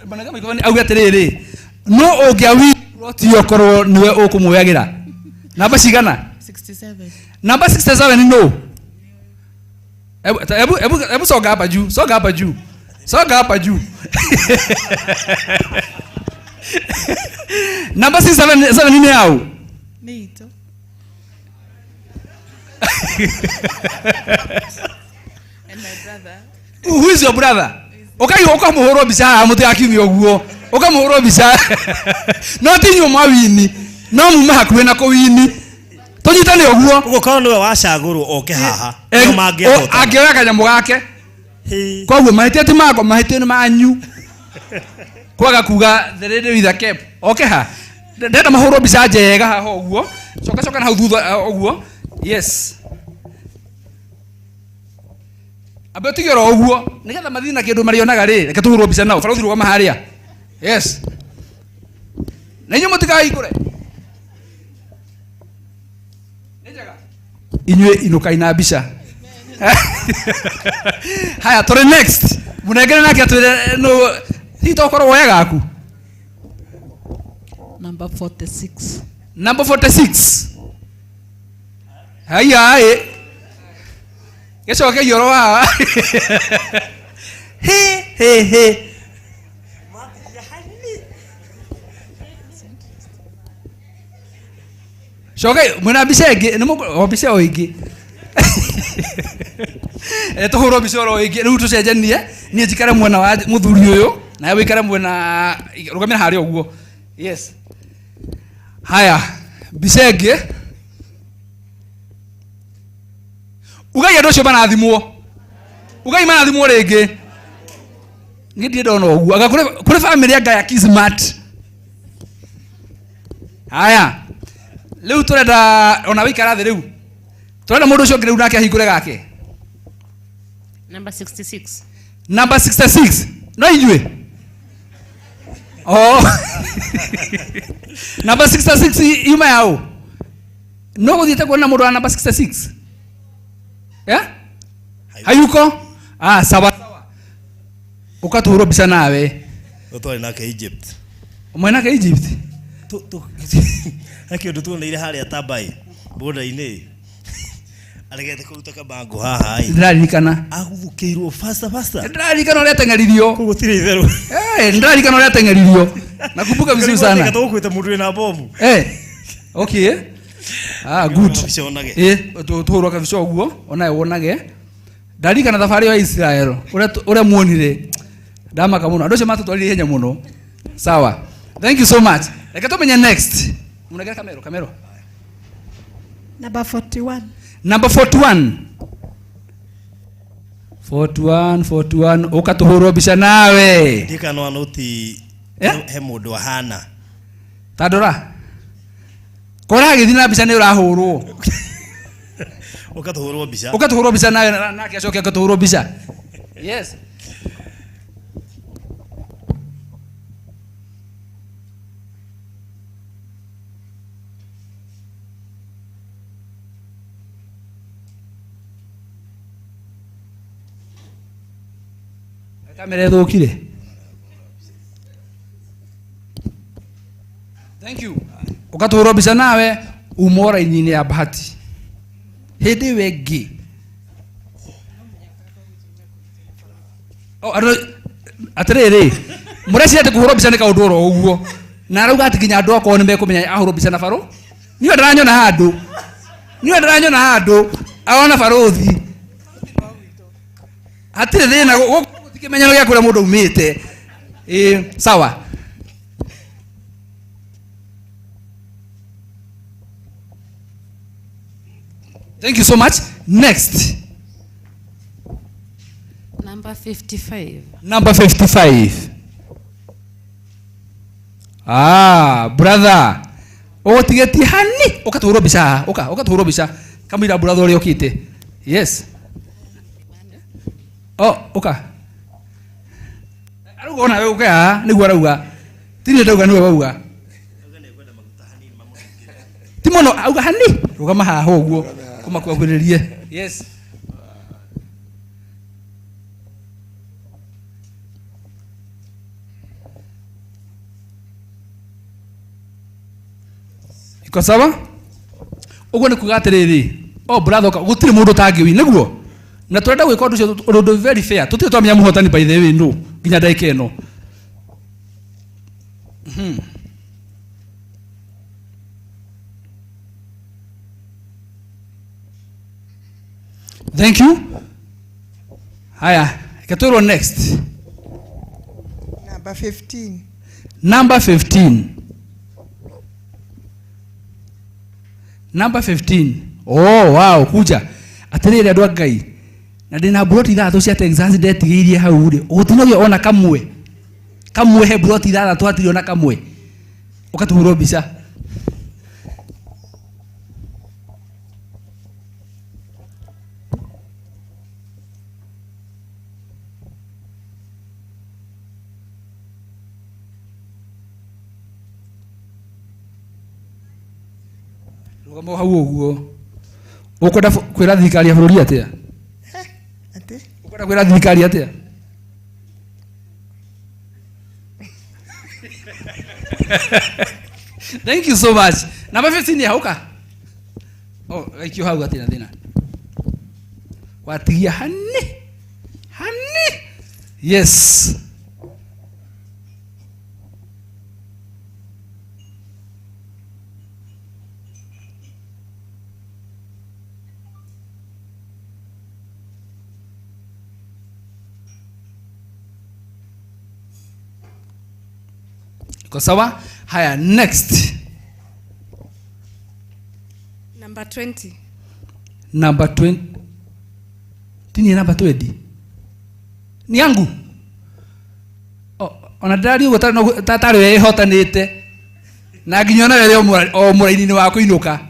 Bana kama ikoni auga atiriri. No ungiawi plot yo korwo niwe ukumuyagira. Namba cigana? 67. Namba 67 ni no. Ebu soga hapa juu. Soga hapa juu. Number 67 nini yao? Nito. And my brother. Who is your brother? Okay, ukamuhoro bisa mutu akimi oguo. Ukamuhoro bisa. No tinyo mawini. No muma hakuwe na ko wini. Tonyitane oguo. Ugo kono niwe wacaguru oke haha. No mage hota. Ageweka kanyamu gake. Koguo mahitete mako mahitete manyu. Kwaga kuga the lady with the cap. Okay ha. Ndenda mahoro bisa njega haho uguo. Coka na hau thutha uguo. Yes. Abetigero uguo. Nigetha mathina kindu marionaga ri. Reke tuhurwo bisa nao. Farothi rugama haria. Yes. Na inyo mutikai kure. Nejaga. Inywe inukai na bisa. Haya tore next. Munegere nake atwire no hito koro wega aku. Number 46. Number 46. Haya Yeso ke yoro wa. He. Shoge muna bisege nimo obise oigi. Tuhuro bisoro oigi riu tucenjanie nie njikare mwena wa muthuri uyu na wikare mwena rugamira hari oguo. Yes. Haya bisege ugai ndo cio banathimwo. Ugai manathimwo ringi. Ngidie ndono oguo aga kure family anga ya Kismat. Haya riu turenda ona wikara thi riu turenda mundu ucio ngiriu nake ahingure gake. Number 66. Number 66. No injue. Oh. Number 66 yuma yao. No guthiete kuona mundu wa number 66. Yeah? Hayuko? Ah, sawa. Ukatuhuro bisa nawe. Utwari nake Egypt. Umwena ke Egypt. Haki ndu tuoneire haria Tabai. Boda-ini. Aregete kuruta kabango haha ai. Ndirarikana. Aguthukirwo faster. Ndirarikana ore tengeririo. Kugutire itheru. Ndirarikana ore tengeririo. Nakumbuka vizuri sana. Katokuita mundu ina bomu. Okay. Good. Tuhurwo kabisa uguo ona wonage. Ndarikana thabari wa Israel. Ore muonire. Ndamaka muno. Andu cio matutwarire henya muno. Sawa. Thank you so much. Reke tumenye next. Munegera kamero. Number 41. Number 41. 41 ukatuhurwo bica nawe. Ndika no anuti he mundu ahana. Tadora. Kora githi na bica ni urahurwo. Ukatuhurwo bica. Ukatuhurwo bica nawe nake acoke akatuhurwo bica. Yes. Kamera thukire. Thank you. Ukaturo bisa nawe umora inini ya bahati. Hede wegi. Oh, atiriri. Mureci ati kuhuro bisa nika udoro uguo. Na rauga ati kinya andu akwa nimbe kumenya ahuro bisa na faro. Niwe ndaranyo na handu. Niwe ndaranyo na handu. Aona farothi. Atire thina gutikimenya gya kuria mundu umite. Sawa. Thank you so much. Next. Number 55. Number 55. Brother. Tigeti hani. Ukaturo bisa. Ukaturo bisa. Kamira brother uri okite. Yes. Aruga ona we uka niguo arauga. Tini ndauga niwe wauga. Timono auga hani. Rugama haha uguo. Kuma kwagwiririe. Yes. Iko sawa? Uguo ni kuga atiriri. Brother gutiri mundu tangi wi niguo. Na turenda gwika undu very fair. Tutire twamenya muhotani by the way no. Ginya ndaika ino. Thank you. Haya, ikatoro next. Number 15. Number 15. Number 15. Oh, wow, kuja. Atiriri andu Ngai. Na ndina broti thato cia Texas ndetigiirie hau ri. Utinoge ona kamwe. Kamwe he broti thato atiri ona kamwe. Ukatuhuro bisa. Rugamo hau uguo. Ukwenda kwira thirikari ya bururi atia? Ukwenda kwira thirikari atia? Thank you so much. Number 15 ya hauka. Ikio hau atia thina. Watigia hani. Yes. Kwa sawa? Haya, next. Number 20. Number 20. Tini number 20. Ni yangu. Ona ndari ugo tatari we hotanite. Na ginyona wele o muraini wako inuka.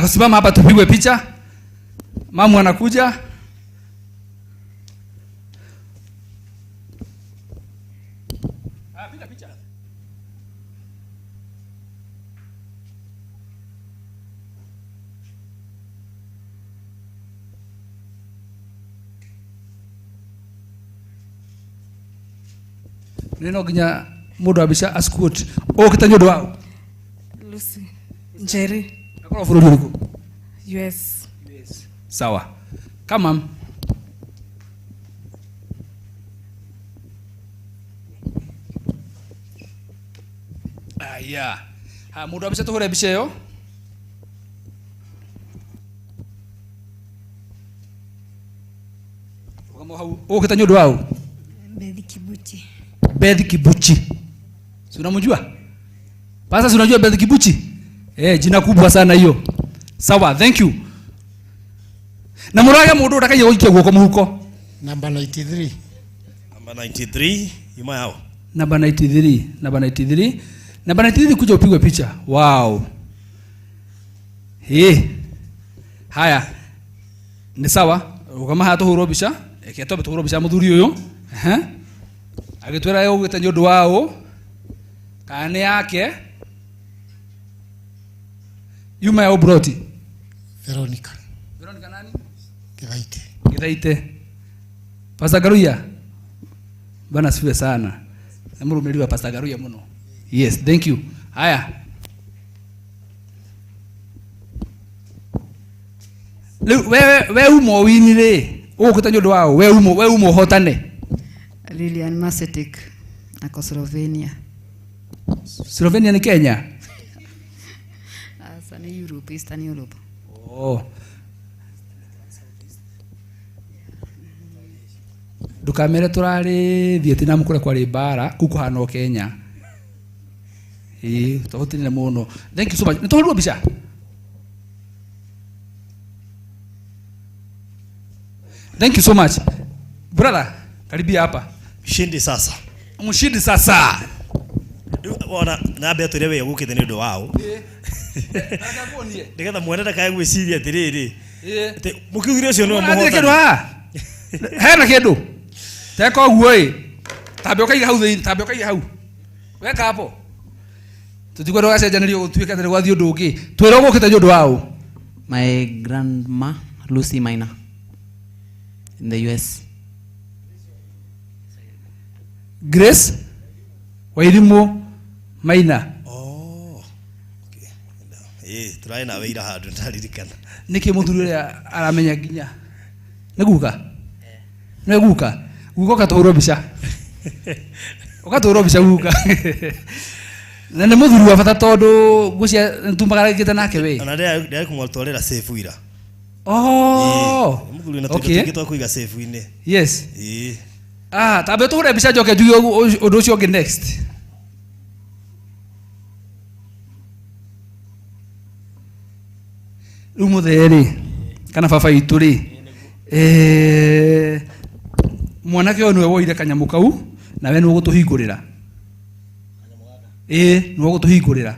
Kusimama hapa tupigwe picha. Mamu anakuja. Nino ginya mudo abisha askut. Kitanyo doa. Lucy. Njeri. Nakora furudi huko. Yes. Sawa. Come on. Yeah. Mudo abisha tuhore abisha yo. Kitanyo doa. Beth Kibuchi. Si unamjua? Pasa si unajua Beth Kibuchi? Jina kubwa sana hiyo. Sawa, thank you. Na murage mundu utakaye uikia guoko muhuko. Number 93. Number 93, yuma yao. Number 93. Number 93 kuja upigwe picha. Wow. Haya. Ni sawa. Kama hata hurobisha, eketo beturobisha muthuri uyu. Agitwera yo gitanyo ndu wao kane yake yuma ya ubroti Veronica nani Githaite Pastor Garuiya. Bwana asifiwe sana. Namrumeliwa Pastor Garuiya muno. Yes, thank you. Haya. Wewe umo winire. Ukutanyo ndo wao. Wewe umo hotane. Lilian Masetic ako Slovenia. Slovenia ni Kenya? Sa ni Europe, Eastern Europe. Oh. Dukamere turari Vietnam kule kwa bara kuko hano Kenya. Tofauti na muno. Thank you so much. Nitohurua bisha. Thank you so much. Brother, karibia hapa. Mshindi sasa. Mshindi sasa. Wana nabe turewe yugukite ni ndo wao. Ndigatha mwenenda kae gwiciria atiriri. Mukigire cio no muhota. Hena kindu. Teko guoi. Tabio kaiga hau thini, tabio kaiga hau. Weka hapo. Tutigwe ndo gacenjanirio gutuika ndiri gwathio ndungi. Twira gukite nyu ndo wao. My grandma Lucy Maina in the US. Grace Wairimu Maina. Oh. Okay. Turai na weira handu ndaririkana. Niki muthuri uria aramenya ginya. Niguka? Niguka. Guko katoro bisha. Ukatoro bisha guka. Na ne muthuri wa bata tondu gucia ntumbaga gita nake we. Ana ndia kumwatwarira safe wira. Oh. Muthuri na okay. tukito kuiga safe ine. Yes. Tabe tuhure bisha joke juyo undu ucio ngi next. Umudheri kana baba itu ri mwanake o niwe woire kanyamu kau na we niwe gutuhingurira niwe gutuhingurira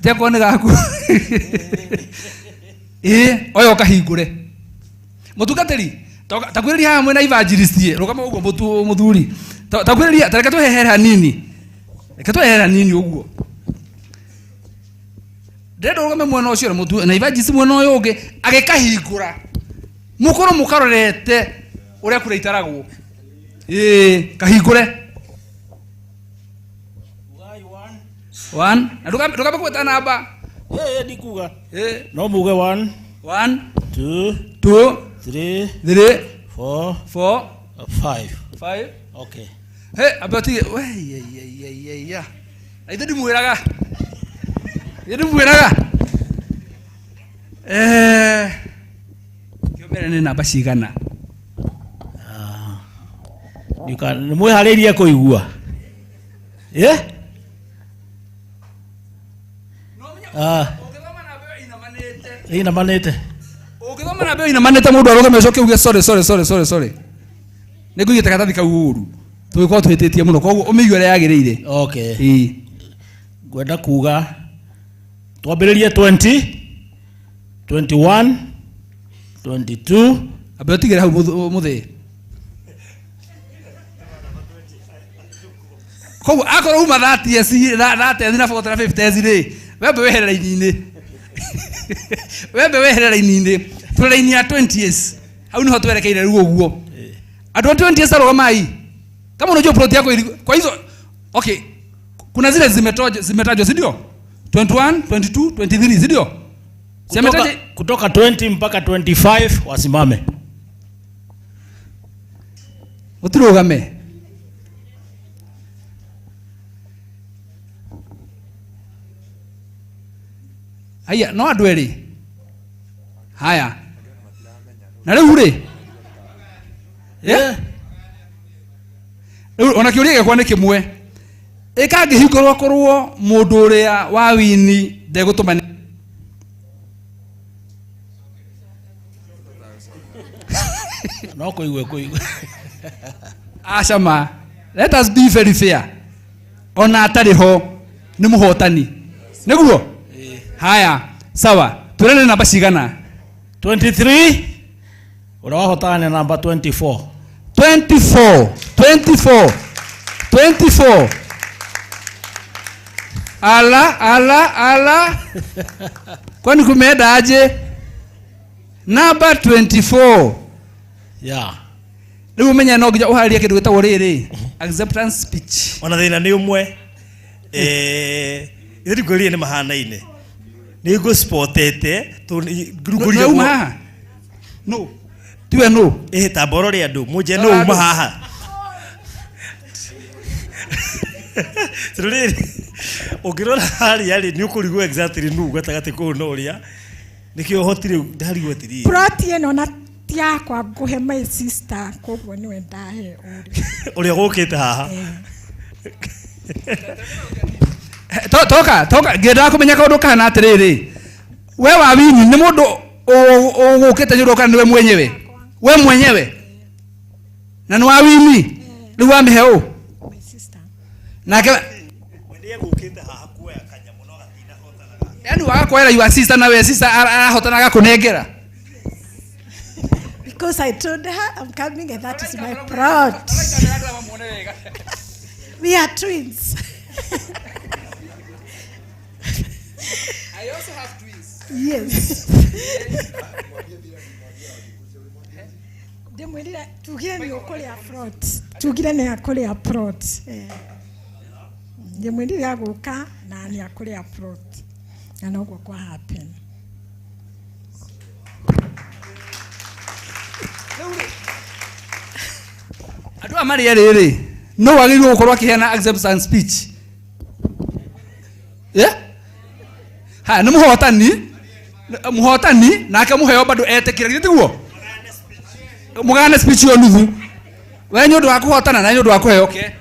Jeko ni gaku oyo kahingure mutungatiri takwiriria hamwe na evangelistie rugama ugo muthuri takwiriria tareka tuhehera nini reka tuhehera nini uguo Dedo rugame mwana ucio mutu na evangelist mwana uyo ungi agikahingura mukoro mukarorete uria kure itaragwo kahingure 1 na rugame kweta namba ndikuga no muge 1 2 3 4 5 okay abati ya aidedi muiraga kiomere ni namba cigana ni mwihariria kuigua inamanite ukithoma na mbeo inamanite mundu arugame ucoke uge sorry niguigite katathi kau uru tugikorwo twititie muno koguo umiigua ria yagirire okay gwenda kuga twambiririe 20 21 22 abe utigire hau muthi koguo akorwo uma 30 na 40 na 50 ri wembe weherera inini tureraini ya 20 years hau niho twerekeire ruo guo andu 20 years arogamai kama unajua plot yako kwa hizo okay kuna zile zimetajwa si ndio 21 22 23 si ndio kutoka 20 mpaka 25 wasimame utirugame haya no andu eri haya na riu ri ona kiuria gikwa ni kimwe ikangihingurwo korwo mundu uria wa wini ndegutuma no kuigwe Ashama, let us be very fair. Ona atari ho ni muhotani niguo haya sawa turene namba cigana 23 urahotana namba 24 ala kwani kumeda aje Number 24. Yeah. Riu menya no nginya uharia kindu gitagwo riri acceptance speech. Ona thina ni umwe iri gwiri ni mahana-ine ni go spotete to ngurugurire no no tiwe no taboro ri andu muje no uma haha Riri ogirora hari yari ni ukurigo exactly nu gatagati ko no ria nikio hotire ndari tiri proti eno na tia kwa nguhe my sister kogwo ni wenda he uri gukite haha toka ngenda kumenya kaundu kana atiriri we wa wini ni mundu ugukite nyundo kana niwe mwenyewe na ni wa wini riu wa miheu nake ndiye gukite haha kuoya kanyamu no gatina hotanaga yani wagakwera your sister na we sister arahotanaga kunengera. Because I told her I'm coming and that is my plot. We are twins. I also have twins. Yes. Demwelira tugire ni okole ya plot. Tugire ni akole ya plot. Demwelira aguka na ni akole ya plot. Na no kwa happen. Adu amari riri no wagirwo gukorwa kihena acceptance speech. Ha ni muhotani nake muheo bado etekira gitiguo mugane speech yo nuthu we nyundu wa kuhotana na nyundu wa kuheo ke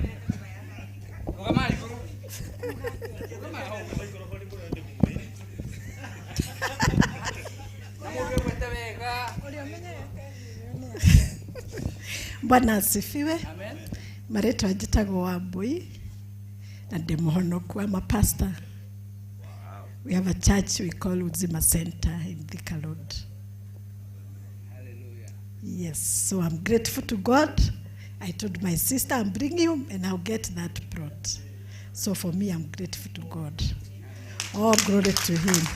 Bwana asifiwe. Amen. Maretwa njitagwo Wambui na ndi muhonoku ama pastor. Wow. We have a church we call Uzima Center in Thika Road. Hallelujah. Yes, so I'm grateful to God. I told my sister I'm bringing him and I'll get that plot. So for me I'm grateful to God. All glory to him.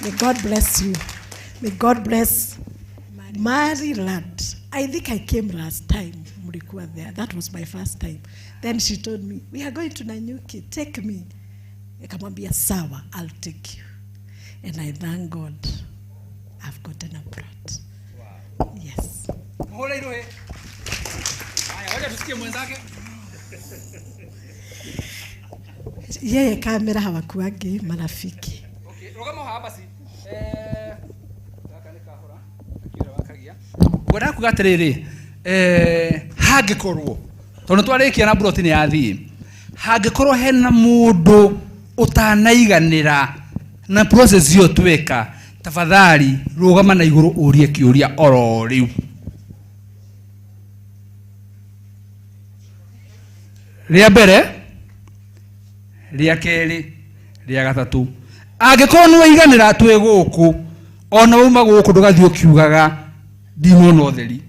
May God bless you. May God bless Maryland. I think I came last time, Murikuwa there. That was my first time. Then she told me, we are going to Nanyuki, take me. Nikamwambia sawa, I'll take you. And I thank God, I've gotten a plot. Wow. Yes. Yeye kamera hawakuagi marafiki. Okay, rogama hapa basi. Gwenda kugatiriri hangikorwo tondu twarikia na broti ni yathii hangikorwo hena mundu utanaiganira na process yo tweka tafadhali rugama na iguru urie kiuria oro riu ria mbere ria keri ria gatatu angikorwo ni waiganira twi guku ona uma guku ndugathio kiugaga dinona utheri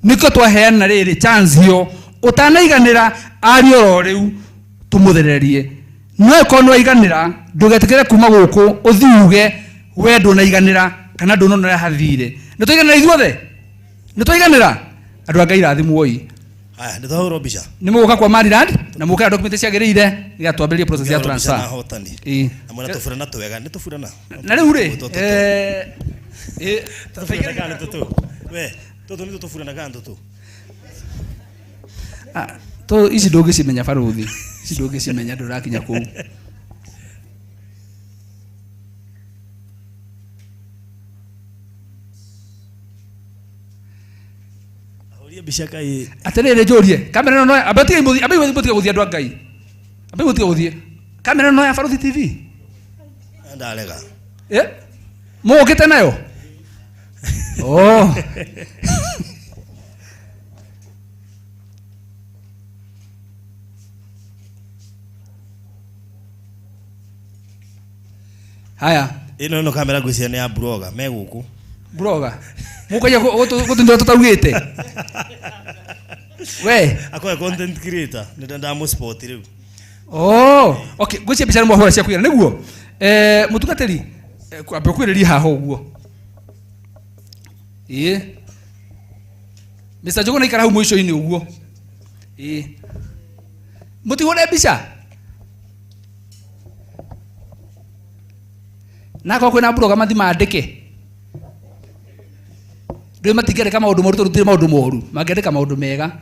niko twaheana riri chance yo utanaiganira ari oro riu tumuthererie no kono waiganira ndugetekere kuma guku uthiuge we ndunaiganira kana ndunona hathire nitwiganira ithuothe nitwiganira andu a Ngai rathimwoi aya nditahuro bica nimuguka kwa Maryland na muka document ciagirire igatwambĩrĩria process ya transfer na mwana tufurana twega nitufurana na riu ri tufurana kana tutu we toto nito tufurana kana tutu to ici ndũngĩcimenya baruthi ici ndũngĩcimenya ndũrakinya kũu bica kai atirire njurie kamera no abatie muthi guthia andu a Ngai abai guthia guthie kamera no ya Faruthi TV ndalega mugite nayo oh haya ino no kamera gwiciria ni ya blogger me guku blogger mukaja gutundu tutaugite we akoya content creator ndenda mo sport riu oh okay gwiciria bicara mwa hora cia kuira niguo mutugateri kwambe kwiriria haha uguo Mr. Njuguna ikara hau mwico-ini uguo. Mutihũre mbica. Nako kwĩna broga mathi mandĩke. Rĩu matingĩandĩka maũndũ moru tũrutire maũndũ moru, mangĩandĩka maũndũ mega.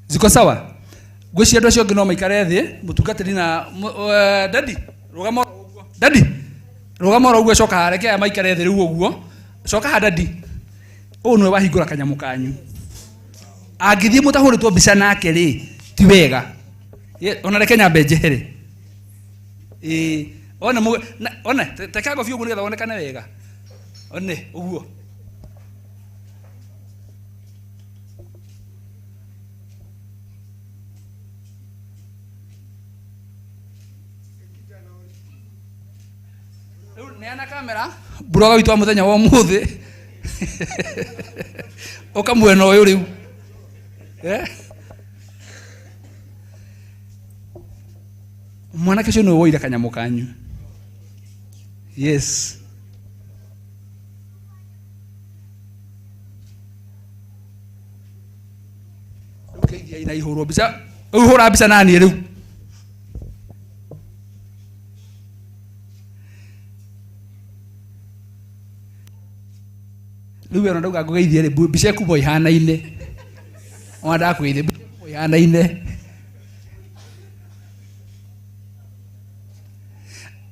Ziko sawa? Gwĩciria andũ acio angĩ no maikare thĩ, mũtungatĩri na dadi, rũgama ũguo. Dadi, rũgama ũguo coka hareke aya maikare thĩ rĩu ũguo. Coka ha dadi. Ũũ nĩwe wahingũra kanyamũ kanyu. Angĩthiĩ mũtahũrĩtwo mbica nake rĩ, ti wega. Ona reke nyambe njehere. Ona teka ngobia ũguo nĩgetha wonekane wega. One ũguo. Rĩu neana kamera, broga witũ wa mũthenya wa ũmũthĩ. Ũka mwena ũyũ rĩu. Mwanake ũcio nĩwe woire kanyamũ kanyu. Yes. Ũkĩigia ina ihũrwo mbica. Ũhũra mbica nani rĩu. Rĩu wena ndauga ngũgeithie rĩ, mbica ĩkubwo ihana-inĩ. Ona ndakwĩithia mbica ĩkubwo ihana-inĩ.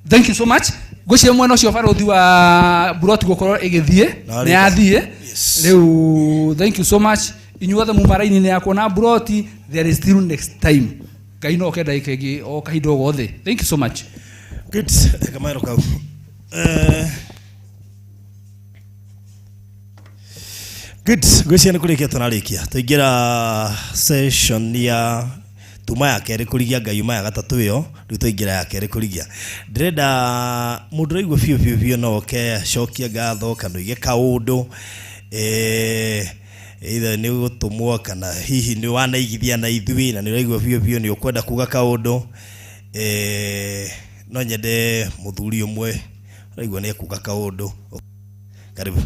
Thank you so much. Gwĩciria mwena ũcio barothi wa Buroti gũkorwo ĩgĩthiĩ, nĩ yathiĩ. Rĩu thank you so much. Inyuothe muma raini-inĩ ya kuona Buroti, there is still next time. Ngai no oke ndagĩka ĩngĩ o kahinda o gothe. Thank you so much. Good. Kamaero kau. Good. Gwĩciria nĩ kũrĩkia tũnarĩkia. Tũingĩra session ya tuma ya kerĩ kũrigia Ngai uma ya gatatũ ĩyo, rĩu tũingĩra ya kerĩ kũrigia. Ndĩrenda mũndũ ũraigua biũ no oke acokie ngatho kana oige kaũndũ, either nĩ gũtũmwo kana hihi nĩ wanaigithia na ithuĩ na nĩ ũraigua biũ nĩ ũkwenda kuga kaũndũ, no nyende mũthuri ũmwe ũraigua nĩ ekuga kaũndũ. Karibu.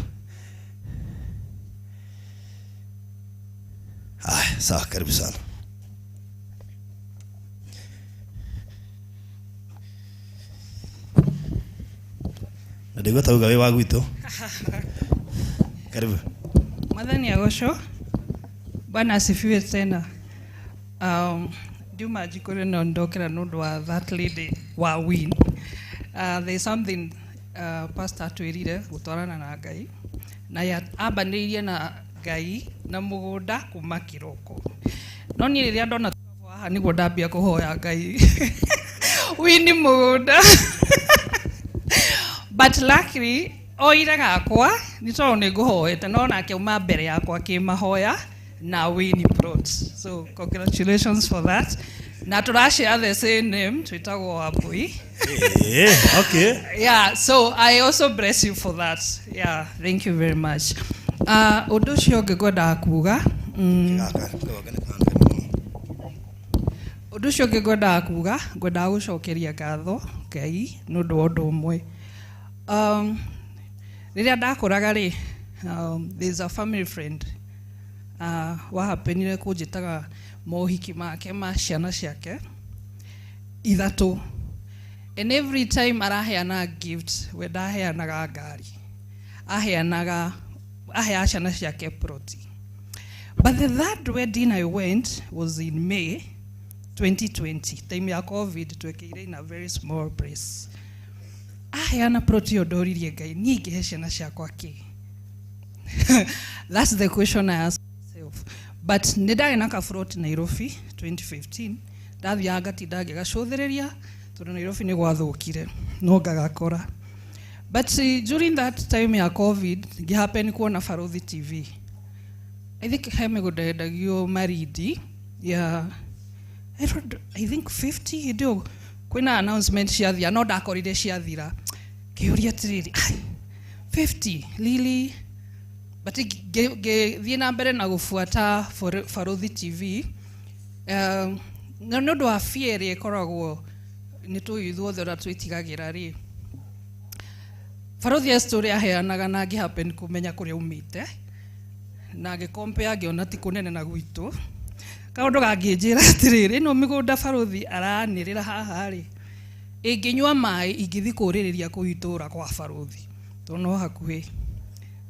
Sawa, karibu sana. Ndio tauga wewe wa gwitũ. Karibu. Mwathani agocwo. Bwana asifiwe tena. Ndiuma njikũre na ndokera nũndũ wa that lady wa win. There is something pastor atwĩrire gũtwarana na Ngai. Na ambanĩirie na Ngai na mũgũnda kuma kĩroko. No niĩ rĩrĩa ndona haha nĩguo ndambia kũhoya Ngai. Win mũgũnda. But luckily, oire gakwa, nĩ tondũ nĩ ngũhoete, no nake uma mbere yakwa kĩmahoya na win plot. So congratulations for that. Na tũrashare the same name, twĩtagwo Wambui. Okay. Yeah, so I also bless you for that. Yeah, thank you very much. Ũndũ ũcio ũngĩ ngwendaga kuga. Ũndũ ũcio ũngĩ ngwendaga kuga, ngwendaga gũcokeria ngatho Ngai nĩ ũndũ wa ũndũ ũmwe. Rĩrĩa ndakũraga rĩ, there's a family friend wahapenire kũnjĩtaga mohiki make ma ciana ciake ithatũ, and every time araheana gift we ndaheanaga ngari, aheaga ciana ciake proti. But the third wedding I went was in May 2020, time ya COVID, twekĩire in a very small place. Aheana proti yo ndoririe Ngai, niĩ ingĩhe ciana ciakwa kĩ? That's the question I ask myself. But nĩ ndarĩ na kaburoti Nairobi 2015, ndathiaga ngatinda ngĩgacũthĩrĩria tondũ Nairobi nĩ gwathũkire, no ngagakora. But during that time ya COVID, ngĩhappen kuona Barothi TV. I think he mĩgũnda yendagio Marindi ya I think 50 ndio kwĩna announcement ciathia, no ndakorire ciathira. Ngĩũria atĩrĩrĩ, 50 really? But ngĩthiĩ na mbere na gũbuata Barothi TV. Nĩ ũndũ wa fear ĩrĩa ĩkoragwo nĩ tũĩ ithuothe ũrĩa twĩtigagĩra rĩ. Barothi ya story aheanaga na ngĩhappen kũmenya kũrĩa umĩte na ngĩcompare ngĩona ti kũnene na gwitũ. Kaũndũ gangĩnjĩra atĩrĩrĩ, no mĩgũnda barothi aranĩrĩra haha rĩ, ĩngĩnyua maĩ ingĩthi kũrĩrĩria kũu itũũra kwa barothi tondũ no hakuhĩ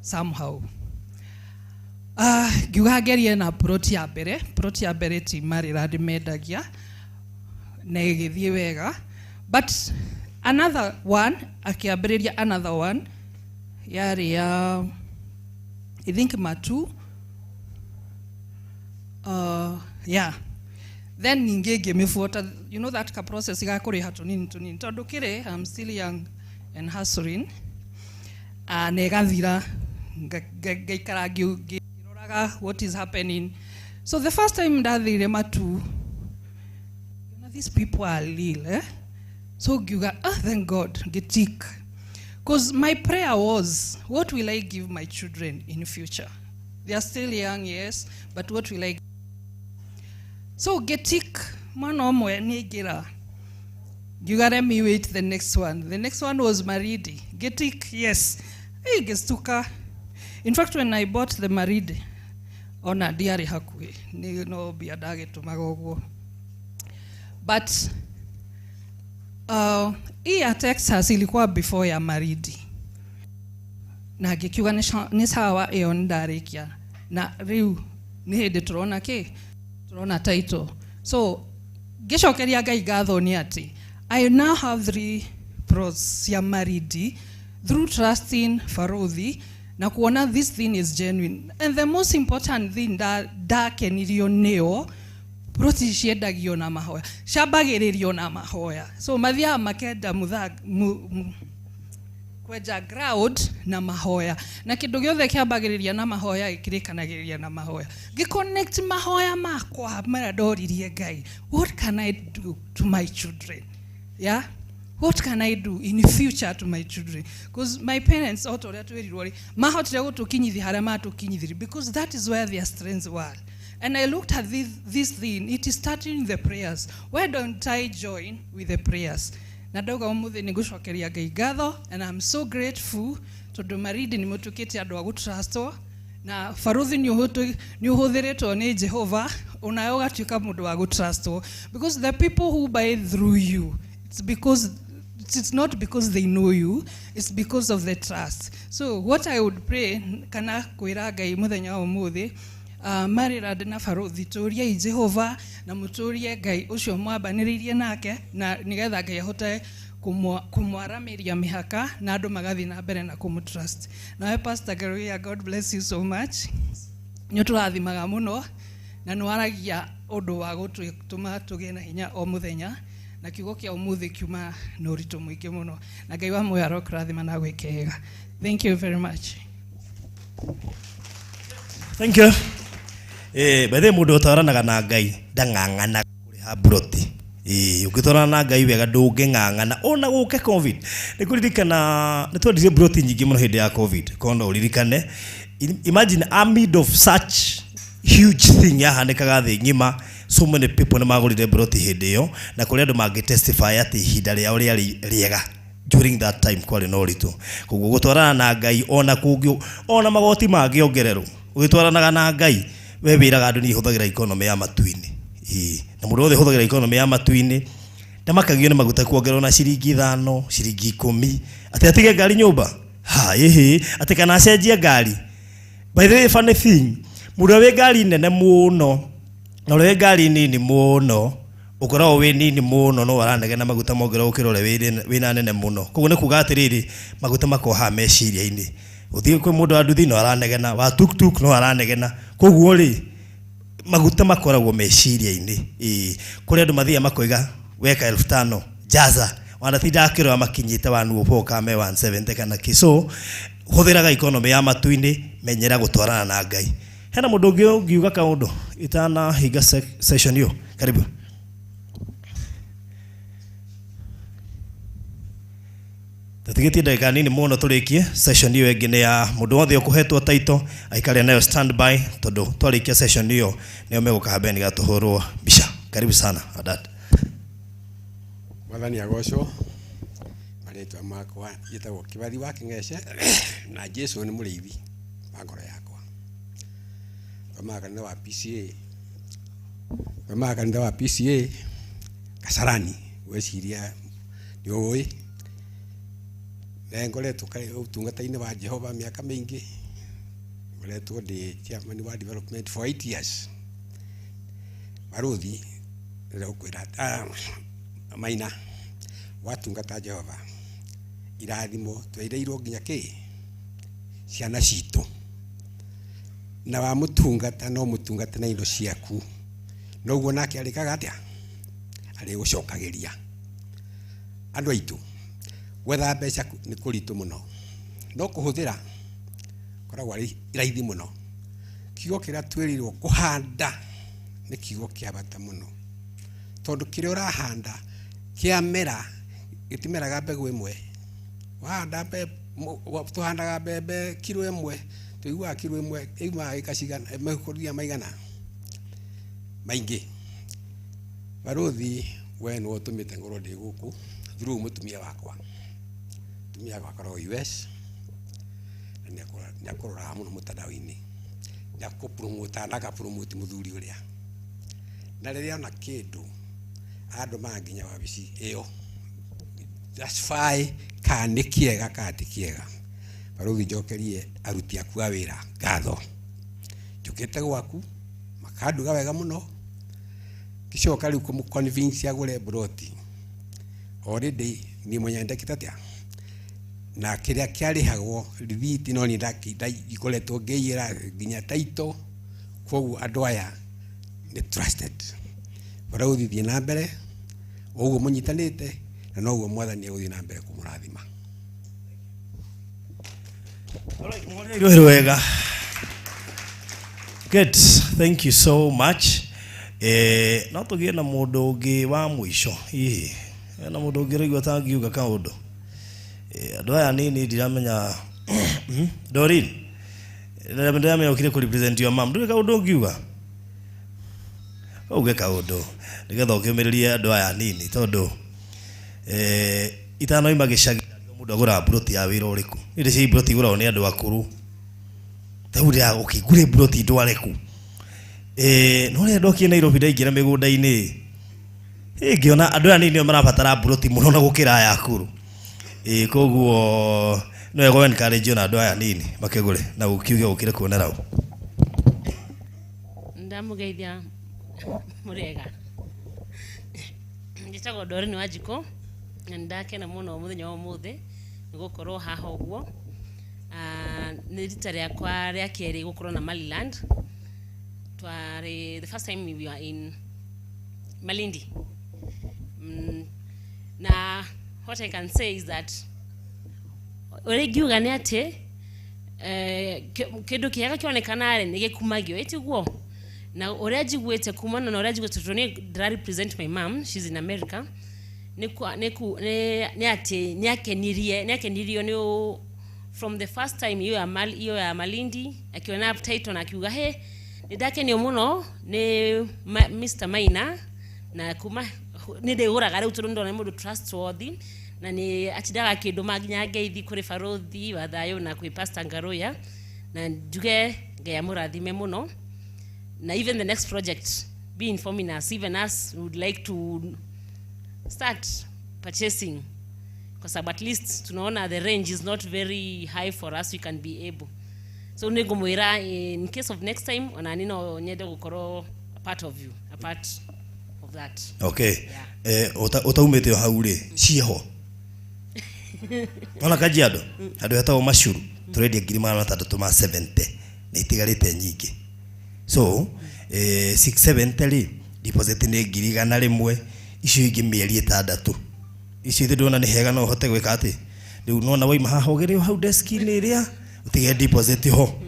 somehow. Ngiuga ngerie na plot ya mbere ti marĩra ndĩmendagia na ĩgĩthiĩ wega, but another one akiambĩrĩria another one yarĩ ya I think Matu yeah, then ninge ngĩmĩbuata, you know that ka process gakũrĩha tũnini tondũ kĩrĩ I'm still young and hustling, na ĩgathira ngaikara ngĩroraga what is happening. So the first time ndathire Matu, these people are real, eh? So ngiuga, thank God, getik. Because my prayer was, what will I give my children in future? They are still young, yes, but what will I give? So getik, mwana omwe nigira. Ngiuga, let me wait the next one. The next one was Maridi. Getik, yes. Hey, gestuka. In fact, when I bought the Maridi, ona diari hakui, ni no biadage tumagogo. But ya Texas ilikuwa before ya Maridi. Na gikiuga ni sawa iyo ndarikia. Na riu ni hĩndĩ turona title. So gicokeria Ngai ngatho ni ati I now have 3 pros ya Maridi through trusting Farothi na kuona this thing is genuine. And the most important thing ndakenirio nĩyo proti ciendagio na mahoya, ciambagĩrĩrio na mahoya. So mathiaga makenda kwenja ground na mahoya, na kĩndũ gĩothe kĩambagĩrĩria na mahoya gĩkĩrĩkanagĩrĩria na mahoya. Gĩconnect mahoya makwa marĩa ndoririe Ngai, what can I do to my children? Yeah, what can I do in the future to my children? Because my parents otorĩa twĩrirwo rĩ mahotire gũtũkinyithia harĩa matũkinyithirie, because that is where their strengths were. And I looked at this thing, it is starting in the prayers. Why don't I join with the prayers? Na ndauga ũmũthĩ nĩ ngũcokeria Ngai ngatho, and I'm so grateful tondũ Maridi nĩ mũtũkĩte andũ a gũtrustwo, na Farothi nĩ ũhũthĩrĩtwo nĩ Jehova, onawe ũgatuĩka mũndũ wa gũtrustwo, because the people who buy through you, it's not because they know you, it's because of the trust. So what I would pray, kana kwĩra Ngai mũthenya wa ũmũthĩ, marĩra na Farothi tũrie Jehova na mũtũrie Ngai ũcio mwambanĩrĩirie nake, na nĩgetha Ngai ahote kumwaramĩria mĩhaka na andũ magathi na mbere na kũmũtrust. Nawe Pastor Ngaruiya, God bless you so much. Nĩ tũrathimaga mũno na nĩ waragia ũndũ wa gũtũma tũgĩe na hinya o mũthenya, na kiugo kĩa ũmũthĩ kiuma na ũritũ mũingĩ mũno, na Ngai wa muoyo arokũrathima na gwĩke wega. Thank you very much. Thank you. Bethe mũndũ ũtwaranaga na Ngai ndang'ang'ana kũrĩha broti. Ũngĩtwarana na Ngai wega ndũngĩng'ang'ana ona gũke COVID. Nĩ kũririkana nĩ twendirie broti nyingĩ mũno hĩndĩ ya COVID. Kono ũririkane, imagine amid of such huge thing yahanĩkaga thĩ ng'ima, so many people nĩ magũrire broti hĩndĩ ĩyo, na kũrĩ andũ mangĩtestify atĩ ihinda rĩao rĩarĩ rĩega during that time kwarĩ na ũritũ. Koguo gũtwarana na Ngai ona kũngĩ ona magoti mangĩongererwo, ũgĩtwaranaga na Ngai we wĩraga andũ nĩ ihũthagĩra economy ya matu-inĩ. Na mũndũ wothe hũthagĩra economy ya matu-inĩ ndamakagio nĩ maguta kuongererwo na ciringi 5, ciringi 10, atĩ atige ngari nyũmba, atĩ kana acenjie ngari. By the way, funny thing, mũndũ wĩ ngari nene mũno na ũrĩa wĩ ngari nini mũno, ũkoragwo wĩ nini mũno no aranegena maguta mongererwo gũkĩra ũrĩa wĩna nene mũno. Koguo nĩ kuuga atĩrĩrĩ, maguta makoha meciria-inĩ. Ũthiĩ kwĩ mũndũ wa nduthi no aranegena, wa tuk-tuk no aranegena. Koguo rĩ maguta makoragwo meciria-inĩ. Kũrĩ andũ mathiaga makoiga weka 5,000 jaza, wanatinda akĩrora makinyĩte 104 kame 170 kana kĩ. So hũthĩraga economy ya matu-inĩ, menyera gũtwarana na Ngai. Hena mũndũ ũngĩ ũngiuga kaũndũ itana hinga session hiyo. Karibu. Tũtigĩtie ndagĩka nini mũno tũrĩkie session hiyo ĩngĩ nĩ ya mũndũ wothe ũkũhetwo title aikare nayo standby, tondũ twarĩkia session hiyo nĩo megũka hambeni gatũhũrwo mbica. Karibu sana Adat. Mwathani agocwo maretwa makwa yetagwo kibathi wa king'ece na Jesu ni muriithi wa ngoro yakwa. Kanitha wa PCA kanitha wa PCA Kasarani weciria ni uwi ngoretwo utungata-ini wa Jehova miaka mingi, ngoretwo ndi chairman wa development for 8 years. Maruthi ndaukwira Maina watungata Jehova irathimo twaireirwo nginya ki ciana citu na wa mutungata no mutungata na indo ciaku noguo nake arikaga atia ari gucokagiria andu aitu gwetha mbeca ni kuritu muno no kuhuthira koragwo ari raithi muno. Kiugo kira twirirwo kuhanda ni kiugo kia bata muno tondu kire urahanda kia mera gitimeraga mbegu imwe. Wahanda tuhandaga mbembe kilo imwe tuiguaga kilo imwe iuma ikacigana mekuria maigana maingi. Baruthi we no tumite ngoro ndi guku through mutumia wakwa. Mutumia wakwa akoragwo US na nĩakorora muno mutandao-ini nĩakupromota na agapromoti muthuri uria na riria ona kindu andu manginya wabici iyo justify kana kiega kati kiega. Baruthi njokerie aruti aku a wira ngatho njukite gwaku makanduga wega muno gicoka riu kumuconvince agure broti already ni mwenye ndekita tia na kiria kiarihagwo rithiti no ni ndakida ikoretwo ngeira nginya taito koguo andu aya ni trusted. Baruthi thie na mbere uguo munyitanite na noguo Mwathani eguthie na mbere kumurathima. Wega. Good, thank you so much. No tugie na mundu ungi wa mwisho na mundu ungi raigua tangiuga kaundu andu aya nini ndiramenya Dorin ndiramenya ukire ku represent your mom nduri kaundu ungiuga uge kaundu nigetha ukimiririe andu aya nini tondu itano imagicagi mundu agura broti ya wira uriku inde ci broti igura ni andu akuru tauria ukigure broti ndwareku no ria ndokie Nairobi ndaingira migunda-ini ngiona andu aya nini marabatara broti muno na gukira aya akuru koguo no ego encourage na andu aya nini makigure na ukiuge ukire kuona rau ndamugeithia murega njitagwo Dorin Wajiko na ndakena muno muthenya wa umuthi nigukorwo haha uguo ni rita riakwa ria keri gukorwo na Maliland. The first time we were in Malindi. Na what I can say is that uregiuga ni ati kindu kiega kionekana ni gikumagio etiguo na uria jigwete kumana na uria jigwete toni dra represent my mom, she's in America. Ni ati niakenirio ni from the first time you ya Malindi akiona title na akiuga he ndake ni muno ni Mr. Maina na kuma ni ndiguraga riu turundo na mundu trustworthy na ni atidaga kindu maginya ngeithi kuri Baruthi wa thayo na kwi Pastor NGARUIYA na njuge ngeya murathime muno na even the next project be informing us, even us would like to start purchasing because at least tunaona the range is not very high for us, we can be able. So nigumwira in case of next time ona nino nyende gukoro a part of you, a part of that. Okay. Utaumete hau ri cieho ona Kajiado andu etagwo Mashuru turendia 370 na itigarite nyingi. So 670 ri deposit ni 100 icio ingi mieri 6 icio ithe ndona ni hega no hote gwika ati riu nona waima haha ugerio hau desk-ini ria utige deposit ho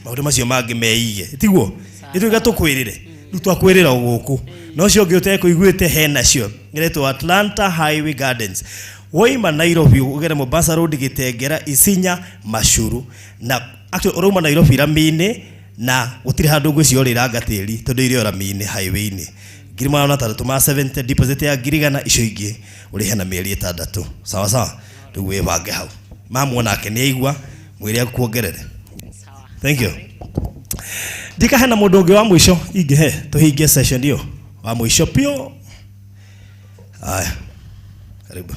maundu macio mangi meige tiguo ithuiga tukwirire riu twakwirira guku no cio ngi utekuiguite hena cio ngiretwo Atlanta Highway Gardens waima Nairobi ugere Mombasa Road Gitengera Isinya Mashuru na actually uruma Nairobi Ramini na gutiri handu ngwicio ri rangatiri tondu iri Ramini highway-ini ngiri magana matandatũ ma 70 deposit ya ngiri igana icio ingĩ ũrĩhe na mĩeri 6 sawa sawa rĩu wĩbange hau mamuona ake nĩ aigua mwĩrĩ akuongerere. Thank you. Dika hena mũndũ ũngĩ wa mũico ingĩhe tũhingie session hiyo wa mũico pio. Haya, karibu.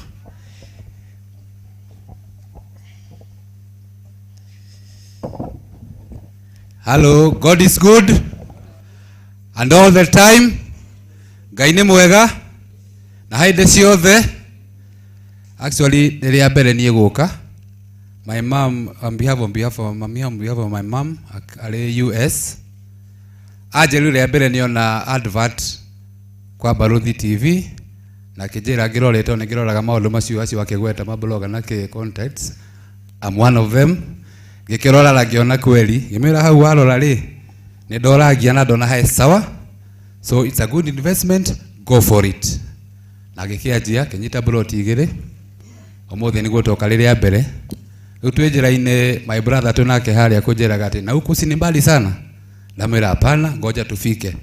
Hello, God is good and all the time. Ngai nĩ mwega na hĩndĩ ciothe. Actually, nĩrĩa mbere niĩ gũka. My mom, on behalf of my mom, arĩ US. Anjĩrire mbere niona advert kwa Baruthi TV na kĩnjĩra ngĩrorete ona ngĩroraga maũndũ macio acio akĩgweta mablogger na contacts. I'm one of them. Ngĩkĩrora ngĩona kweli ngĩmĩra hau warora rĩ nĩ ndoragia na ndona hae sawa, so it's a good investment, go for it. Na gĩkĩanjia kĩnyita plot igĩrĩ ũmũthĩ nĩguo toka rĩrĩa mbere rĩu twĩ njĩra-inĩ my brother tunake harĩa kũnjĩraga atĩ na huku si ni mbali sana, ndamwĩra hapana ngoja tufike.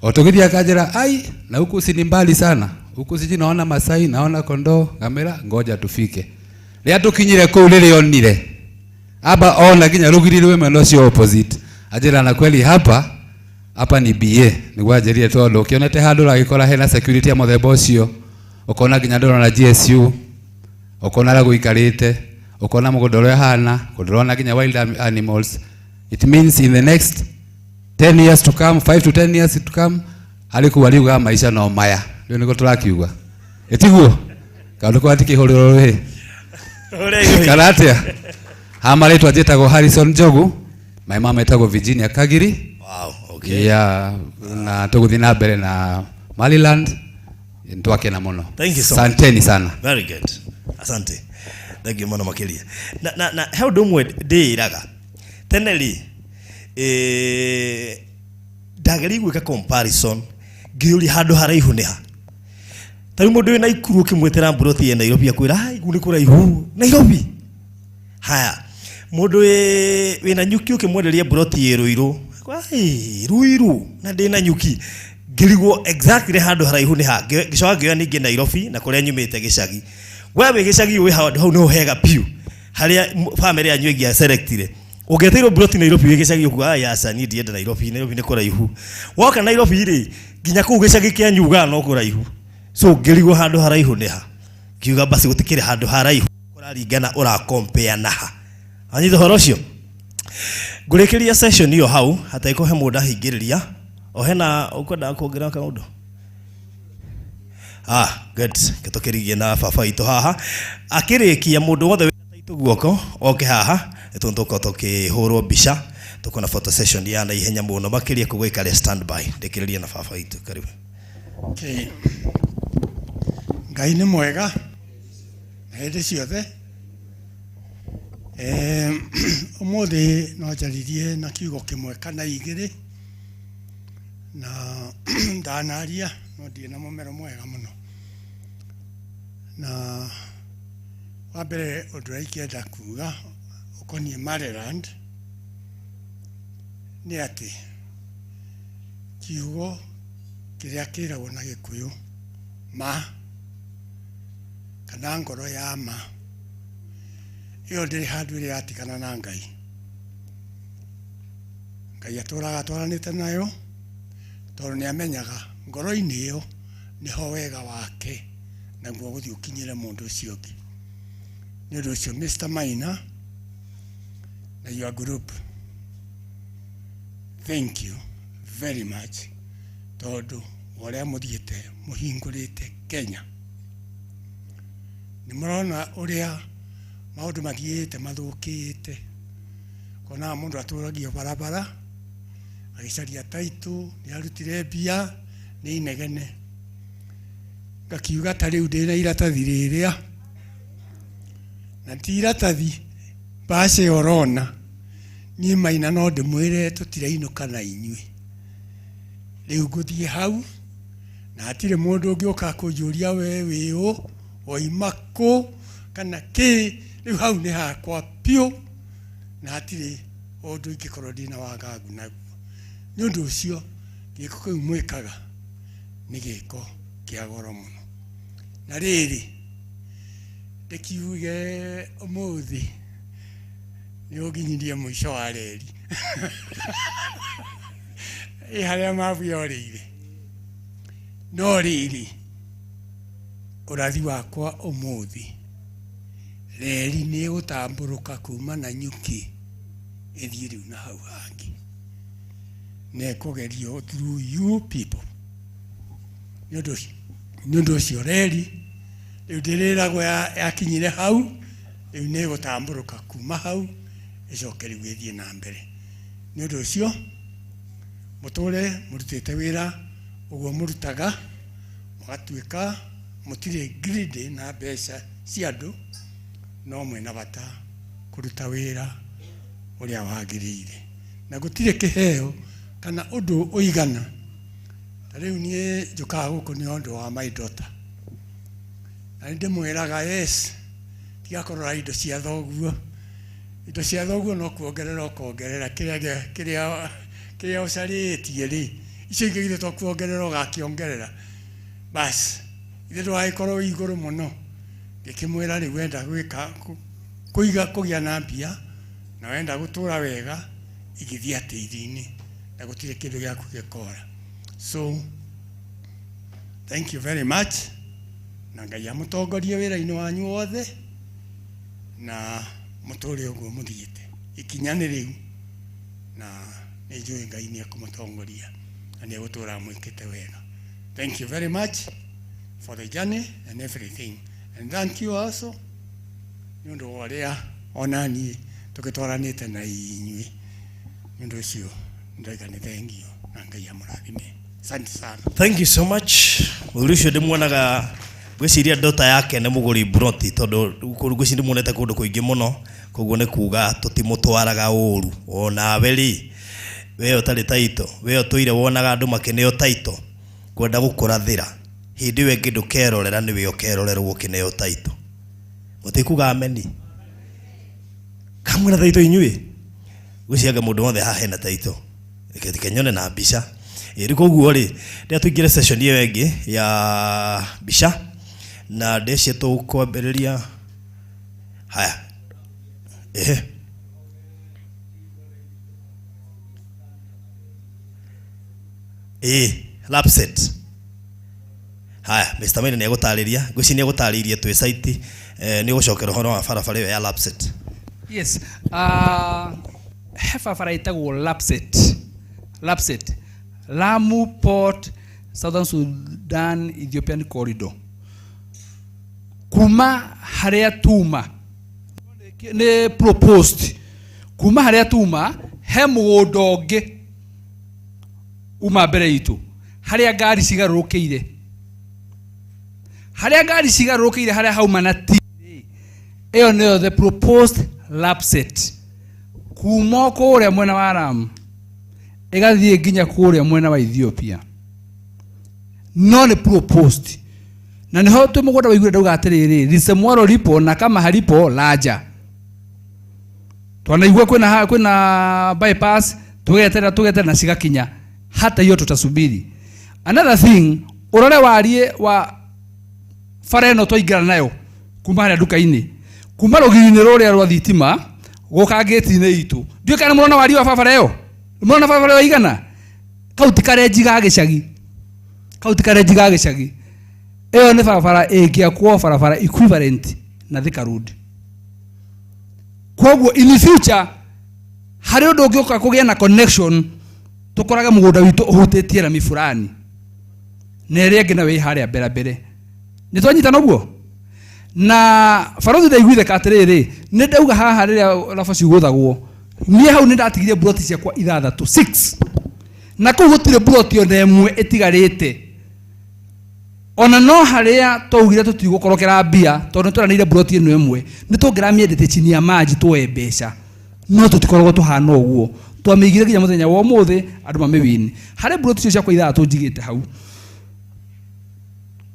Otogithia akajira ai na huku si ni mbali sana, huku siji naona Masai naona kondoo, ngamera ngoja tufike. Rĩa tukinyire kũu rĩrĩa onire aba ona ginya rugirirwe mwena cio opposite ajira na kweli hapa ni BA niguo anjĩrire tondũ kĩonete handũ ragĩkora hena security ya mũthemba ũcio ũkona ginya ndona na GSU ũkona la gũikarĩte ũkona mũgũnda ũrĩa hana kũndĩrona ginya wild animals. It means in the next 10 years to come, 5 to 10 years to come, alikuwa aliuga maisha no maya. Ndio niko turakiuga. Etiguo. Kaundu kwa tikihuriro he. Karatia. Hamaletwa ajetago Harrison Jogu. My mom etagwo Virginia Kagiri. Wow, okay. Yeah, na tuguthi na mbere na Maryland. Ntwake na muno. Thank you so much. Asanteni sana. Very good. Asante. Thank you muno makiria. Na how do we ndiraga. Teneli ndageri gwika comparison ngiuri handu haraihu niha tari mundu wina ikuru kimwetera mburothi ya Nairobi akwira hai guni kuraihu Nairobi. Haya mundu wina Nyuki ukimwenderia mburothi yeruiru ai ruiru na ndina Nyuki ngirigwo exactly handu haraihu niha gicoka ngioya ningi Nairobi na kuria nyumite gicagi wewe gicagi wi hau no hega piu haria family yanyu ingia selectire ugeteiro broti Nairobi wigicagi ukuga yasa ni ndienda Nairobi ni kuraihu woka Nairobi ri ginya ku gicagi kia nyuga no kuraihu so ngirigwo handu haraihu niha kiuga basi gutikire handu haraihu kuraringana ura compare naha anyitho horo cio ngurikiria session iyo hau hataiko he mundu ahingiriria o hena ukwenda kuongerera kaundu good kitokirigie na baba itu haha akirikia mundu wothe wina taitu guoko oke haha tuntuko tukihurwo mbica tukona photo session ya na ihenya muno makiria kugwikare standby ndikiririe na baba itu karibu. Okay. Ngai nĩ mwega na hĩndĩ ciothe ũmũthĩ no njaririe na kiugo kĩmwe kana igĩrĩ na ndanaria no ndirĩ na mũmero mwega mũno na wa mbere ũndũ ũrĩa ingĩenda kuuga ũkoniĩ Maryland nĩ atĩ kiugo kĩrĩa kĩragwo na Gĩkũyũ ma kana ngoro ya ma ĩyo ndĩrĩ handũ ĩrĩ yatigana na Ngai. Ngai atũraga atwaranĩte nayo tondũ nĩ amenyaga ngoro-inĩ ĩyo nĩho wega wake naguo gũthiĩ ũkinyĩre mũndũ ũcio ũngĩ. Nĩ ũndũ ũcio Mr. Maina na your group, thank you very much tondũ ũrĩa mũthiĩte mũhingũrĩte Kenya. Nĩ mũrona ũrĩa maũndũ mathiĩte mathũkĩte, kuona mũndũ atũragio barabara agĩcaria taitu nĩ arutire mbia nĩ inegene. Ngakiuga ta rĩu ndĩna iratathi rĩrĩa na ti iratathi bace orona niĩ Maina no ndĩmwĩre tũtirainũka na inyuĩ. Rĩu ngũthiĩ hau na hatirĩ mũndũ ũngĩũka kũnjũria we wĩũ oima kũ kana kĩ. Rĩu hau nĩ hakwa piũ na hatirĩ ũndũ ingĩkorwo ndĩna wagagu naguo. Nĩ ũndũ ũcio gĩko kĩu mwĩkaga nĩ gĩko kĩa goro mũno. Na rĩrĩ ndĩkiuge ũmũthĩ nĩ ũnginyirie mũico wa reri harĩa mabu yorĩire. No rĩrĩ ũrathi wakwa ũmũthĩ reri nĩ gũtambũrũka kuma Nanyuki ĩthiĩ rĩu na hau hangĩ, na ĩkũgerio through you people. Nĩ ũndũ ũcio reri rĩu ndĩrĩragwo yakinyire hau, rĩu nĩ gũtambũrũka kuma hau ĩcoke rĩu ĩthiĩ na mbere. Nĩ ũndũ ũcio mũtũre mũrutĩte wĩra ũguo mũrutaga, mũgatuĩka mũtirĩ greedy na mbeca cia andũ, no mwĩna bata kũruta wĩra ũrĩa wagĩrĩire, na gũtirĩ kĩheo kana ũndũ ũigana. Ta rĩu niĩ njũkaga gũkũ nĩ ũndũ wa my daughter, na nĩ ndĩmwĩraga yes, tiga kũrora indo cia thoguo. Indo cia thoguo no kuongerera ũkongerera kĩrĩa ũcarĩtie rĩ, icio ingĩ githĩ to kuongerera ũgakĩongerera. Basi ithe ndwagĩkorwo wĩ igũrũ mũno, ngĩkĩmwĩra rĩu wenda kũgĩa na mbia na wenda gũtũra wega igĩthiĩ tĩri-inĩ na gũtirĩ kĩndũ gĩaku gĩkora. So thank you very much, na Ngai amũtongorie wĩra-inĩ wanyu wothe, na mũtũre ũguo mũthiĩte. Ikinya nĩ rĩu, na nĩ njũĩ Ngai nĩ ekũmũtongoria na nĩ egũtũra mwĩkĩte wega. Thank you very much for the journey and everything, and thank you also nĩ ũndũ wa ũrĩa ona niĩ tũgĩtwaranĩte na inyuĩ. Nĩ ũndũ ũcio ndaiga nĩ thengio na Ngai amũrathime. Asante sana. Thank you so much. Mũthuri ũcio ndĩmuonaga gwĩciria ndota yake nĩ mũgũri broti, tondũ gwĩciria ndĩmuonete kũndũ kũingĩ mũno, koguo nĩ kuga tũtimũtwaraga ũru. Onawe rĩ, we ũtarĩ taito, we ũtũire wonaga andũ makĩneo taito kwenda gũkũrathĩra, hĩndĩ ĩyo ĩngĩ ndũkerorera, nĩwe ũkerorerwo ũkĩneo taito. Mũtikuga ameni? Kamwĩra taito inyuĩ? Gwĩciaga mũndũ wothe haha hena taito, reke tikenyone na mbica. Ĩrĩ koguo rĩ, rĩrĩa tũingĩre session ĩyo ĩngĩ ya mbica, na ndĩcie tũkwambĩrĩria haya. Lap set. Haya, Mr. Maina nĩ egũtarĩria, ngwĩci nĩ egũtarĩirie twĩ site, nĩ ũgũcokera ũhoro wa barabara ĩyo ya lap set. Yes, he barabara ĩtagwo lap set, Lamu Port, Southern Sudan, Ethiopian Corridor. Kuma harĩa tuma nĩ proposed, kuma harĩa tuma he mũgũnda ũngĩ uma mbere itũ, harĩa ngari cigarũrũkĩire, harĩa hauma na TV. Ĩyo nĩyo the proposed lap set, kuma kũrĩa mwena wa Lamu ĩgathiĩ nginya kũrĩa mwena wa Ethiopia. No nĩ proposed, na niho twĩ mũgũnda wa igũrũ ndauga atĩrĩrĩ, lisemwaro lipo na kama halipo laja. Twanaigua kwĩna bypass, tugeterera na cigakinya, hata hiyo tutasubiri. Another thing, urore warie wa bara ĩno twaingĩra nayo kuma harĩa nduka-inĩ, kuma rũgiri-inĩ rũrĩa rwa thitima gũka gate-inĩ itũ. Ndiũĩ kana mũrona warie wa bara ĩyo? Mũrona bara ĩyo igana? Kauti karenji ga gĩcagi. Ĩyo nĩ barabara ĩngĩakwo barabara equivalent na Thika Road. Koguo in the future harĩ ũndũ ũngĩũka kũgĩa na connection, tũkorage mũgũnda witũ ũhutĩtie rami fulani, na ĩrĩa ĩngĩ nawe harĩa mbere. Nĩ twanyitana ũguo? Na barothi ndaiguithĩka atĩrĩrĩ, nĩ ndauga haha rĩrĩa raba cigũthagwo, niĩ hau nĩ ndatigirie buroti ciakwa 6, na kũu gũtirĩ buroti ona ĩmwe ĩtigarĩte. Ona no harĩa twaugire tũtigũkorokera mbia, tondũ tũranĩire buroti ĩno ĩmwe, nĩ tũngĩramĩendete chini ya maji tuoe mbeca, no tũtikoragwo tũhana ũguo. Twamĩigire nginya mũthenya wa ũmũthĩ andũ mamĩwini. Harĩ buroti icio ciakwa 6 njigĩte hau,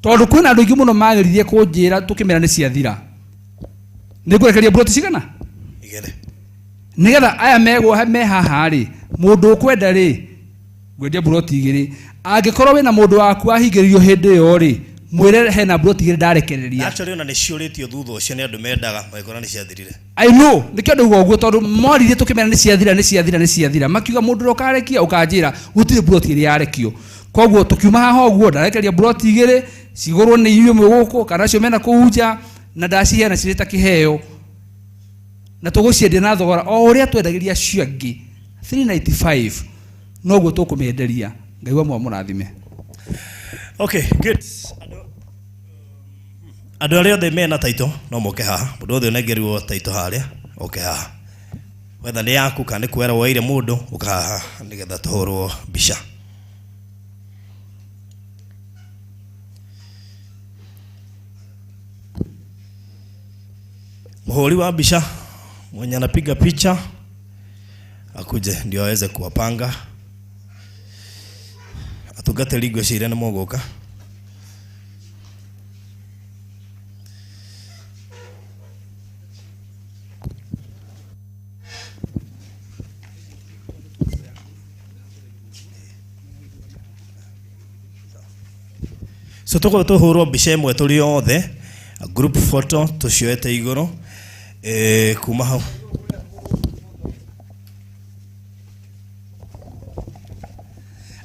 tondũ kwĩna andũ aingĩ mũno mageririe kũnjĩra tũkĩmera nĩ ciathira. Nĩ ngũrekeria buroti cigana? Nĩgetha aya me haha rĩ, mũndũ ũkwenda rĩ, ngwendia buroti 2, Angĩkorwo wĩna mũndũ waku ahingĩrĩrio hĩndĩ ĩyo rĩ, mwĩre hena mbura tigĩrĩ ndarekereria. Actually ona nĩ ciũrĩtio thutha ũcio nĩ andũ mendaga magĩkora nĩ ciathirire. I know, nĩkĩo ndauga ũguo tondũ moririe tũkĩmera nĩ ciathira. Makiuga mũndũ ũkarekia ũkanjĩra gũtirĩ buroti ĩrĩa yarekio. Koguo tũkiuma haha ũguo ndarekeria buroti igĩrĩ cigũrwo nĩ inyuĩ mwĩ gũkũ kana acio mena kũu nja na ndaciheana cirĩ ta kĩheo. Na tũgũciendia na thogora o ũrĩa twendagĩria acio angĩ 395 noguo tũkũmĩenderia. Ngai wa mũrathime. Okay, good. Andũ arĩa othe mena taito no moke haha. Mũndũ othe ũnengerirwo taito harĩa oke haha. Whether nĩ yaku kana nĩ kwera woire mũndũ ũka haha nĩgetha tũhũrwo mbica. Mhuri wa mbica mwenye anapiga picha akuje ndio aweze kuwapanga. Atugate ligo shire na mogoka. So tuko tuhurwo mbica imwe turi othe group photo tucioete iguru kuma hau.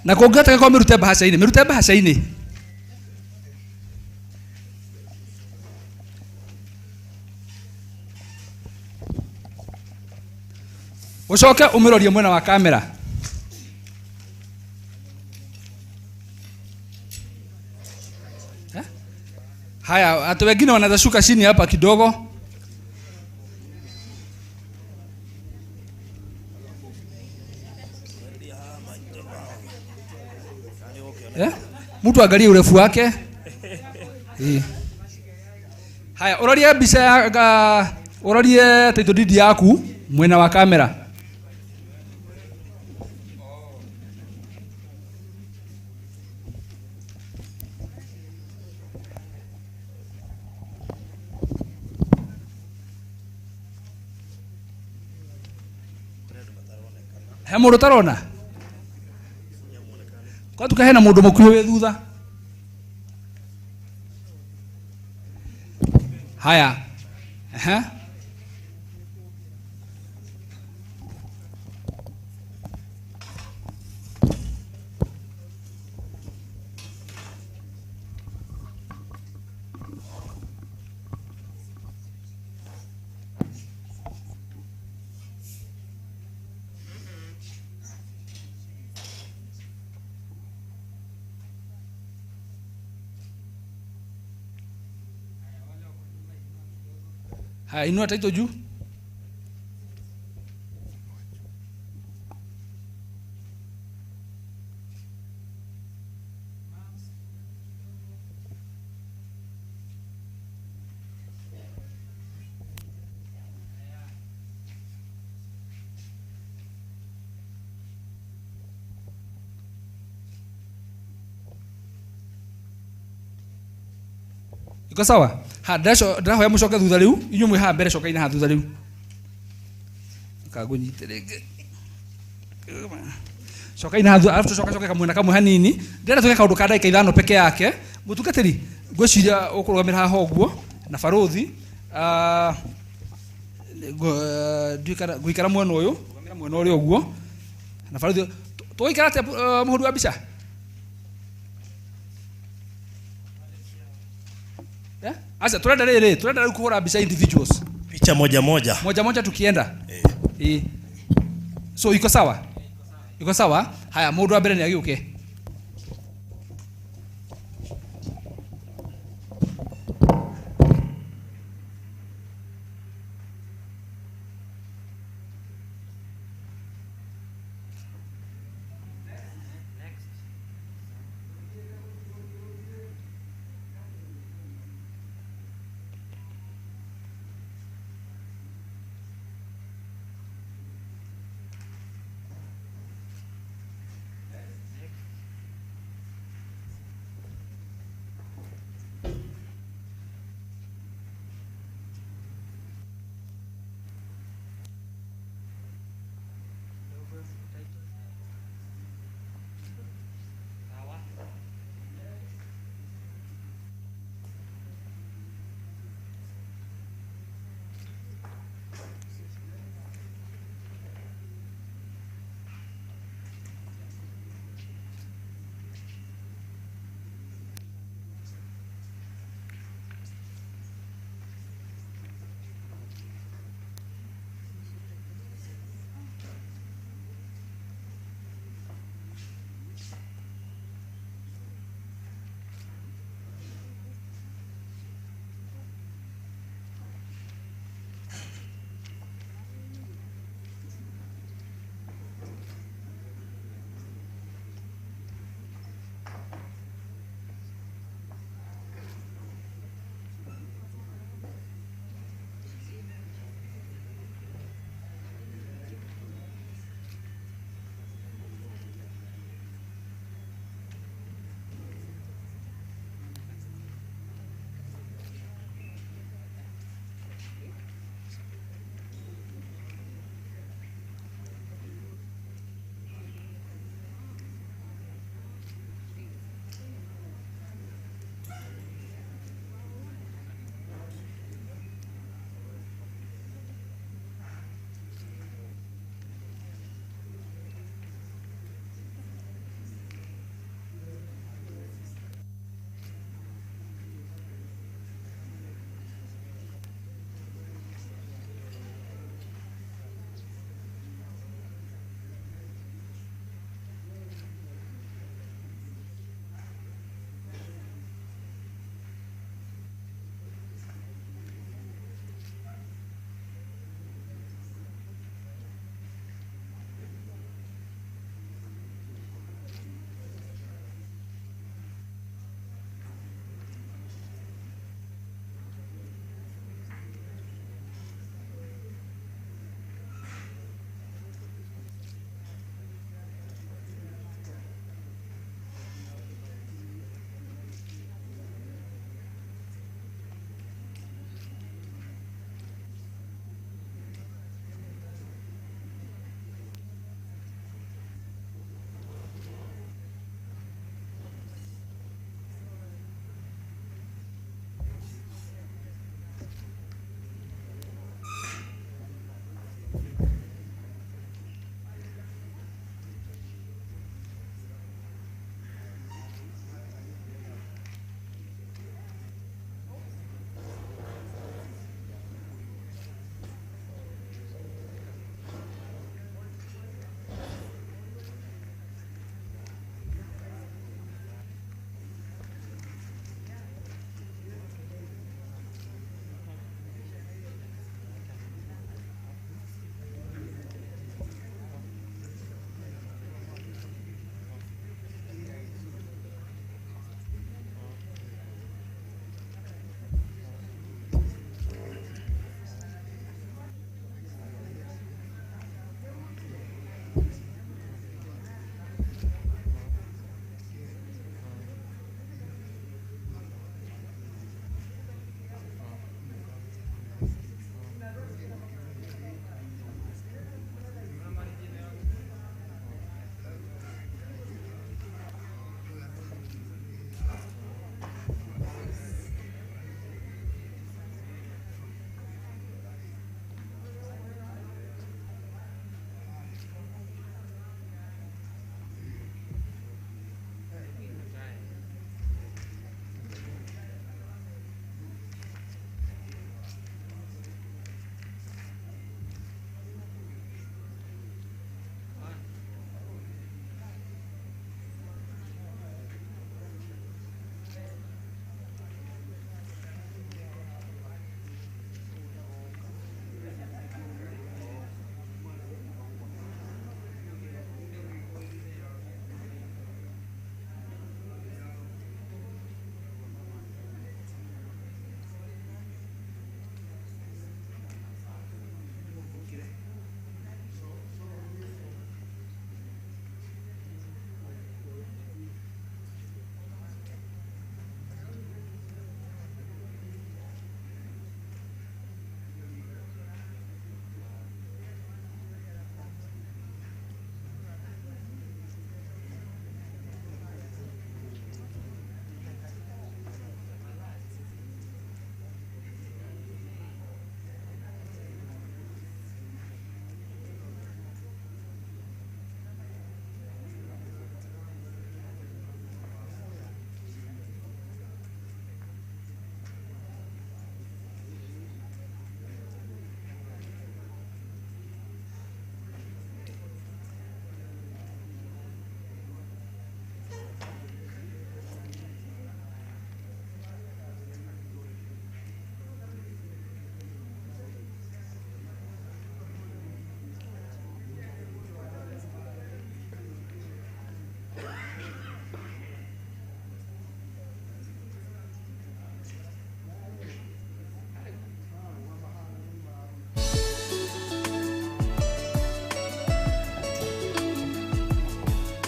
Na kũngĩhoteka kwa mĩrute mbahaca-inĩ. Ucoke ũmĩrorie mwena wa kamera. Haya, watu wengine wanaweza shuka chini hapa kidogo. Mtu angalie urefu wake. Haya, urorie mbica urorie title deed yaku mwena wa kamera. He mũndũ tarona? Kwa tuka hena mũndũ mũkuhĩ wĩ thutha. Haya. Haya, inua taito juu. Iko sawa? Ha, ndahoya mucoke thutha riu, inyuĩ mwĩ haha mbere cokai na haha thutha riu. Kagunyite rĩngĩ. Cokai na haha, alafu tucoka kamwena kamwe hanini. Ndĩrenda tuge kaũndũ ka ndagĩka 5 peke yake. Mũtungatĩri, ngwĩciria ũkũrũgamĩra haha ũguo na barothi. Gwĩkara mwena ũyũ, rũgamĩra mwena ũrĩa ũguo. Na barothi, tũgũikara atĩa mũhũri wa mbica? Asa turenda rĩu kuhũra mbica individuals. Picha moja moja. Moja moja tukienda. So iko sawa? Iko sawa? Haya, mũndũ wa mbere nĩ agĩũke.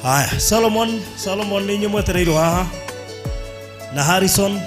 Haya, Solomon ni nyumwe tereiro haha. Na Harrison.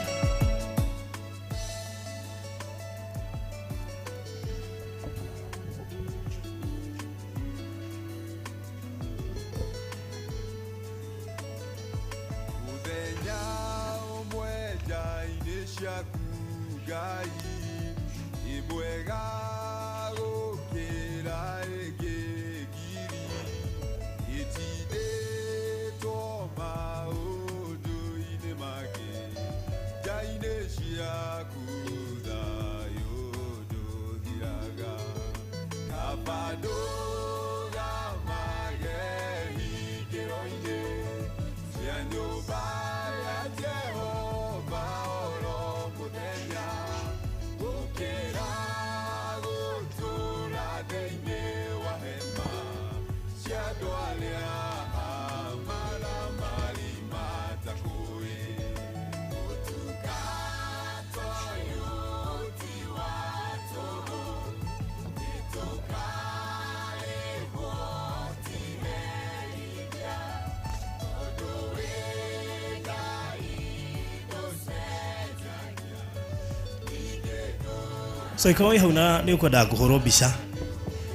So ikawa hauna ni ukwenda kuhoro bica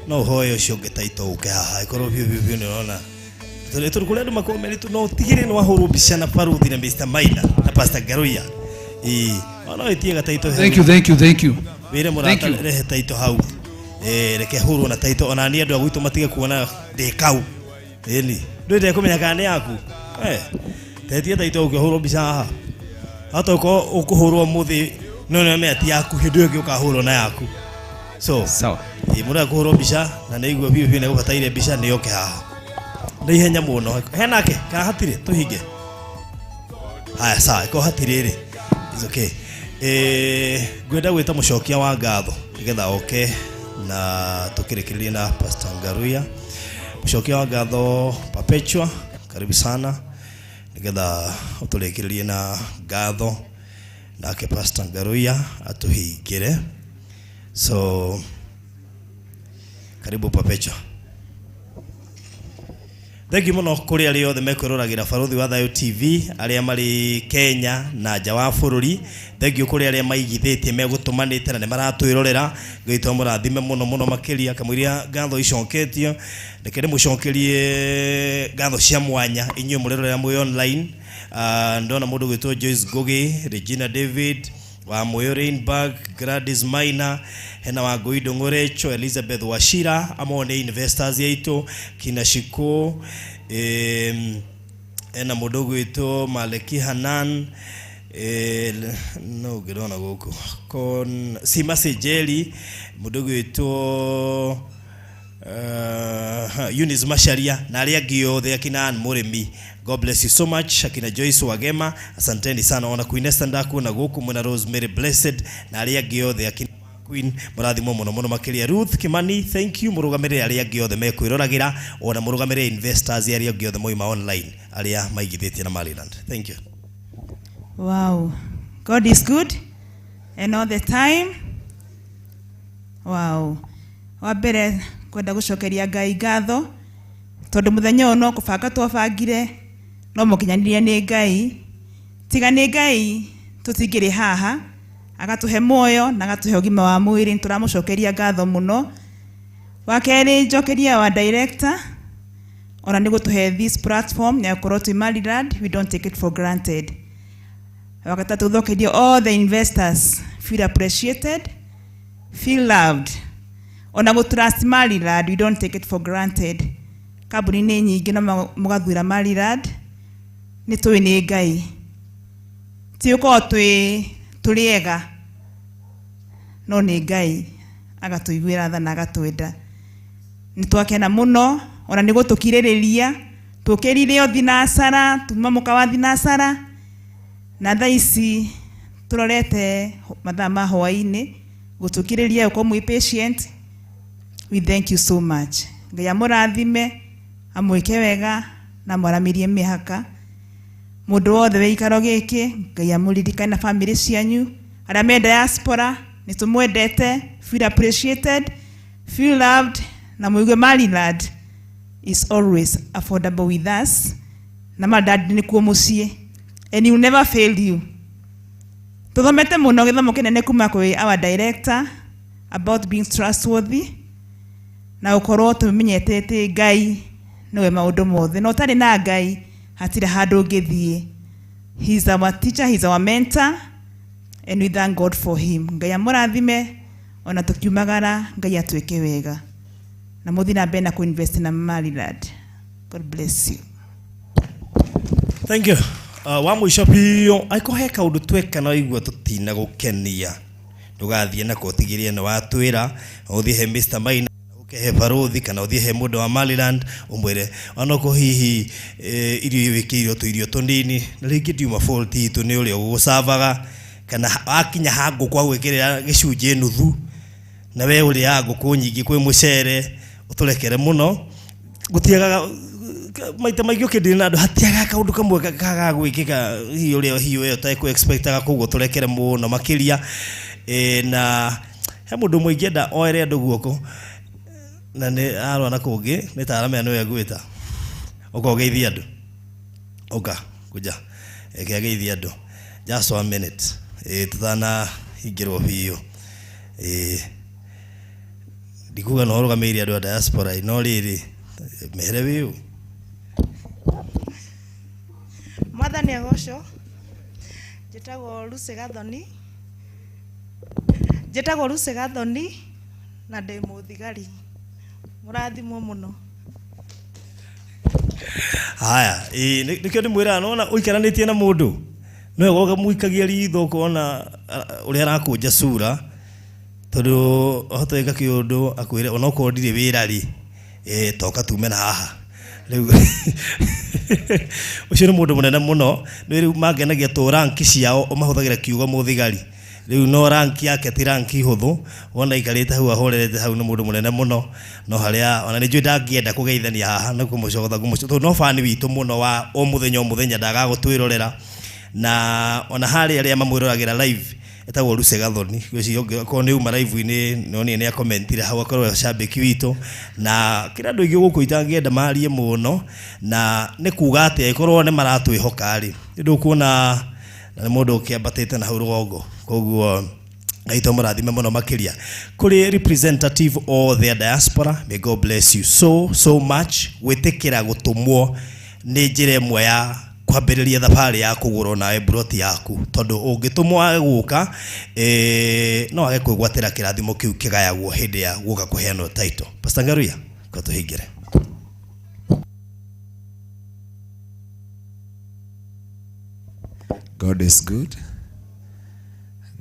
no hoyo cio ngetaito uke haha ikorwo biu ni unaona tuli kule ndo makomeli tu no tigire no horo bica na Faruthi na Mr. Maina na Pastor Ngaruiya ono itie gataito thank you wire murata rehe taito hau reke huru na taito ona ni andu agwitu matige kuona de kau eli ndwende kumenya kana ni yaku tetie taito uke horo bica haha hata uko ukuhurwo muthi no me ati yaku hindu ngi ukahurwo na yaku so sawa mura kuhurwo bica na neigua biu ne gubataire bica ni oke haha ni ihenya muno henake ka hatire tuhinge haya sawa ko hatire ri is okay gwenda gwita mucokia wa ngatho nigetha oke na tukirekereria na Pastor Ngaruiya mucokia wa ngatho Perpetua karibu sana nigetha uturekererie na ngatho nake Pastor Ngaruiya atuhingire so karibu Perpetua. Thank you muno kuri ari othe mekwiruragira Faruthi wa Thayo TV aria mari Kenya na nja wa bururi. Thank you kuri aria maigithitie megutumanite na ne maratwirorera ngaitwa murathime muno makiria kamwiria ngatho icoketio ndekere mucokerie ngatho cia mwanya inyuĩ murerorera mwe online. Ndona mundu gwitwo Joyce Gogi, Regina David wa Moyo Rainburg, Gladys Maina, hena wa Goido Ngorecho, Elizabeth Washira, amone investors yaitu kina Shiko, hena mundu gwitwo Maleki Hanan, no gerona goko kon Simase Jelly, mundu gwitwo Eunice Masharia na aria giothe akina Murimi. God bless you so much. Akina Joyce Wagema, asanteni sana. Ona Queen Esther ndaku na goku mwana Rosemary Blessed na aria giothe akina Queen murathimo muno makiria Ruth Kimani, thank you. Murugamire aria giothe mekwirораgira ona murugamire investors aria giothe moima online aria maigithitie na Maryland. Thank you. Wow, God is good and all the time. Wow, wabere kwenda gucokeria Ngai ngatho tondu muthenya uyu no kubanga twabangire no mukinyanirie ni Ngai tiga ni Ngai tutingiri haha agatuhe moyo na agatuhe ugima wa mwiri turamucokeria ngatho muno. Wakeri njokeria wa director ona ni gutuhe this platform ya Koroti Maryland, we don't take it for granted. Wakatatu thokeria all the investors, feel appreciated, feel loved. Ona go trust Maryland, we don't take it for granted. Kabuni ni nyingi na mugathura Maryland ni tuwe ni Ngai ti uko turiega no ni Ngai agatuiguira tha na agatwenda ni twakena muno ona ni gutukiririria tukirire othinasara tuma mukawa thinasara na thaici turorete mathama hwaini gutukiririria uko mwi patient. We thank you so much. Ngai amurathime amwike wega na moramirie mihaka mundu wothe we ikaro giki Ngai amuririkane na family cianyu aria me diaspora ni tumwendete, feel appreciated, feel loved na muigue Maryland is always affordable with us. Na my dad ni kuo mucie. And he will never fail you. Tuthomete muno githomo kinene kuma kwi our director about being trustworthy. Na ukorwo tumenyete Ngai niwe maundu mothe. No tari na Ngai hatire handu ngithie. He's our teacher, he's our mentor, and we thank God for him. Ngai amurathime ona tukiumagara Ngai atweke wega. Na muthi na mbere na kuinvest na Maryland. God bless you. Thank you. Wa mwisho pio aikohe kaundu tweka na igua tutina gukenia. Ndugathie na kotigirie na watwira uthie he Mr. Maina ukehe Baruthi kana uthie he mundu wa Maryland umwire onoko hihi irio wikiro tu irio tonini na ringi ndiuma fault itu ni uri ugusavaga kana akinya hangu kwa gwikirira gicunje nuthu na we uri yangu kunyingi kwi mucere uturekere muno gutiaga maita maigio kindi na andu hatiaga kaundu kamwe kaga gwikika hiyo utai ku expectaga kugo turekere muno makiria na he mundu mwingenda oere andu guoko na ne aro na kungi ni taramea no yagwita ukogeithia andu oka kuja ekegeithia andu just 1 minute tutana hingirwo biyo ndikuga no rugameiri andu a diaspora no riri mere biyo Mwathani agocwo njitagwo Lucy Gathoni na ndi muthigari murathimwo muno. Haya nikio ndimwira nona uikaranitie na mundu no goga muikagia ritho kuona uri arakunja sura tondu hotoeka kiundu akwire onoko ndire wira ri toka tumena haha riu ucio ni mundu munene muno ni riu mangenagia to ranki ciao omahuthagira kiugo muthigari riu no ranki yake ti ranki huthu wona ikarite hau ahorerete hau ni mundu munene muno no haria ona ni njui ndangienda kugeithania haha na kumusogotha kumusogotha no fani witu muno wa o muthenya ndaga gutwirorera na ona hari aria mamwiroragera live etagwo Lucy Gathoni gwicirio ko ni uma live ini no ni a commentire hau akorwo shabiki witu na kira andu ingi guku itangienda marie muno na ni kuga ati ikorwo ni maratwihoka ri ndu kuona na mundu ukiambatite na hau rugongo koguo ngaito murathime muno makiria kuri representative of the diaspora. May God bless you so much witikira gutumwo ni njira imwe ya kwambiriria thabari ya kugurwo nawe broti yaku tondu ungitumwa guka no age kwigwatira kirathimo kiu kigayagwo hindi ya guka kuheanwo title. Pastor Ngaruiya ko tuhingire. God is good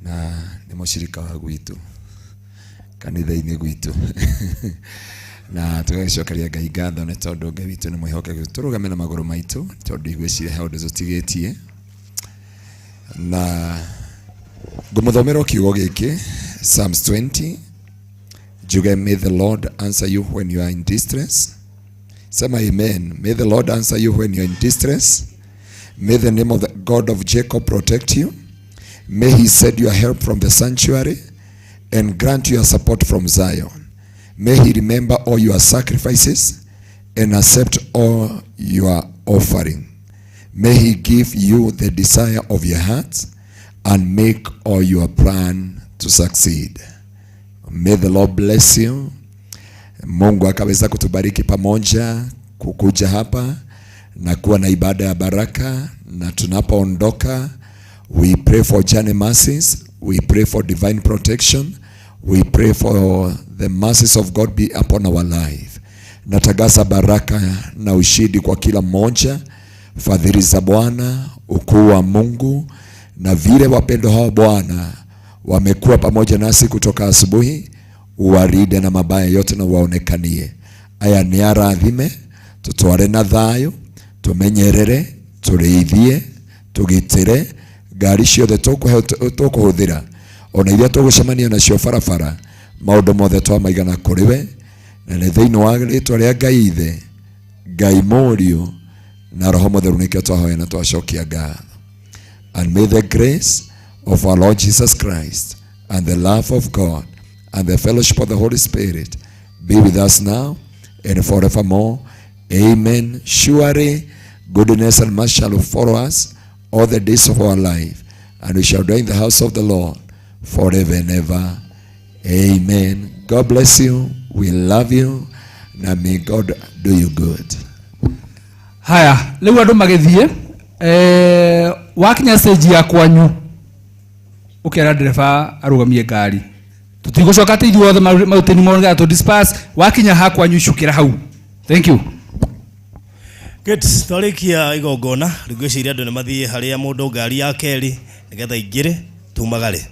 na ni mushirika wa gwitu kanitha-ini gwitu na tugacokeria Ngai ngatho ni tondu Ngai witu ni mwihokeku turugame na maguru maitu tondu igwiciria he undu tutigitie na ngumuthomera kiugo giki Psalms 20 Juge, may the Lord answer you when you are in distress. Sema amen. May the Lord answer you when you are in distress. May the name of the God of Jacob protect you. May he send your help from the sanctuary and grant you support from Zion. May he remember all your sacrifices and accept all your offering. May he give you the desire of your heart and make all your plan to succeed. May the Lord bless you. Mungu akaweza kutubariki pamoja kukuja hapa na kuwa na ibada ya baraka, na tunapoondoka we pray for journey mercies, we pray for divine protection, we pray for the mercies of God be upon our life. Natagaza baraka na ushindi kwa kila mmoja, fadhili za Bwana, ukuu wa Mungu, na vile wapendo hao Bwana wamekuwa pamoja nasi kutoka asubuhi, uwaride na mabaya yote na waonekanie. Aya ni arathime, tutware na thayo, tumenyerere, tureithie, tugitire, ngari ciothe tukuhuthira, ona iria tugucemania nacio barabara, maundu mothe twamaigana kuri we, na nĩ thĩinĩ wa rĩĩtwa rĩa Ngai Ithe, Ngai Mũriũ na Roho Mũtheru nĩkĩo twahoya na twacokia ngatho. And may the grace of our Lord Jesus Christ and the love of God and the fellowship of the Holy Spirit be with us now and forevermore. Amen. Surely goodness and mercy shall follow us all the days of our life, and we shall dwell in the house of the Lord forever and ever. Amen. God bless you. We love you. Na may God do you good. Haya, leo ndo magethie wakinya stage ya kwanyu ukera dereva arugamie ngari tutigũcoka te ithuothe mauteni monga to disperse wakinya ha kwanyu cukira hau. Thank you. Good. Twarikia igongona rigwiciria andu nimathie haria mundu ngari ya keri nigetha ingire tumagare.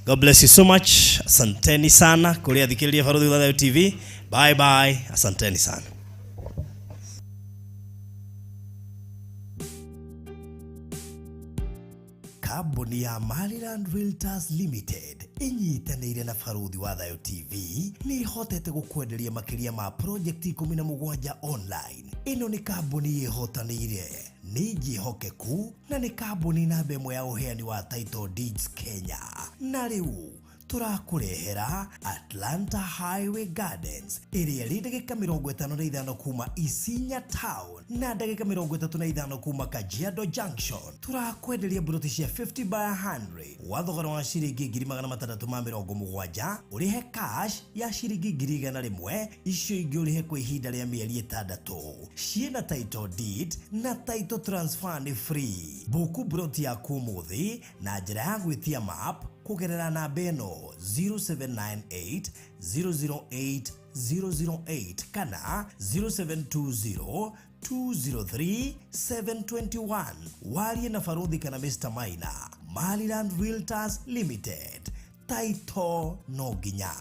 God bless you so much. Asanteni sana kuria thikiriria Faruthi wa TV. Bye bye. Asanteni sana. Kambuni ya Maryland Realtors Limited inyitanĩire na Faruthi wa TV nĩ ihotete gũkwenderia makĩria ma project 17 online. Ĩno nĩ kambuni ĩhotanĩire, nĩ njihokeku na nĩ kambuni namba ĩmwe ya ũheani wa title deeds Kenya. Na rĩu turakurehera Atlanta Highway Gardens ĩrĩa ĩrĩ ndagĩka 55 kuma Isinya Town na ndagĩka 35 kuma Kajiado Junction. Turakwenderia buroti cia 50 by 100 wa thogora wa ciringi 670 ũrĩhe cash ya ciringi 100 icio ingĩ ũrĩhe kwa ihinda rĩa mĩeri 6. Ciĩna title deed na title transfer ni free. Buku buroti ya kumuthi na njĩra ya gwĩtia map kugerera namba ĩno 0798 008 008 kana 0720 203 721. Warie na Faruthi kana Mr. Maina. Maryland Realtors Limited. Title no ginya.